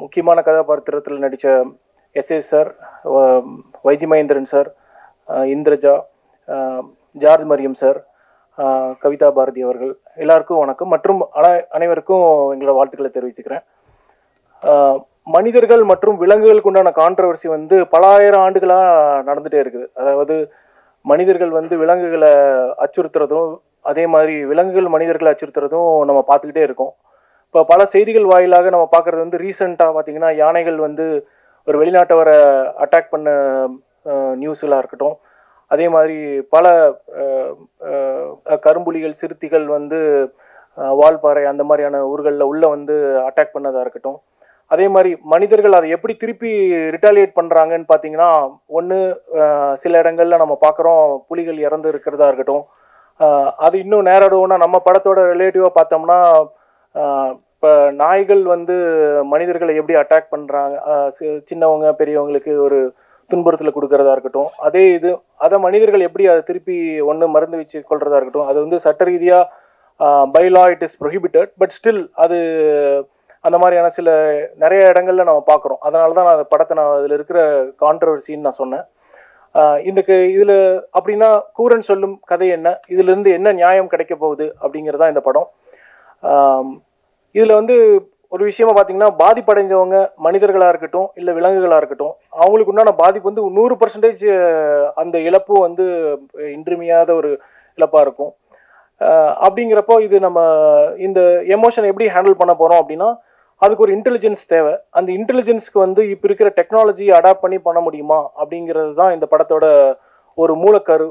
முக்கியமான கதாபாத்திரத்தில் நடித்த SA sir, YG Mahendran sir, Indraja, George Mariam sir, Kavitha Bharathi அவர்கள் எல்லாருக்கும் வணக்கம். மற்றும் அனைவருக்கும் எங்களோட வாழ்த்துக்களை தெரிவிச்சுக்கிறேன். மனிதர்கள் மற்றும் விலங்குகளுக்கு உண்டான கான்ட்ரவர்சி வந்து பல ஆயிரம் ஆண்டுகளாக நடந்துகிட்டே இருக்குது. அதாவது மனிதர்கள் வந்து விலங்குகளை அச்சுறுத்துறதும் அதே மாதிரி விலங்குகள் மனிதர்களை அச்சுறுத்துறதும் நம்ம பார்த்துக்கிட்டே இருக்கோம். இப்போ பல செய்திகள் வாயிலாக நம்ம பார்க்குறது வந்து ரீசெண்டாக பார்த்தீங்கன்னா யானைகள் வந்து ஒரு வெளிநாட்டவரை அட்டாக் பண்ண நியூஸ்களாக இருக்கட்டும், அதே மாதிரி பல கரும்புலிகள் சிறுத்தைகள் வந்து வால்பாறை அந்த மாதிரியான ஊர்களில் உள்ள வந்து அட்டாக் பண்ணதாக இருக்கட்டும், அதே மாதிரி மனிதர்கள் அதை எப்படி திருப்பி ரிட்டாலியேட் பண்ணுறாங்கன்னு பார்த்தீங்கன்னா ஒன்று சில இடங்களில் நம்ம பார்க்குறோம் புலிகள் இறந்து இருக்கிறதா இருக்கட்டும். அது இன்னும் நேரடினா நம்ம படத்தோட ரிலேட்டிவாக பார்த்தோம்னா இப்போ நாய்கள் வந்து மனிதர்களை எப்படி அட்டாக் பண்ணுறாங்க, சின்னவங்க பெரியவங்களுக்கு ஒரு துன்புறுத்தலை கொடுக்கறதா இருக்கட்டும், அதை மனிதர்கள் எப்படி அதை திருப்பி ஒன்று மருந்து வச்சு கொள்றதா இருக்கட்டும், அது வந்து சட்ட ரீதியாக by law it is prohibited, but still அது அந்த மாதிரியான நிறைய இடங்கள்ல நம்ம பார்க்குறோம். அதனால தான் நான் படத்தை இதில் இருக்கிற கான்ட்ரவர்சின்னு நான் சொன்னேன். இதில் அப்படின்னா கூரன் சொல்லும் கதை என்ன, இதிலிருந்து என்ன நியாயம் கிடைக்க போகுது அப்படிங்கிறதா இந்த படம். இதில் வந்து ஒரு விஷயமா பார்த்தீங்கன்னா பாதிப்படைந்தவங்க மனிதர்களாக இருக்கட்டும் இல்லை விலங்குகளாக இருக்கட்டும், அவங்களுக்கு உண்டான பாதிப்பு வந்து 100% அந்த இழப்பு வந்து இன்றியமையாத ஒரு இழப்பாக இருக்கும். அப்படிங்கிறப்போ இது நம்ம இந்த எமோஷனை எப்படி ஹேண்டில் பண்ண போகிறோம் அப்படின்னா அதுக்கு ஒரு இன்டெலிஜென்ஸ் தேவை. அந்த இன்டெலிஜென்ஸ்க்கு வந்து இப்போ இருக்கிற டெக்னாலஜியை அடாப்ட் பண்ணி பண்ண முடியுமா அப்படிங்கிறது தான் இந்த படத்தோட ஒரு மூலக்கரு.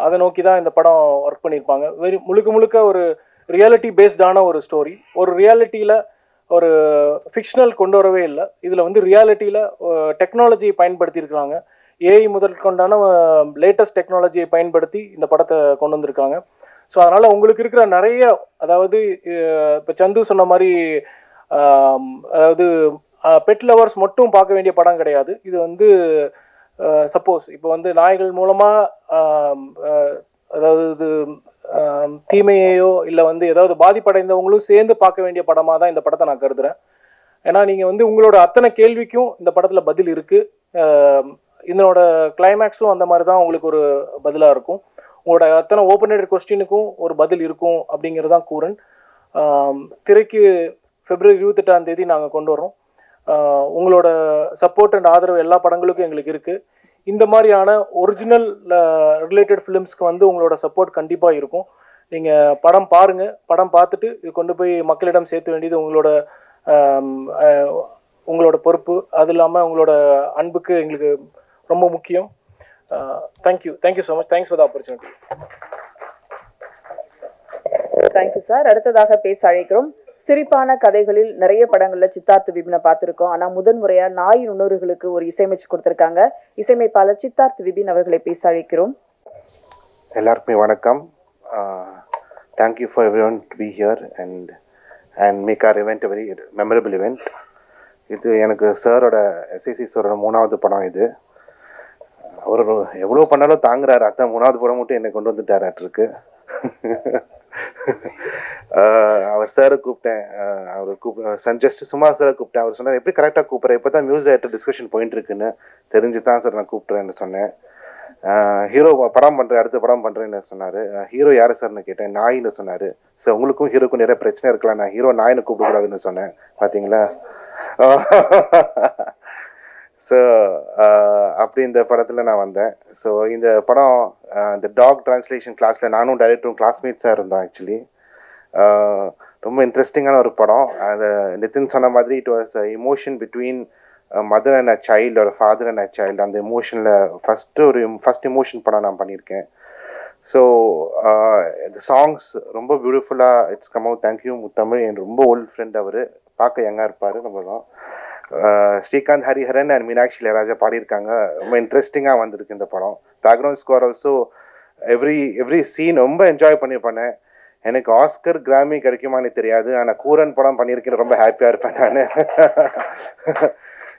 அதை நோக்கி தான் இந்த படம் ஒர்க் பண்ணியிருப்பாங்க. முழுக்க ஒரு ரியாலிட்டி பேஸ்டான ஒரு ஸ்டோரி. ஒரு ரியாலிட்டியில் ஒரு ஃபிக்ஷனல் கொண்டு வரவே இல்லை. இதில் வந்து ரியாலிட்டியில் டெக்னாலஜியை பயன்படுத்தியிருக்கிறாங்க. ஏஐ முதற்கொண்டான லேட்டஸ்ட் டெக்னாலஜியை பயன்படுத்தி இந்த படத்தை கொண்டு வந்திருக்காங்க. ஸோ அதனால் உங்களுக்கு இருக்கிற நிறைய, அதாவது இப்போ சந்து சொன்ன மாதிரி, அதாவது பெட் லவர்ஸ் மட்டும் பார்க்க வேண்டிய படம் கிடையாது இது. வந்து சப்போஸ் இப்போ வந்து நாய்கள் மூலமாக அதாவது தீமையையோ இல்லை வந்து ஏதாவது பாதிப்படைந்தவங்களும் சேர்ந்து பார்க்க வேண்டிய படமாக தான் இந்த படத்தை நான் கருதுகிறேன். ஏன்னா நீங்கள் வந்து உங்களோட அத்தனை கேள்விக்கும் இந்த படத்தில் பதில் இருக்குது. இதனோட கிளைமேக்ஸும் அந்த மாதிரி தான் உங்களுக்கு ஒரு பதிலாக இருக்கும். உங்களோட அத்தனை ஓப்பன் கொஸ்டினுக்கும் ஒரு பதில் இருக்கும் அப்படிங்கிறது தான் கூரன். திரைக்கு February 28 நாங்கள் கொண்டு வரோம். உங்களோட சப்போர்ட் அண்ட் ஆதரவு எல்லா படங்களுக்கும் எங்களுக்கு இருக்குது. இந்த மாதிரியான ஒரிஜினல் ரிலேட்டட் ஃபிலிம்ஸ்க்கு வந்து உங்களோட சப்போர்ட் கண்டிப்பாக இருக்கும். நீங்கள் படம் பாருங்கள், படம் பார்த்துட்டு இது கொண்டு போய் மக்களிடம் சேர்த்து வேண்டியது உங்களோட பொறுப்பு. அது இல்லாமல் உங்களோட அன்புக்கு எங்களுக்கு ரொம்ப முக்கியம். Thank you so much. Thanks for the opportunity. Thank you sir. அடுத்ததாக பேச அழைக்கிறோம். சிரிப்பான கதைகளில் நிறைய படங்கள்ல சித்தார்த் விபினை பார்த்திருக்கோம். ஆனா முதன்முறையா நாய் நுண்ணுறுகளுக்கு ஒரு இசையமைச்சு கொடுத்திருக்காங்க. இசையமைப்பாளர் சித்தார்த் விபின் அவர்களை பேச அழைக்கிறோம். எல்லாருக்குமே வணக்கம். Thank you for everyone to be here and make our event very memorable event. இது எனக்கு சாரோட எஸ்ஐசி சாரோட 3வது படம். இது அவர் எவ்வளோ பண்ணாலும் தாங்குறாரு. அதான் 3வது படம் மட்டும் என்னை கொண்டு வந்துட்டாராட்டிருக்கு. அவர் சாரை கூப்பிட்டேன். அவர் ஜஸ்ட் சும்மா சாரை கூப்பிட்டேன். அவர் சொன்னார், எப்படி கரெக்டாக கூப்பிட்றேன், இப்போ தான் மியூசிக் டைரக்டர் டிஸ்கஷன் போயிட்டு இருக்குன்னு தெரிஞ்சு தான் சார் நான் கூப்பிட்றேன்னு சொன்னேன். ஹீரோ படம் பண்ணுறேன், அடுத்த படம் பண்ணுறேன்னு சொன்னார். ஹீரோ யார் சார்னு கேட்டேன். நாயின்னு சொன்னார். சார் உங்களுக்கும் ஹீரோக்கும் நிறைய பிரச்சனை இருக்கலாம், நான் ஹீரோ நாயின்னு கூப்பிடக்கூடாதுன்னு சொன்னேன். பார்த்தீங்களா? ஸோ அப்படி இந்த படத்தில் நான் வந்தேன். ஸோ இந்த படம் இந்த டாக் டிரான்ஸ்லேஷன் கிளாஸில் நானும் டைரக்டரும் கிளாஸ்மேட்ஸாக இருந்தோம். ஆக்சுவலி ரொம்ப இன்ட்ரெஸ்டிங்கான ஒரு படம். அந்த நிதின் சொன்ன மாதிரி it was emotion between mother and a child, ஒரு ஃபாதர் அண்ட் அ சைல்டு. அந்த இமோஷனில் ஃபஸ்ட் இமோஷன் படம் நான் பண்ணியிருக்கேன். ஸோ இந்த சாங்ஸ் ரொம்ப பியூட்டிஃபுல்லாக it's come out. Thank you Muthamizh, என் ரொம்ப ஓல்ட் ஃப்ரெண்ட் அவர். பார்க்க யங்காக இருப்பார் ரொம்ப தான். ஸ்ரீகாந்த் ஹரிஹரன் அண்ட் மீனாட்சி இளையராஜா பாடியிருக்காங்க. ரொம்ப இன்ட்ரெஸ்டிங்காக வந்திருக்கு இந்த படம். Background score also every scene ரொம்ப என்ஜாய் பண்ணி பண்ணேன். எனக்கு ஆஸ்கர் கிராமி கிடைக்குமான்னு தெரியாது, ஆனால் கூரன் படம் பண்ணியிருக்கேன்னு ரொம்ப ஹாப்பியாக இருப்பேன் நான்.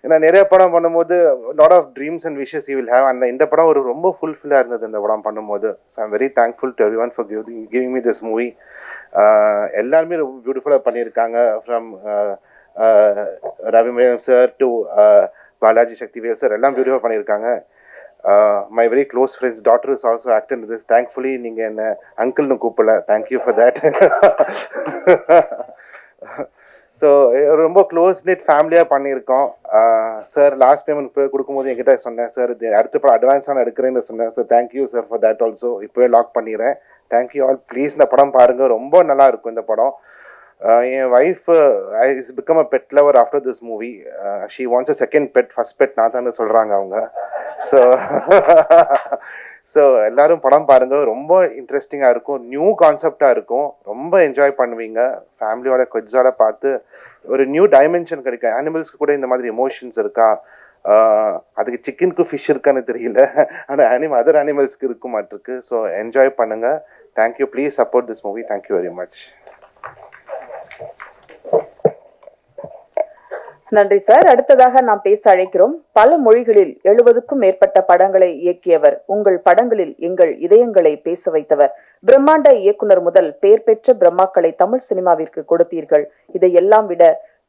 ஏன்னா நிறைய படம் பண்ணும்போது lot of dreams and wishes you will have. அந்த இந்த படம் ஒரு ரொம்ப ஃபுல்ஃபில்லாக இருந்தது இந்த படம் பண்ணும்போது. So I'm very thankful to everyone for giving me this movie. எல்லாருமே ரொம்ப பியூட்டிஃபுல்லாக பண்ணியிருக்காங்க. From Ravimeyam sir to Balaji Sakthivel sir எல்லாம் பியூட்டிஃபுல்லாக பண்ணியிருக்காங்க. My very close friend's daughter is also acting in this. Thankfully நீங்க என்ன அங்கிள்னு கூப்பிடல. Thank you for that. So ரொம்ப க்ளோஸ் நெட் ஃபேமிலியாக பண்ணியிருக்கோம். சார் லாஸ்ட் பேமெண்ட் கொடுக்கும்போது என்கிட்ட சொன்னேன், சார் இது அடுத்த படம் அட்வான்ஸாக எடுக்கிறேன்னு சொன்னேன். So thank you sir for that also. இப்போவே லாக் பண்ணிடுறேன். Thank you all. ப்ளீஸ் இந்த படம் பாருங்கள், ரொம்ப நல்லா இருக்கும் இந்த படம். என் wife is become a pet lover after this movie. She wants a second pet. First pet நான் தான் சொல்கிறாங்க அவங்க. ஸோ எல்லாரும் படம் பாருங்க, ரொம்ப இன்ட்ரெஸ்டிங்காக இருக்கும், நியூ கான்செப்டாக இருக்கும், ரொம்ப என்ஜாய் பண்ணுவீங்க. ஃபேமிலியோட கிட்ஸோட பார்த்து ஒரு நியூ டைமென்ஷன் கிடைக்கும். அனிமல்ஸ்க்கு கூட இந்த மாதிரி எமோஷன்ஸ் இருக்கா, அதுக்கு சிக்கனுக்கு ஃபிஷ் இருக்கான்னு தெரியல, ஆனால் அதர் அனிமல்ஸ்க்கு இருக்க மாட்டிருக்கு. ஸோ என்ஜாய் பண்ணுங்க. Thank you. Please support this movie. Thank you very much. நன்றி சார். அடுத்ததாக நாம் பேச அழைக்கிறோம். பல மொழிகளில் 70க்கும் மேற்பட்ட படங்களை இயக்கியவர், உங்கள் படங்களில் எங்கள் இதயங்களை பேச வைத்தவர், பிரம்மாண்ட இயக்குனர் முதல் பெயர் பெற்ற பிரம்மாக்களை தமிழ் சினிமாவிற்கு கொடுத்தீர்கள். இதையெல்லாம் விட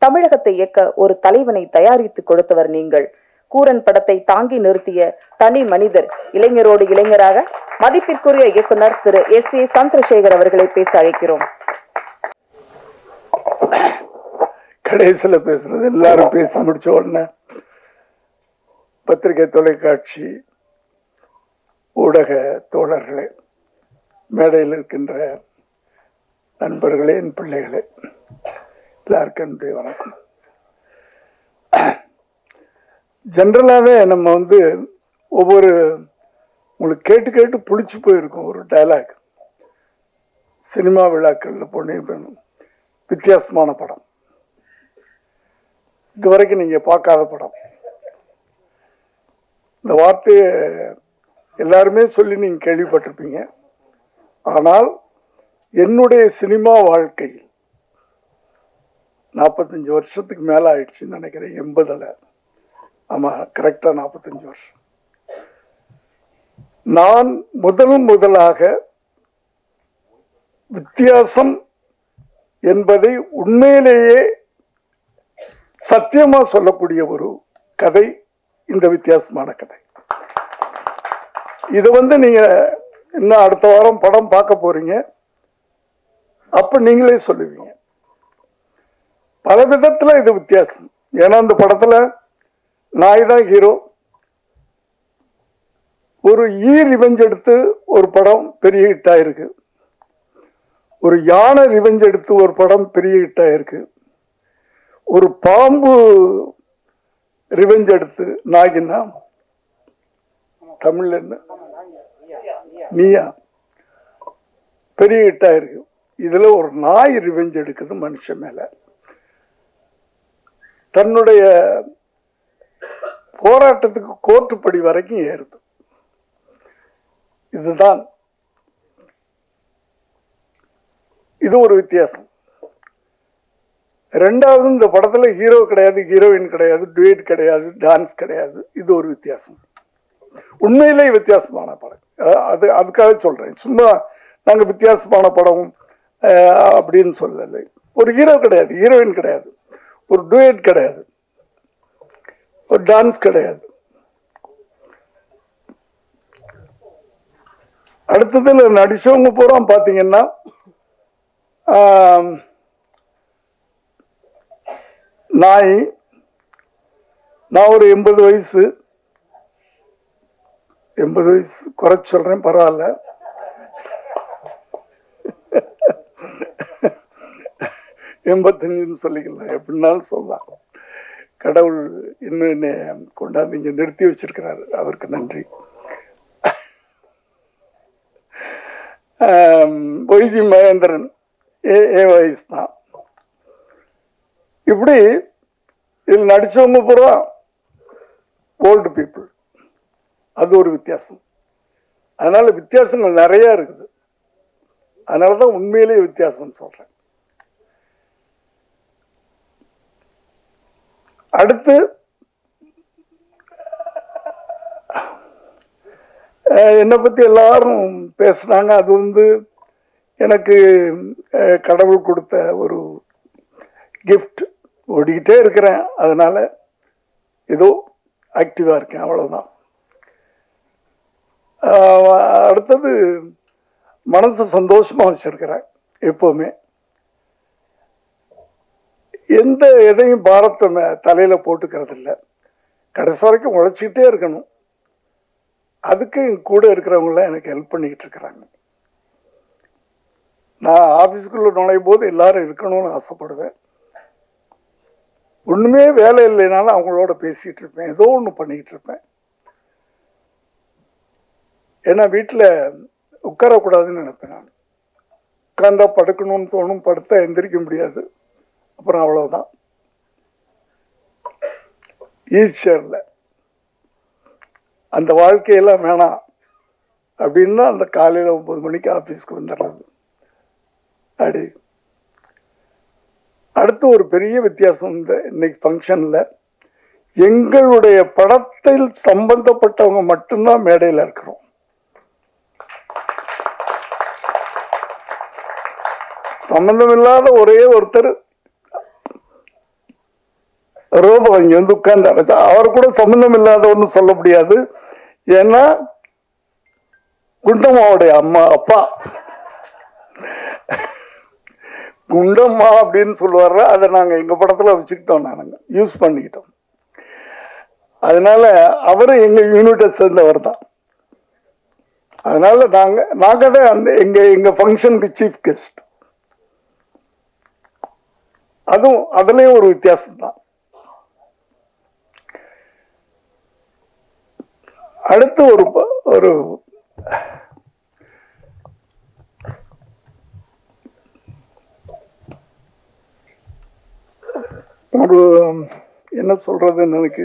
தமிழகத்தை இயக்க ஒரு தலைவனை தயாரித்து கொடுத்தவர் நீங்கள். கூரன் படத்தை தாங்கி நிறுத்திய தனி மனிதர், இளைஞரோடு இளைஞராக மதிப்பிற்குரிய இயக்குனர் திரு S.A. சந்திரசேகர் அவர்களை பேச அழைக்கிறோம். கடைசியில் பேசுறது எல்லாரும் பேசி முடிச்ச உடனே பத்திரிகை, தொலைக்காட்சி, ஊடக தோழர்களே, மேடையில் இருக்கின்ற நண்பர்களே, என் பிள்ளைகளே, எல்லாருக்கும் என்னுடைய வணக்கம். ஜென்ரலாகவே நம்ம ஒவ்வொரு உங்களுக்கு கேட்டு கேட்டு புளிச்சு போயிருக்கோம் ஒரு டைலாக். சினிமா விழாக்களில் போன வித்தியாசமான படம், இதுவரைக்கும் நீங்க பார்க்காத படம், இந்த வார்த்தையை எல்லாருமே சொல்லி நீங்க கேள்விப்பட்டிருப்பீங்க. ஆனால் என்னுடைய சினிமா வாழ்க்கையில் 45 வருஷத்துக்கு மேல ஆயிடுச்சுன்னு நினைக்கிறேன். 80ல், ஆமா கரெக்டா 45 வருஷம். நான் முதலாக வித்தியாசம் என்பதை உண்மையிலேயே சத்தியமா சொல்லக்கூடிய ஒரு கதை இந்த வித்தியாசமான கதை. இதை நீங்க இன்னும் அடுத்த வாரம் படம் பார்க்க போறீங்க, அப்ப நீங்களே சொல்லுவீங்க. பல விதத்துல இது வித்தியாசம். ஏன்னா அந்த படத்துல நாய் தான் ஹீரோ. ஒரு ரிவெஞ்ச் எடுத்து ஒரு படம் பெரிய ஹிட் ஆயிருக்கு. ஒரு யானை ரிவெஞ்ச் எடுத்து ஒரு படம் பெரிய ஹிட் ஆயிருக்கு. ஒரு பாம்பு ரிவெஞ்ச் எடுத்து, நாகினா தமிழ்ல என்ன, நீயா, பெரிய ஹிட் ஆயிருக்கு. இதுல ஒரு நாய் ரிவெஞ்ச் எடுக்குது மனுஷன் மேல. தன்னுடைய போராட்டத்துக்கு கோர்ட்டு படி வரைக்கும் ஏறுது. இதுதான் இது ஒரு வித்தியாசம். ரெண்டாவது, இந்த படத்துல ஹீரோ கிடையாது, ஹீரோயின் கிடையாது, டுவேட் கிடையாது, டான்ஸ் கிடையாது. இது ஒரு வித்தியாசம், உண்மையிலே வித்தியாசமான படம். அதுக்காக சொல்றேன். சும்மா நாங்க வித்தியாசமான படம் அப்படின்னு சொல்லலை. ஒரு ஹீரோ கிடையாது, ஹீரோயின் கிடையாது, ஒரு டுவேட் கிடையாது, ஒரு டான்ஸ் கிடையாது. அடுத்ததுல நடிச்சவங்க பூரா பாத்தீங்கன்னா நான் ஒரு 80 வயசு குறைச்சு சொல்றேன், பரவாயில்ல. 85 சொல்லிக்கலாம், எப்படின்னாலும் சொல்லலாம். கடவுள் இன்னும் என்ன கொண்டாந்து இங்க நிறுத்தி வச்சிருக்கிறாரு, அவருக்கு நன்றி. ஒய்ஜி மகேந்திரன் என் வயசு தான். இப்படி இதில் நடிச்சவங்க பூரா ஓல்டு பீப்புள். அது ஒரு வித்தியாசம். அதனால வித்தியாசங்கள் நிறைய இருக்குது. அதனாலதான் உண்மையிலேயே வித்தியாசம் சொல்றேன். அடுத்து என்னை பத்தி எல்லாரும் பேசுனாங்க. அது எனக்கு கடவுள் கொடுத்த ஒரு கிஃப்ட். ஓடிக்கிட்டே இருக்கிறேன், அதனால ஏதோ ஆக்டிவா இருக்கேன், அவ்வளவுதான். அடுத்தது மனசு சந்தோஷமா வச்சிருக்கிறேன் எப்பவுமே. எந்த எதையும் பாரத்தை தலையில போட்டுக்கிறது இல்லை. கடைசி வரைக்கும் உழைச்சிக்கிட்டே இருக்கணும். அதுக்கு கூட இருக்கிறவங்கள எனக்கு ஹெல்ப் பண்ணிக்கிட்டு இருக்கிறாங்க. நான் ஆபீஸ்க்குள்ள நுழையும் போது எல்லாரும் இருக்கணும்னு ஆசைப்படுவேன். ஒண்ணுமே வேலை இல்லைனாலும் அவங்களோட பேசிட்டு இருப்பேன், ஏதோ ஒண்ணு பண்ணிக்கிட்டு இருப்பேன். ஏன்னா வீட்டில் உட்காரக்கூடாதுன்னு நினைப்பேன். நான் உட்கார்ந்தா படுக்கணும்னு தோணும், படுத்தா எந்திரிக்க முடியாது. அப்புறம் அவ்வளவுதான், ஈஸ்டர்ல அந்த வாழ்க்கையெல்லாம் வேணாம் அப்படின்னா அந்த காலையில 9 மணிக்கு ஆபீஸ்க்கு வந்துடுறது. அப்படி அடுத்து ஒரு பெரிய வித்தியாசம் இந்த இன்னைக்கு ஃபங்க்ஷன்ல, எங்களுடைய படத்தில் சம்பந்தப்பட்டவங்க மட்டும்தான் மேடையில் இருக்கிறோம். சம்பந்தமில்லாத ஒரே ஒருத்தர் ரோபோ இங்க உட்கார்ந்தாரு. அவர் கூட சம்பந்தம் இல்லாத ஒண்ணு சொல்ல முடியாது. ஏன்னா குண்டம்மாவுடைய அப்பா குண்டம்மா அப்படின்னு சொல்லுவாரு. அதை நாங்க எங்க படத்துல வச்சுக்கிட்டோம், நாங்க யூஸ் பண்ணிக்கிட்டோம். அதனால அவரும் எங்க யூனிட்டை சேர்ந்தவர் தான். அதனால நாங்க தான் அந்த எங்க ஃபங்க்ஷனுக்கு சீஃப் கெஸ்ட். அதுலயும் ஒரு வித்தியாசம் தான். அடுத்து ஒரு ஒரு என்ன சொல்றதுன்னு எனக்கு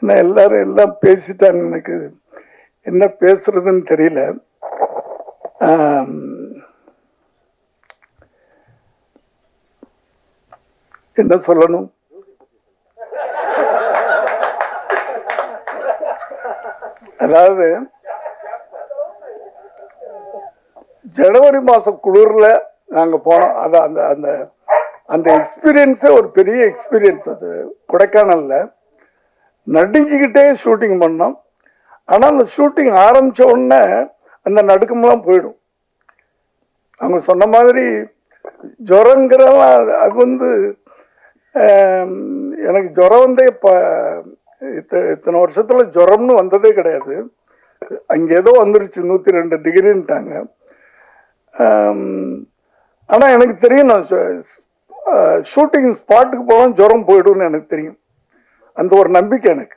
என்ன எல்லாரும் எல்லாம் பேசிட்டாங்க. எனக்கு என்ன பேசுறதுன்னு தெரியல. என்ன சொல்லணும்? அதாவது ஜனவரி மாசம் குளிர்ல நாங்க போனோம். அந்த எக்ஸ்பீரியன்ஸே ஒரு பெரிய எக்ஸ்பீரியன்ஸ். அது கொடைக்கானல்ல நடுங்கிக்கிட்டே ஷூட்டிங் பண்ணோம். ஆனா அந்த ஷூட்டிங் ஆரம்பிச்ச உடனே அந்த நடுக்கமெல்லாம் போயிடும். அவங்க சொன்ன மாதிரி ஜுரங்கிறலாம் அது எனக்கு ஜுரம் இத்தனை வருஷத்துல ஜுரம்னு வந்ததே கிடையாது. அங்க ஏதோ வந்துருச்சு 102 டிகிரின்ட்டாங்க. ஆனா எனக்கு தெரியும், நான் ஷூட்டிங் ஸ்பாட்டுக்கு போனா ஜுரம் போயிடும்னு எனக்கு தெரியும். அந்த ஒரு நம்பிக்கை எனக்கு.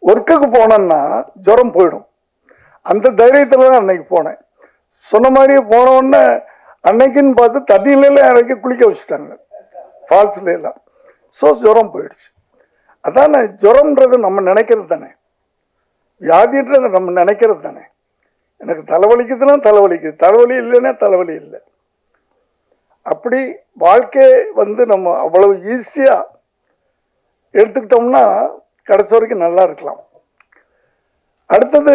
ஒர்க்குக்கு போனேன்னா ஜுரம் போயிடும், அந்த தைரியத்துல தான் அன்னைக்கு போனேன். சொன்ன மாதிரியே போன உடனே அன்னைக்குன்னு பார்த்து தண்ணியில இறக்கி குளிக்க வச்சுட்டாங்க, ஃபால்ஸ்ல எல்லாம். ஸோ ஜுரம் போயிடுச்சு. அதான் ஜுரம்ன்றது நம்ம நினைக்கிறது தானே, வியாதின்றது நம்ம நினைக்கிறது தானே. எனக்கு தலைவலிக்குதுன்னா தலைவலிக்குது, தலைவலி இல்லைன்னா தலைவலி இல்லை. அப்படி வாழ்க்கை நம்ம அவ்வளவு ஈஸியா எடுத்துக்கிட்டோம்னா கடைசி வரைக்கும் நல்லா இருக்கலாம். அடுத்தது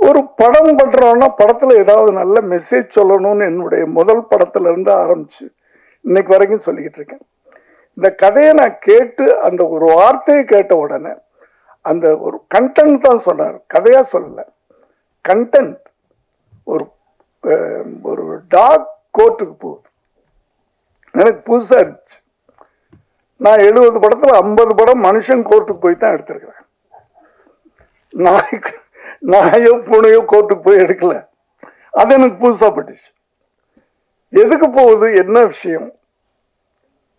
ஒரு படம் பண்றோம்னா படத்துல ஏதாவது நல்ல மெசேஜ் சொல்லணும்னு என்னுடைய முதல் படத்துல இருந்து ஆரம்பிச்சு இன்னைக்கு வரைக்கும் சொல்லிக்கிட்டு இருக்கேன். இந்த கதையை நான் கேட்டு அந்த ஒரு வார்த்தையை கேட்ட உடனே அந்த ஒரு கண்டென்ட் தான் சொன்னார், கதையா சொல்லல. கண்டென்ட் ஒரு டாக் கோர்ட்டுக்கு போகுது, எனக்கு புதுசா இருந்துச்சு. நான் 70 படத்துல 50 படம் மனுஷன் கோர்ட்டுக்கு போய் தான் எடுத்திருக்கிறேன். நாயோ பூனையோ கோர்ட்டுக்கு போய் எடுக்கல. அது எனக்கு புதுசா பட்டுச்சு. எதுக்கு போகுது, என்ன விஷயம்,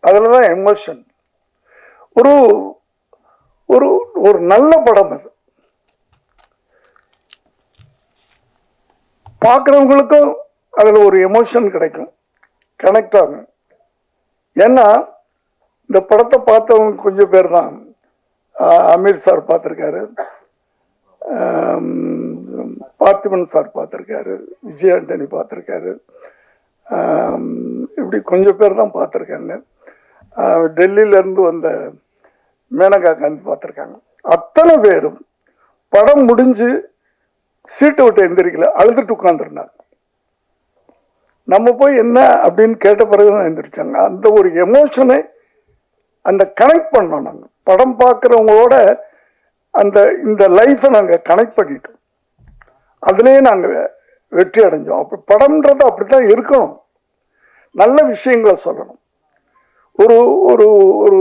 அதுலதான் எமோஷன். ஒரு ஒரு ஒரு நல்ல படம் அது. பார்க்குறவங்களுக்கும் அதுல ஒரு எமோஷன் கிடைக்கும், கனெக்ட் ஆகும். ஏன்னா இந்த படத்தை பார்த்தவங்க கொஞ்சம் பேர் தான். அமீர் சார் பார்த்துருக்காரு, பார்த்திபன் சார் பார்த்துருக்காரு, விஜய் ஆண்டனி பார்த்துருக்காரு, இப்படி கொஞ்சம் பேர் தான் பார்த்துருக்காங்க. டெல்லியிலேருந்து வந்த மேனகா காந்தி பார்த்துருக்காங்க. அத்தனை பேரும் படம் முடிஞ்சு சீட்டை விட்டு எந்திரிக்கல, அழுதுட்டு உட்காந்துருந்தாங்க. நம்ம போய் என்ன அப்படின்னு கேட்ட பிறகுதான் எந்திரிச்சாங்க. அந்த ஒரு எமோஷனை அந்த கனெக்ட் பண்ணோம். நாங்கள் படம் பார்க்குறவங்களோட அந்த இந்த லைஃப்பை நாங்கள் கனெக்ட் பண்ணிட்டோம். அதுலேயே நாங்கள் வெற்றி அடைஞ்சோம். அப்படி படம்ன்றது அப்படித்தான் இருக்கணும். நல்ல விஷயங்களை சொல்லணும். ஒரு ஒரு ஒரு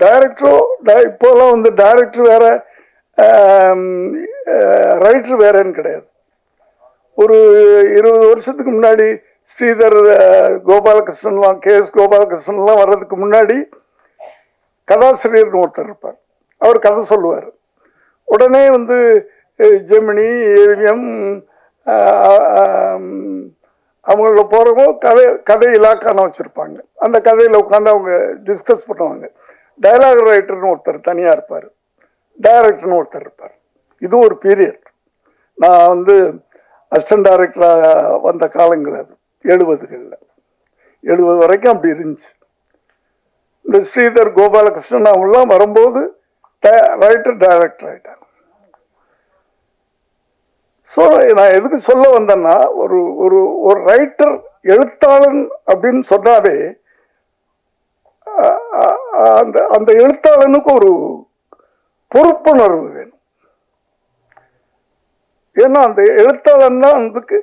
டைரக்டரோ இப்போலாம் வந்து டைரக்டர் வேற ரைட்டர் வேறன்னு கிடையாது. ஒரு 20 வருஷத்துக்கு முன்னாடி ஸ்ரீதர் கோபாலகிருஷ்ணன்லாம் KS கோபாலகிருஷ்ணன்லாம் வர்றதுக்கு முன்னாடி கதாசிரியர்னு ஒருத்தர் இருப்பார். அவர் கதை சொல்லுவார். உடனே வந்து ஜெமினி, ஏவிஎம் அவங்கள போகிறவங்க கதை இலாக்கான வச்சுருப்பாங்க. அந்த கதையில் உட்காந்து அவங்க டிஸ்கஸ் பண்ணுவாங்க. டைலாக் ரைட்டர்னு ஒருத்தர் தனியாக இருப்பார், டைரக்டர்னு ஒருத்தர் இருப்பார். இது ஒரு பீரியட். நான் வந்து அசிஸ்டன்ட் டைரக்டராக வந்த காலங்கள் அது 70 வரைக்கும் அப்படி இருந்துச்சு. இந்த ஸ்ரீதர் கோபாலகிருஷ்ணன் அவங்களாம் வரும்போது ரைட்டர் டைரக்டர் ஆகிட்டாங்க. ஸோ நான் எதுக்கு சொல்ல வந்தேன்னா, ஒரு ஒரு ஒரு ரைட்டர் எழுத்தாளன் அப்படின்னு சொன்னாலே அந்த அந்த எழுத்தாளனுக்கு ஒரு பொறுப்புணர்வு வேணும். ஏன்னா அந்த எழுத்தாளன் தான் அதுக்கு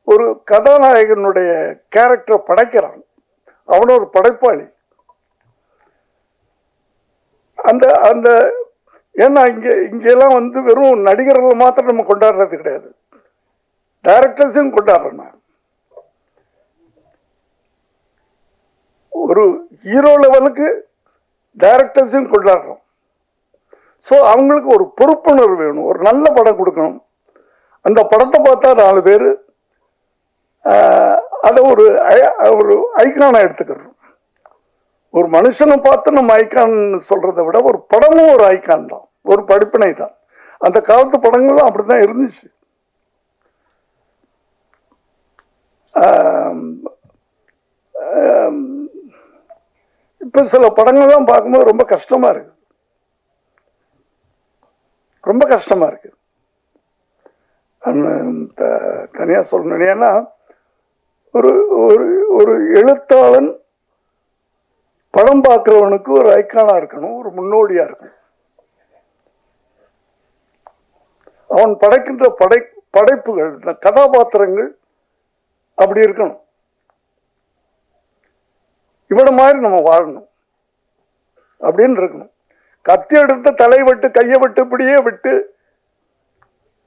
ஒரு கதாநாயகனுடைய கேரக்டரை படைக்கிறான். அவன ஒரு படைப்பாளி. அந்த அந்த ஏன்னா இங்கெல்லாம் வந்து வெறும் நடிகர்கள் மாத்திரம் நம்ம கொண்டாடுறது கிடையாது, டைரக்டர்ஸையும் கொண்டாடுறோம். நான் ஒரு ஹீரோ லெவலுக்கு டைரக்டர்ஸையும் கொண்டாடுறோம். ஸோ அவங்களுக்கு ஒரு பொறுப்புணர்வு வேணும். ஒரு நல்ல படம் கொடுக்கணும். அந்த படத்தை பார்த்தா 4 பேர் அதை ஒரு ஐக்கானை எடுத்துக்கிறோம். ஒரு மனுஷனை பார்த்து நம்ம ஐக்கான் சொல்றதை விட ஒரு படமும் ஒரு ஐக்கான் தான், ஒரு படிப்பினை தான். அந்த காலத்து படங்கள்லாம் அப்படிதான் இருந்துச்சு. இப்ப சில படங்கள்லாம் பார்க்கும்போது ரொம்ப கஷ்டமா இருக்கு, ரொம்ப கஷ்டமா இருக்கு. தனியா சொல்லணும். ஏன்னா ஒரு ஒரு எழுத்தாளன் படம் பார்க்கிறவனுக்கு ஒரு ஐக்கானா இருக்கணும், ஒரு முன்னோடியா இருக்கணும். அவன் படைக்கின்ற படைப்புகள், கதாபாத்திரங்கள் அப்படி இருக்கணும். இவன மாதிரி நம்ம வாழணும் அப்படின்னு இருக்கணும். கத்தி எடுத்து தலை விட்டு கையை விட்டு இப்படியே விட்டு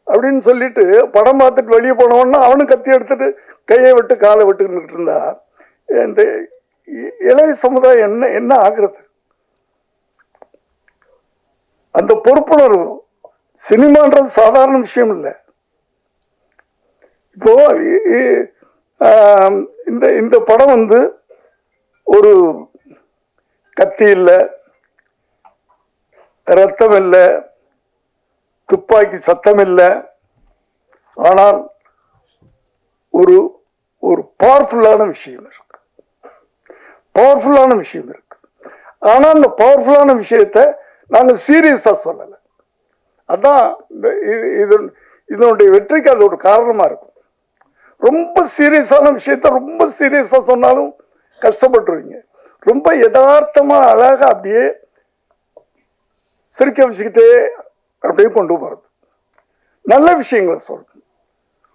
அப்படின்னு சொல்லிட்டு படம் பார்த்துட்டு வெளியே போனவன்னா அவனும் கத்தி எடுத்துட்டு கையை விட்டு காலை விட்டுக்கிட்டு இருந்தா இந்த இளைய சமுதாயம் என்ன ஆகிறது? அந்த பொறுப்புணர்வு. சினிமான்றது சாதாரண விஷயம் இல்லை. இப்போ இந்த படம் வந்து ஒரு கத்தி இல்லை, ரத்தம் இல்லை, துப்பாக்கி சத்தம் இல்லை. ஆனால் ஒரு ஒரு பவர்ஃபுல்லான விஷயம் இருக்கு, பவர்ஃபுல்லான விஷயம் இருக்கு. ஆனா அந்த பவர்ஃபுல்லான விஷயத்தை நாங்க சீரியஸா சொல்லல. அதான் இதனுடைய வெற்றிக்கு அது ஒரு காரணமா இருக்கும். ரொம்ப சீரியஸான விஷயத்த ரொம்ப சீரியஸா சொன்னாலும் கஷ்டப்பட்டுருவீங்க. ரொம்ப யதார்த்தமா அழகா அப்படியே சிரிக்க வச்சுக்கிட்டே அப்படியே கொண்டு போறது, நல்ல விஷயங்களை சொல்லணும்.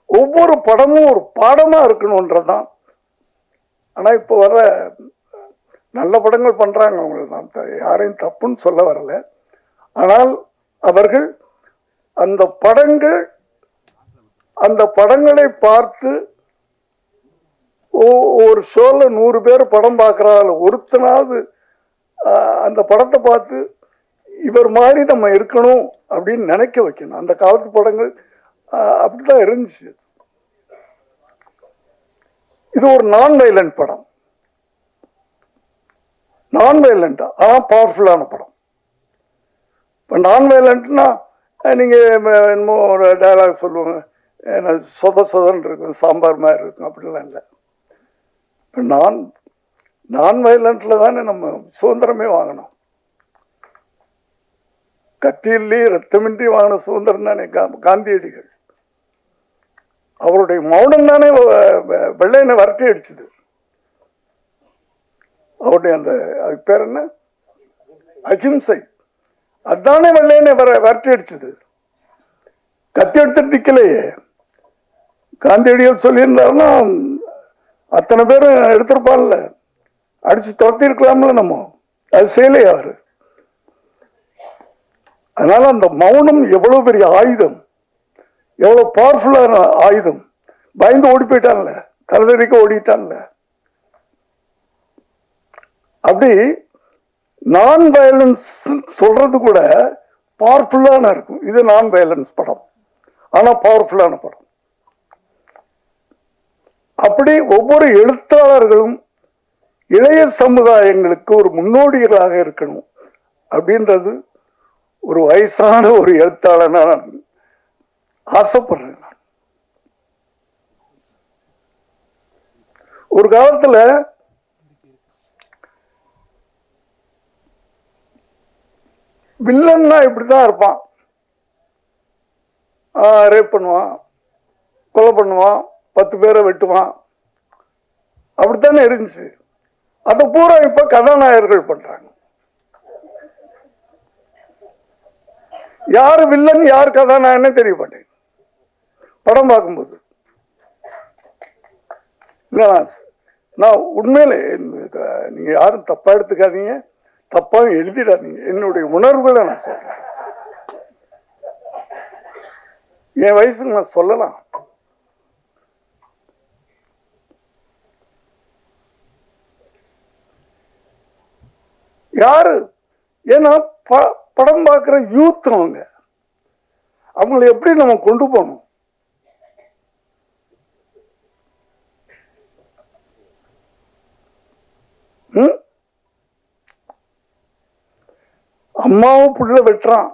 ஒவ்வொரு படமும் ஒரு பாடமா இருக்கணும்ன்றதுதான். ஆனா இப்போ வர நல்ல படங்கள் பண்றாங்க, அவங்க நான் யாரையும் தப்புன்னு சொல்ல வரல. ஆனால் அவர்கள் அந்த படங்களை பார்த்து ஒரு ஷோல 100 பேர் படம் பார்க்கறாங்க, ஒருத்தனாவது அந்த படத்தை பார்த்து இவர் மாதிரி நம்ம இருக்கணும் அப்படின்னு நினைக்க வைக்கணும். அந்த காலத்து படங்கள் அப்படிதான் இருந்துச்சு. இது ஒரு நான் வைலண்ட் படம். நான் வயலண்டா ஆனால் பவர்ஃபுல்லான படம். இப்போ நான் வயலண்ட்னா நீங்கள் என்னமோ ஒரு டயலாக் சொல்லுவாங்க, சொதன்னு இருக்கும், சாம்பார் மாதிரி இருக்கும், அப்படிலாம் இல்லை. இப்போ நான் வயலண்ட்ல தானே நம்ம சுதந்திரமே வாங்கினோம். கத்தியிலே ரத்தமின்றி வாங்கின சுதந்திரம் தானே காந்தியடிகள். அவருடைய மௌனம் தானே வெள்ளையனை வரட்டி அடிச்சது. அவருடைய அந்த அதுக்கு பேர் என்ன, அகிம்சை, அதுதானே வெள்ளையனை வரட்டி அடிச்சது. கத்தி எடுத்துட்டு நிக்கலையே. காந்தியடிகள் சொல்லியிருந்தாருன்னா அத்தனை பேரும் எடுத்திருப்பான்ல, அடிச்சு துரத்தி இருக்கலாம்ல. நம்ம அது செய்யலையே அவரு. அதனால அந்த மௌனம் எவ்வளவு பெரிய ஆயுதம், எவ்வளவு பவர்ஃபுல்லான ஆயுதம். பயந்து ஓடி போயிட்டான்ல, தலைதறிக்க ஓடிட்டான்ல. அப்படி நான் வயலன்ஸ் சொல்றது கூட பவர்ஃபுல்லான இருக்கும். இது நான் வயலன்ஸ் படம், ஆனா பவர்ஃபுல்லான படம். அப்படி ஒவ்வொரு எழுத்தாளர்களும் இளைய சமுதாயங்களுக்கு ஒரு முன்னோடிகளாக இருக்கணும் அப்படின்றது ஒரு வயசான ஒரு எழுத்தாளர் நான் ஆசைப்படுறேன். ஒரு காலத்துல வில்லன்னா இப்படிதான் இருப்பான். ரேப் பண்ணுவான், கொலை பண்ணுவான், 10 பேரை வெட்டுவான், அப்படித்தானே இருந்துச்சு. அதை பூரா இப்ப கதாநாயகர்கள் பண்றாங்க. யாரு வில்லன் யார் கதாநாயகனே தெரிய மாட்டேங்குது படம் பார்க்கும்போது. நான் உண்மையிலே நீங்க யாரும் தப்பா எடுத்துக்காதீங்க, தப்பா எழுதிடாதீங்க. என்னுடைய உணர்வுகளை நான் சொல்றேன். என் வயசுக்கு நான் சொல்லலாம். யாரு ஏன்னா படம் பார்க்கிற யூத் அவங்களை எப்படி நம்ம கொண்டு போகணும்? அம்மாவும் புள்ள வெட்டுறான்,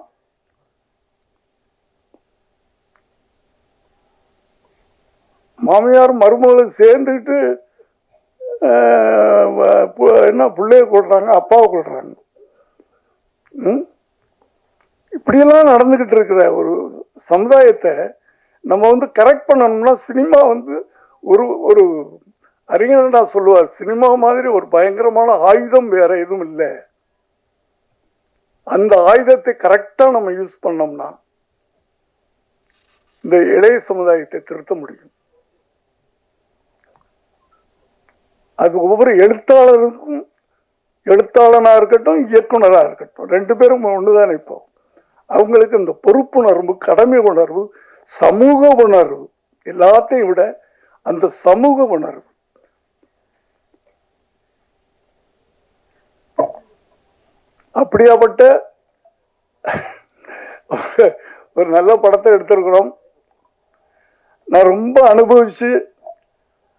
மாமியார் மருமகளும் சேர்ந்துக்கிட்டு என்ன பிள்ளைய கொள்றாங்க, அப்பாவை கொள்றாங்க. இப்படியெல்லாம் நடந்துகிட்டு இருக்கிற ஒரு சமுதாயத்தை நம்ம கரெக்ட் பண்ணணும்னா சினிமா ஒரு ஒரு அறிஞர்டா சொல்லுவார், சினிமா மாதிரி ஒரு பயங்கரமான ஆயுதம் வேற எதுவும் இல்லை. அந்த ஆயுதத்தை கரெக்டா நம்ம யூஸ் பண்ணோம்னா இந்த இளைய சமுதாயத்தை திருத்த முடியும். அது ஒவ்வொரு எழுத்தாளருக்கும், எழுத்தாளனா இருக்கட்டும் இயக்குனரா இருக்கட்டும், 2 பேரும் ஒண்ணுதானே. இப்போ அவங்களுக்கு இந்த பொறுப்புணர்வு, கடமை உணர்வு, சமூக உணர்வு, எல்லாத்தையும் விட அந்த சமூக உணர்வு. அப்படியாப்பட்ட ஒரு நல்ல படத்தை எடுத்திருக்கிறோம். நான் ரொம்ப அனுபவிச்சு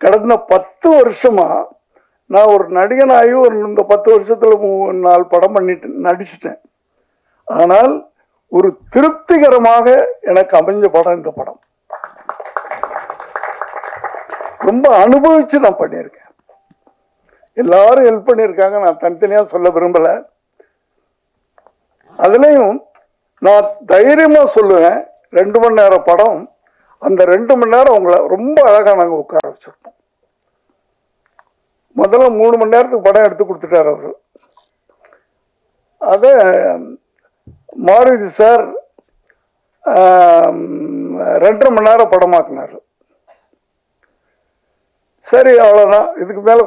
கடந்த 10 வருஷமா நான் ஒரு நடிகனாகி இந்த 10 வருஷத்துல 4 படம் நடிச்சிட்டேன். ஆனால் ஒரு திருப்திகரமாக எனக்கு அமைஞ்ச படம் இந்த படம். ரொம்ப அனுபவிச்சு நான் பண்ணியிருக்கேன். எல்லாரும் ஹெல்ப் பண்ணியிருக்காங்க, நான் தனித்தனியா சொல்ல விரும்பல. அதுலயும் நான் தைரியமா சொல்லுவேன், 2 மணி நேரம் படம். அந்த 2 மணி நேரம் உங்களை ரொம்ப அழகா நாங்க உட்கார வச்சிருப்போம். முதல்ல 3 மணி நேரத்துக்கு படம் எடுத்து கொடுத்துட்டாரு அவரு. அத மாருதி சார் 2.5 மணி நேரம் படமாக்குனாரு. சரி அவ்வளவுதான், இதுக்கு மேல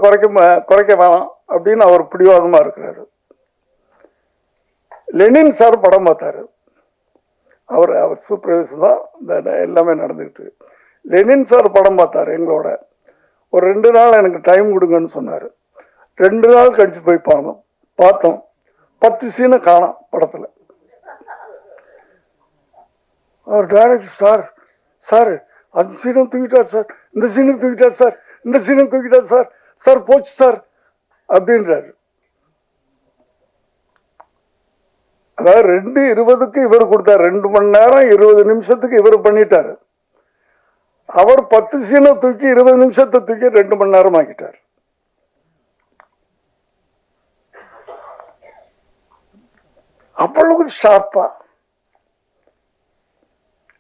குறைக்க வேணாம் அப்படின்னு அவர் பிடிவாதமா இருக்கிறாரு. லெனின் சார் படம் பார்த்தாரு. அவர் சூப்பர்வைசர் தான் எல்லாமே நடந்துக்கிட்டு. லெனின் சார் படம் பார்த்தாரு எங்களோட. ஒரு 2 நாள் எனக்கு டைம் கொடுங்கன்னு சொன்னாரு. 2 நாள் கழிச்சு போய் பார்த்தோம். 10 சீனை காணோம் படத்துல. அவர் டைரக்டர், சார் அந்த சீனும் தூக்கிட்டார் சார், இந்த சீனும் தூக்கிட்டார் சார், இந்த சீனும் தூக்கிட்டார் சார், சார் போச்சு சார் அப்படின்றாரு. அதாவது 2:20க்கு இவர் கொடுத்தார், 2 மணி நேரம் 20 நிமிஷத்துக்கு இவர் பண்ணிட்டாரு. அவர் 10 சீனை தூக்கி 20 நிமிஷத்தை தூக்கி 2 மணி நேரம் ஆக்கிட்டார். அவ்வளவு ஷார்ப்பா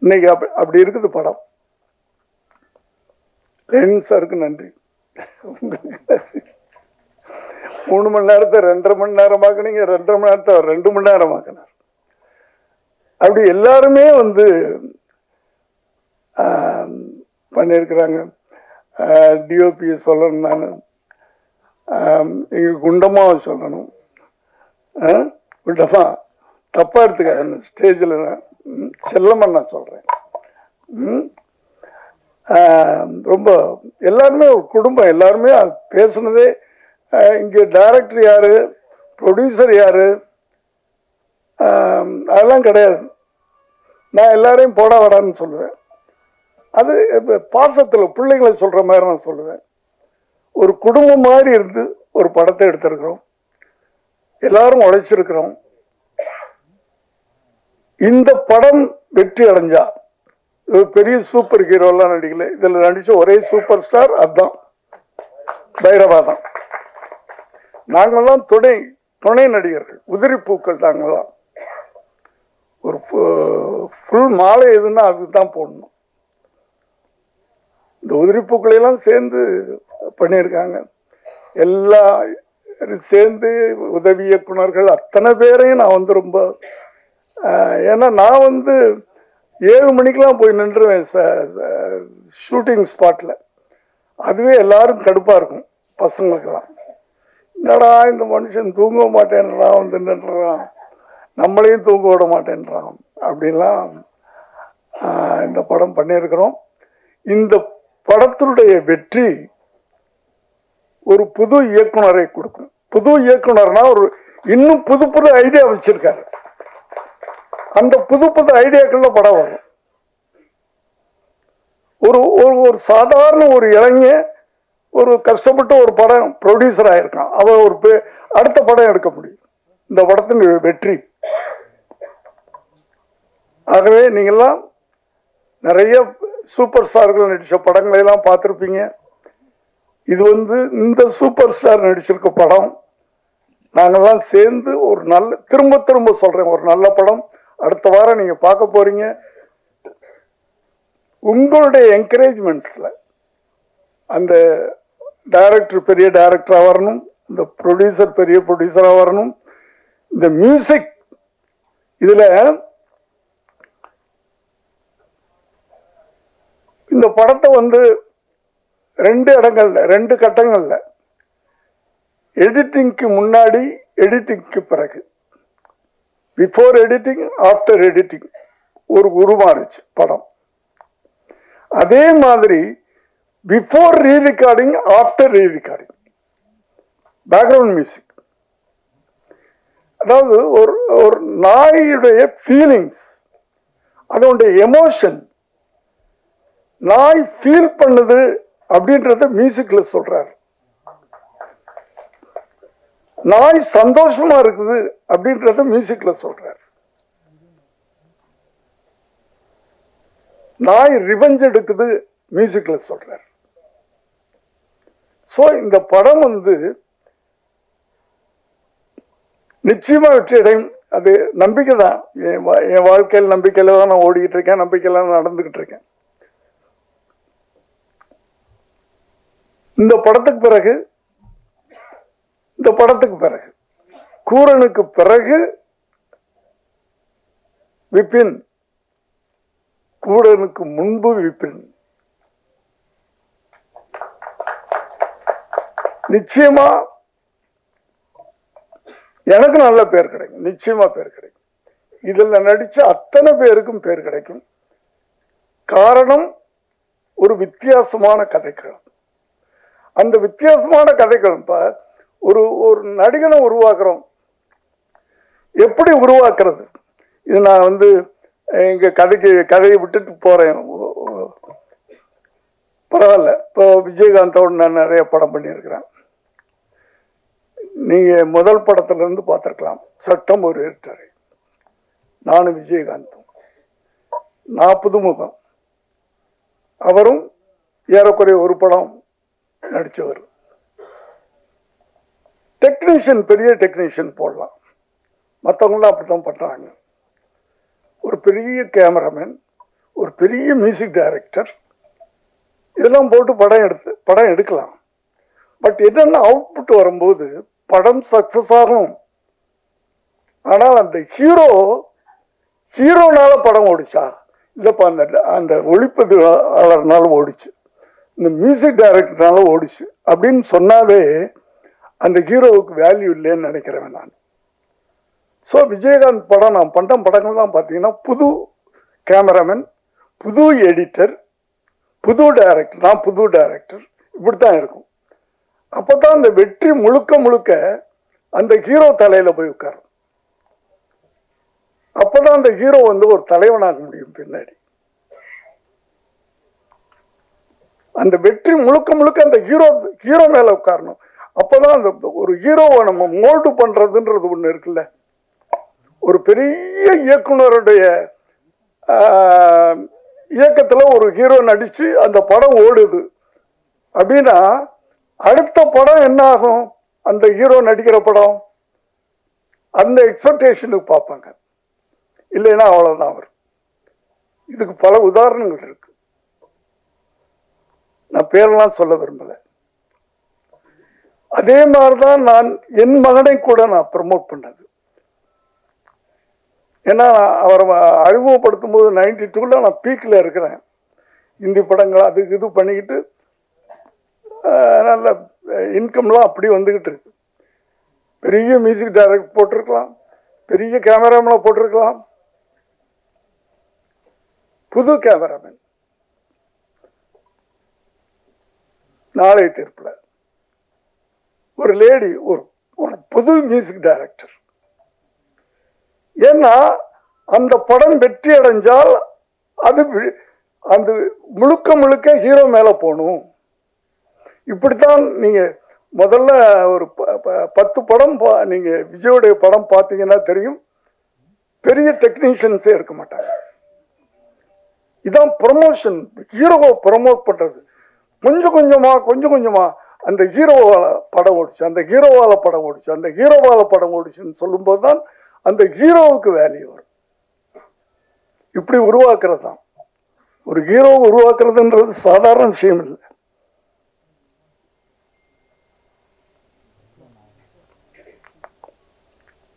இன்னைக்கு அப்படி இருக்குது படம். லெனின் சாருக்கு நன்றி. 3 மணி நேரத்தை 2.5 மணி நேரமாக்குனீங்க, 2.5 மணி நேரத்தை 2 மணி நேரமாக்கினார். அப்படி எல்லாருமே வந்து பண்ணியிருக்கிறாங்க. டிஓபி சொல்லணும், நான் இங்கே குண்டமாக சொல்லணும். குண்டமா தப்பா எடுத்துக்க, ஸ்டேஜில் செல்லமாக நான் சொல்கிறேன். ரொம்ப எல்லாருமே ஒரு குடும்பம், எல்லாருமே பேசுனதே. இங்கே டைரக்டர் யாரு, ப்ரொடியூசர் யாரு, அதெல்லாம் கிடையாது. நான் எல்லாரையும் போட வடான்னு சொல்லுவேன். அது பாசத்தில் பிள்ளைங்களை சொல்ற மாதிரி நான் சொல்லுவேன். ஒரு குடும்பம் மாதிரி இருந்து ஒரு படத்தை எடுத்திருக்கிறோம், எல்லாரும் உழைச்சிருக்கிறோம். இந்த படம் வெற்றி அடைஞ்சா பெரிய சூப்பர் ஹீரோலாம் நடிக்கல, இதுல நடிச்ச ஒரே சூப்பர் ஸ்டார் அதுதான், பைரவா தான். நாங்கெல்லாம் துணை நடிகர்கள், உதிரி பூக்கள். நாங்கெல்லாம் ஒரு ஃபுல் மாலை எதுன்னா அதுதான் போடணும். இந்த உதிரி பூக்களையெல்லாம் சேர்ந்து பண்ணியிருக்காங்க. எல்லாம் சேர்ந்து உதவி இயக்குனர்கள் அத்தனை பேரையும் நான் வந்து ரொம்ப, ஏன்னா நான் வந்து 7 மணிக்கெல்லாம் போய் நின்றுவேன் ஷூட்டிங் ஸ்பாட்டில். அதுவே எல்லாரும் கடுப்பாக இருக்கும் பசங்களுக்கெல்லாம். என்னடா இந்த மனுஷன் தூங்க மாட்டேன்றான், வந்து நின்றுறான், நம்மளையும் தூங்க விட மாட்டேன்றான் அப்படின்லாம் இந்த படம் பண்ணியிருக்கிறோம். இந்த படத்தினுடைய வெற்றி ஒரு புது இயக்குனரை கொடுக்கும். புது இயக்குனர்னா ஒரு இன்னும் புது புது ஐடியா வச்சிருக்காரு. அந்த புது புது ஐடியாக்கள்ல படம் வரும். ஒரு ஒரு சாதாரண ஒரு இளைஞன் ஒரு கஷ்டப்பட்டு ஒரு படம் ப்ரொடியூசர் ஆயிருக்கான், அவன் ஒரு அடுத்த படம் எடுக்க முடியும். இந்த படத்தின் வெற்றி. ஆகவே நீங்கெல்லாம் நிறைய சூப்பர் ஸ்டார்கள் நடிச்ச படங்களை எல்லாம் பார்த்துருப்பீங்க. இது வந்து இந்த சூப்பர் ஸ்டார் நடிச்சிருக்க படம். நாங்கெல்லாம் சேர்ந்து ஒரு நல்ல, திரும்ப திரும்ப சொல்றேன், ஒரு நல்ல படம் அடுத்த வாரம் நீங்க பார்க்க போறீங்க. உங்களுடைய என்கரேஜ்மெண்ட்ஸ்ல அந்த டைரக்டர் பெரிய டைரக்டரா வரணும், இந்த ப்ரொடியூசர் பெரிய ப்ரொடியூசரா வரணும். இந்த மியூசிக் இதுல இந்த படத்தை வந்து 2 இடங்கள்ல 2 கட்டங்கள்ல, எடிட்டிங்க்கு முன்னாடி, எடிட்டிங்க்கு பிறகு, பிஃபோர் எடிட்டிங் ஆஃப்டர் எடிட்டிங் ஒரு உருமாறுச்சு படம். அதே மாதிரி பிஃபோர் ரீ ரெக்கார்டிங் ஆஃப்டர் ரீ ரெக்கார்டிங் பேக்ரவுண்ட் மியூசிக். அதாவது ஒரு நாயுடைய ஃபீலிங்ஸ், அதோடைய எமோஷன், நாய் ஃபீல் பண்ணுது அப்படின்றத மியூசிக்ல சொல்றாரு. நாய் சந்தோஷமா இருக்குது அப்படின்றத மியூசிக்ல சொல்றாரு. நாய் ரிவெஞ்ச் எடுக்குது மியூசிக்ல சொல்றாரு. சோ இந்த படம் வந்து நிச்சயமா வெற்றி அடையும். அது நம்பிக்கை தான். என் வாழ்க்கையில் நம்பிக்கையில தான் நான் ஓடிக்கிட்டு இருக்கேன், நம்பிக்கையில நான் நடந்துகிட்டு இருக்கேன். இந்த படத்துக்கு பிறகு கூரனுக்கு பிறகு விபின், கூரனுக்கு முன்பு விபின். நிச்சயமா எனக்கு நல்ல பேர் கிடைக்கும், நிச்சயமா பேர் கிடைக்கும். இதுல நடிச்ச அத்தனை பேருக்கும் பேர் கிடைக்கும். காரணம் ஒரு வித்தியாசமான கதைக்களம். அந்த வித்தியாசமான கதைக்களம், ஒரு நடிகனை உருவாக்குறோம், எப்படி உருவாக்குறது? இது நான் வந்து எங்க கதையை விட்டுட்டு போறேன், பரவாயில்ல. இப்போ விஜயகாந்தோட நான் நிறைய படம் பண்ணியிருக்கிறேன். நீங்க முதல் படத்துல இருந்து பார்த்திருக்கலாம், சட்டம் ஒரு இருட்டறை. நானும் விஜயகாந்தும். நான் புதுமுகம், அவரும் ஏறக்குறைய ஒரு படம் நடிச்சவர். டெக்னீஷியன், பெரிய டெக்னீஷியன் போடலாம், மற்றவங்களாம் அப்படித்தான் பண்றாங்க. ஒரு பெரிய கேமராமேன், ஒரு பெரிய மியூசிக் டைரக்டர், இதெல்லாம் போட்டு படம் எடுக்கலாம். பட் என்னென்ன அவுட்புட் வரும்போது படம் சக்சஸ் ஆகும். ஆனால் அந்த ஹீரோனால படம் ஓடிச்சா, இல்லப்பா அந்த ஒளிப்பதிவாளர்னால ஓடிச்சு, இந்த மியூசிக் டைரக்டர்னால ஓடிச்சு அப்படின்னு சொன்னாவே அந்த ஹீரோவுக்கு வேல்யூ இல்லைன்னு நினைக்கிறேன் நான். ஸோ விஜயகாந்த் படம், நான் பண்ண படங்கள்லாம் பார்த்தீங்கன்னா புது கேமராமேன், புது எடிட்டர், புது டைரக்டர், நான் புது டைரக்டர், இப்படித்தான் இருக்கும். அப்பதான் அந்த வெற்றி முழுக்க முழுக்க அந்த ஹீரோ தலையில போய் உட்காரும். அப்பதான் அந்த ஹீரோ ஒரு தலைவனாக முடியும் பின்னாடி. அந்த வெற்றி முழுக்க முழுக்க அந்த ஹீரோ மேல உட்காரணும். அப்பதான் அந்த ஒரு ஹீரோவை நம்ம மோல்டு பண்றதுன்றது ஒண்ணு இருக்குல்ல. ஒரு பெரிய இயக்குனருடைய இயக்கத்துல ஒரு ஹீரோ நடிச்சு அந்த படம் ஓடுது அப்படின்னா அடுத்த படம் என்ன ஆகும்? அந்த ஹீரோ நடிக்கிற படம் அந்த எக்ஸ்பெக்டேஷனுக்கு பார்ப்பாங்க, இல்லைன்னா அவ்வளவுதான் வரும். இதுக்கு பல உதாரணங்கள் இருக்கு, நான் பேரெல்லாம் சொல்ல விரும்பல. அதே மாதிரிதான் நான் என் மகனை கூட நான் ப்ரமோட் பண்ணது. ஏன்னா அவரை அறிமுகப்படுத்தும் போது 92ல நான் பீக்ல இருக்கிறேன். இந்தி படங்கள் அதுக்கு இது பண்ணிக்கிட்டு நல்ல இன்கம்லாம் அப்படி வந்துகிட்டு இருக்கு. பெரிய மியூசிக் டைரக்டர் போட்டிருக்கலாம், பெரிய கேமராமேனை போட்டிருக்கலாம். புது கேமராமேன் நாளை தீர்ப்புல ஒரு லேடி, ஒரு புது மியூசிக் டைரக்டர். ஏன்னா அந்த படம் வெற்றி அடைஞ்சால் அது அந்த முழுக்க முழுக்க ஹீரோ மேல போகணும். இப்படித்தான் நீங்க முதல்ல ஒரு 10 படம் நீங்க விஜயோடைய படம் பார்த்தீங்கன்னா தெரியும், பெரிய டெக்னீஷியன்ஸே இருக்க மாட்டாங்க. இதான் ப்ரமோஷன், ஹீரோவை ப்ரமோட் பண்றது. கொஞ்சம் கொஞ்சமா அந்த ஹீரோவால படம் ஓடிச்சு, அந்த ஹீரோவால படம் ஓடிச்சு, அந்த ஹீரோவால படம் ஓடிச்சுன்னு சொல்லும்போது தான் அந்த ஹீரோவுக்கு வேல்யூ வரும். இப்படி உருவாக்குறது தான் ஒரு ஹீரோ உருவாக்குறதுன்றது சாதாரண விஷயம் இல்லை.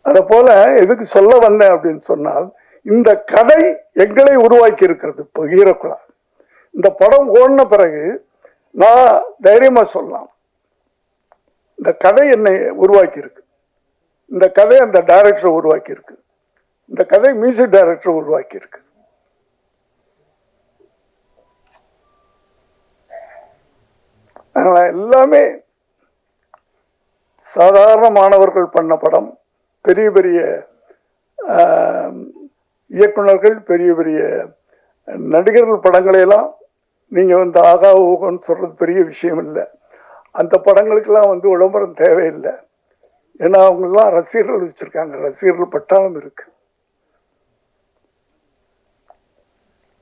அத போல எதுக்கு சொல்ல வந்தேன் அப்படின்னு சொன்னால், இந்த கதை எங்களை உருவாக்கி இருக்கிறது. இப்போ ஹீரோக்குள்ள இந்த படம் ஓடின பிறகு நான் தைரியமா சொல்லலாம், இந்த கதை என்னை உருவாக்கி இருக்கு, இந்த கதை அந்த டைரக்டரை உருவாக்கி இருக்கு, இந்த கதை மியூசிக் டைரக்டரை உருவாக்கி இருக்கு. எல்லாமே சாதாரண மாணவர்கள் பண்ண படம், பெரிய பெரிய இயக்குனர்கள், பெரிய பெரிய நடிகர்கள் படங்களை எல்லாம் நீங்க ஆகா ஊகன்னு சொல்றது பெரிய விஷயம் இல்லை. அந்த படங்களுக்கெல்லாம் விளம்பரம் தேவையில்லை. ஏன்னா அவங்கெல்லாம் ரசிகர்கள் வச்சிருக்காங்க, ரசிகர்கள் பட்டாளம் இருக்கு.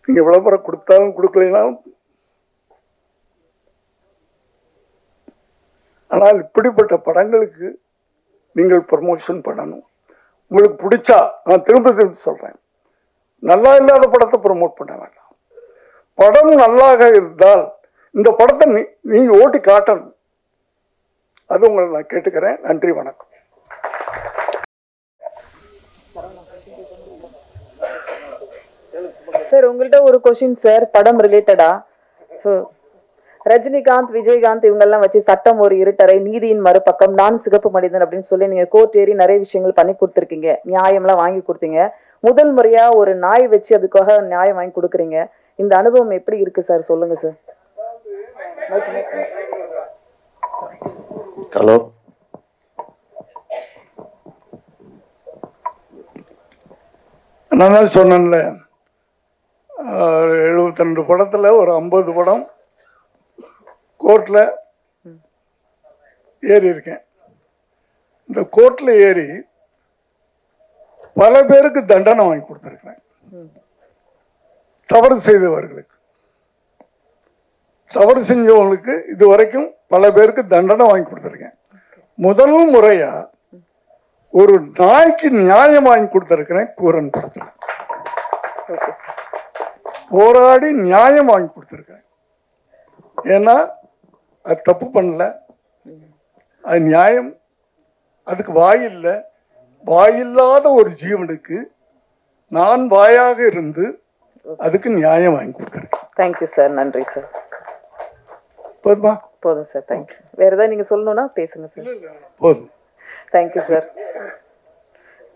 நீங்க விளம்பரம் கொடுத்தாலும் கொடுக்கலைனாலும். ஆனால் இப்படிப்பட்ட படங்களுக்கு நீங்கள் ப்ரமோஷன் பண்ணணும். உங்களுக்கு பிடிச்சா, நான் திரும்ப சொல்றேன், நல்லா இல்லாத படத்தை ப்ரமோட் பண்ண வேண்டாம். படம் நல்லாக இருந்தால் இந்த படத்தை நீங்க ஓட்டி காட்டணும். அது உங்களை நான் கேட்டுக்கிறேன். நன்றி, வணக்கம். சார் உங்கள்கிட்ட ஒரு கொஸ்டின் சார், படம் ரிலேட்டடா. ரஜினிகாந்த், விஜயகாந்த் இவங்கெல்லாம் வச்சு சட்டம் ஒரு இருட்டறை, நீதியின் மறுபக்கம், நான் சிகப்பு மனிதன் அப்படின்னு சொல்லி நீங்க கோர்ட் ஏறி நிறைய விஷயங்கள் பண்ணி கொடுத்துருக்கீங்க, நியாயம்லாம் வாங்கி கொடுத்தீங்க. முதல் முறையா ஒரு நாய் வச்சு அதுக்காக நியாயம் வாங்கி கொடுக்குறீங்க. இந்த அனுபவம் எப்படி இருக்கு சார், சொல்லுங்க சார். ஹலோ, நான் சொன்னேன்ல, 72 படத்துல ஒரு 50 படம் கோர்ட்ல ஏறி இருக்கேன். இந்த கோர்ட்ல ஏறி பல பேருக்கு தண்டனை வாங்கி கொடுத்துருக்கிறேன். தவறு செய்தவர்களுக்கு, தவறு செஞ்சவங்களுக்கு இதுவரைக்கும் பல பேருக்கு தண்டனை வாங்கி கொடுத்துருக்கேன். முதல் முறையா ஒரு நாய்க்கு நியாயம் வாங்கி கொடுத்துருக்கிறேன் கூரன் படத்துல. போராடி நியாயம் வாங்கி கொடுத்துருக்கிறேன். ஏன்னா அது தப்பு பண்ணல, அது நியாயம். அதுக்கு வாயில்லை, வாயில்லாத ஒரு ஜீவனுக்கு நான் வாயாக இருந்து அதுக்கு நியாயம் வாங்கி கொடுக்குறேன். Thank you sir. நன்றி சார். போதுமா? போதும் சார். தேங்க்யூ. வேற ஏதாவது நீங்க சொல்லணும்னா பேசுங்க சார். போதும். Thank you sir.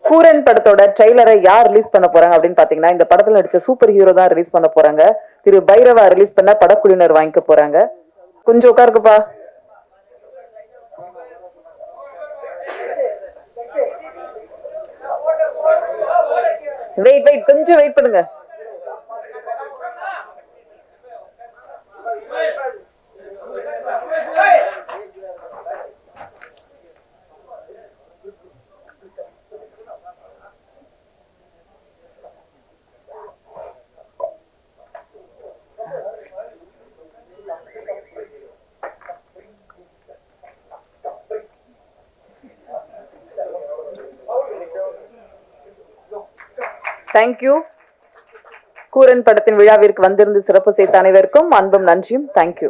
கூரன் படத்தோட ட்ரெய்லரை யார் ரிலீஸ் பண்ண போறாங்க அப்படின்னு பாத்தீங்கன்னா, இந்த படத்துல நடிச்ச சூப்பர் ஹீரோ தான் ரிலீஸ் பண்ண போறாங்க. திரு பைரவா ரிலீஸ் பண்ண படக்குழுவினர் வாங்கிக்க போறாங்க. கொஞ்சம் உட்காருக்குப்பா. வெயிட் கொஞ்சம் வெயிட் பண்ணுங்க. தேங்க்யூ. கூரன் படத்தின் விழாவிற்கு வந்திருந்து சிறப்பு செய்த அனைவருக்கும் அன்பும் நன்றியும். தேங்க்யூ.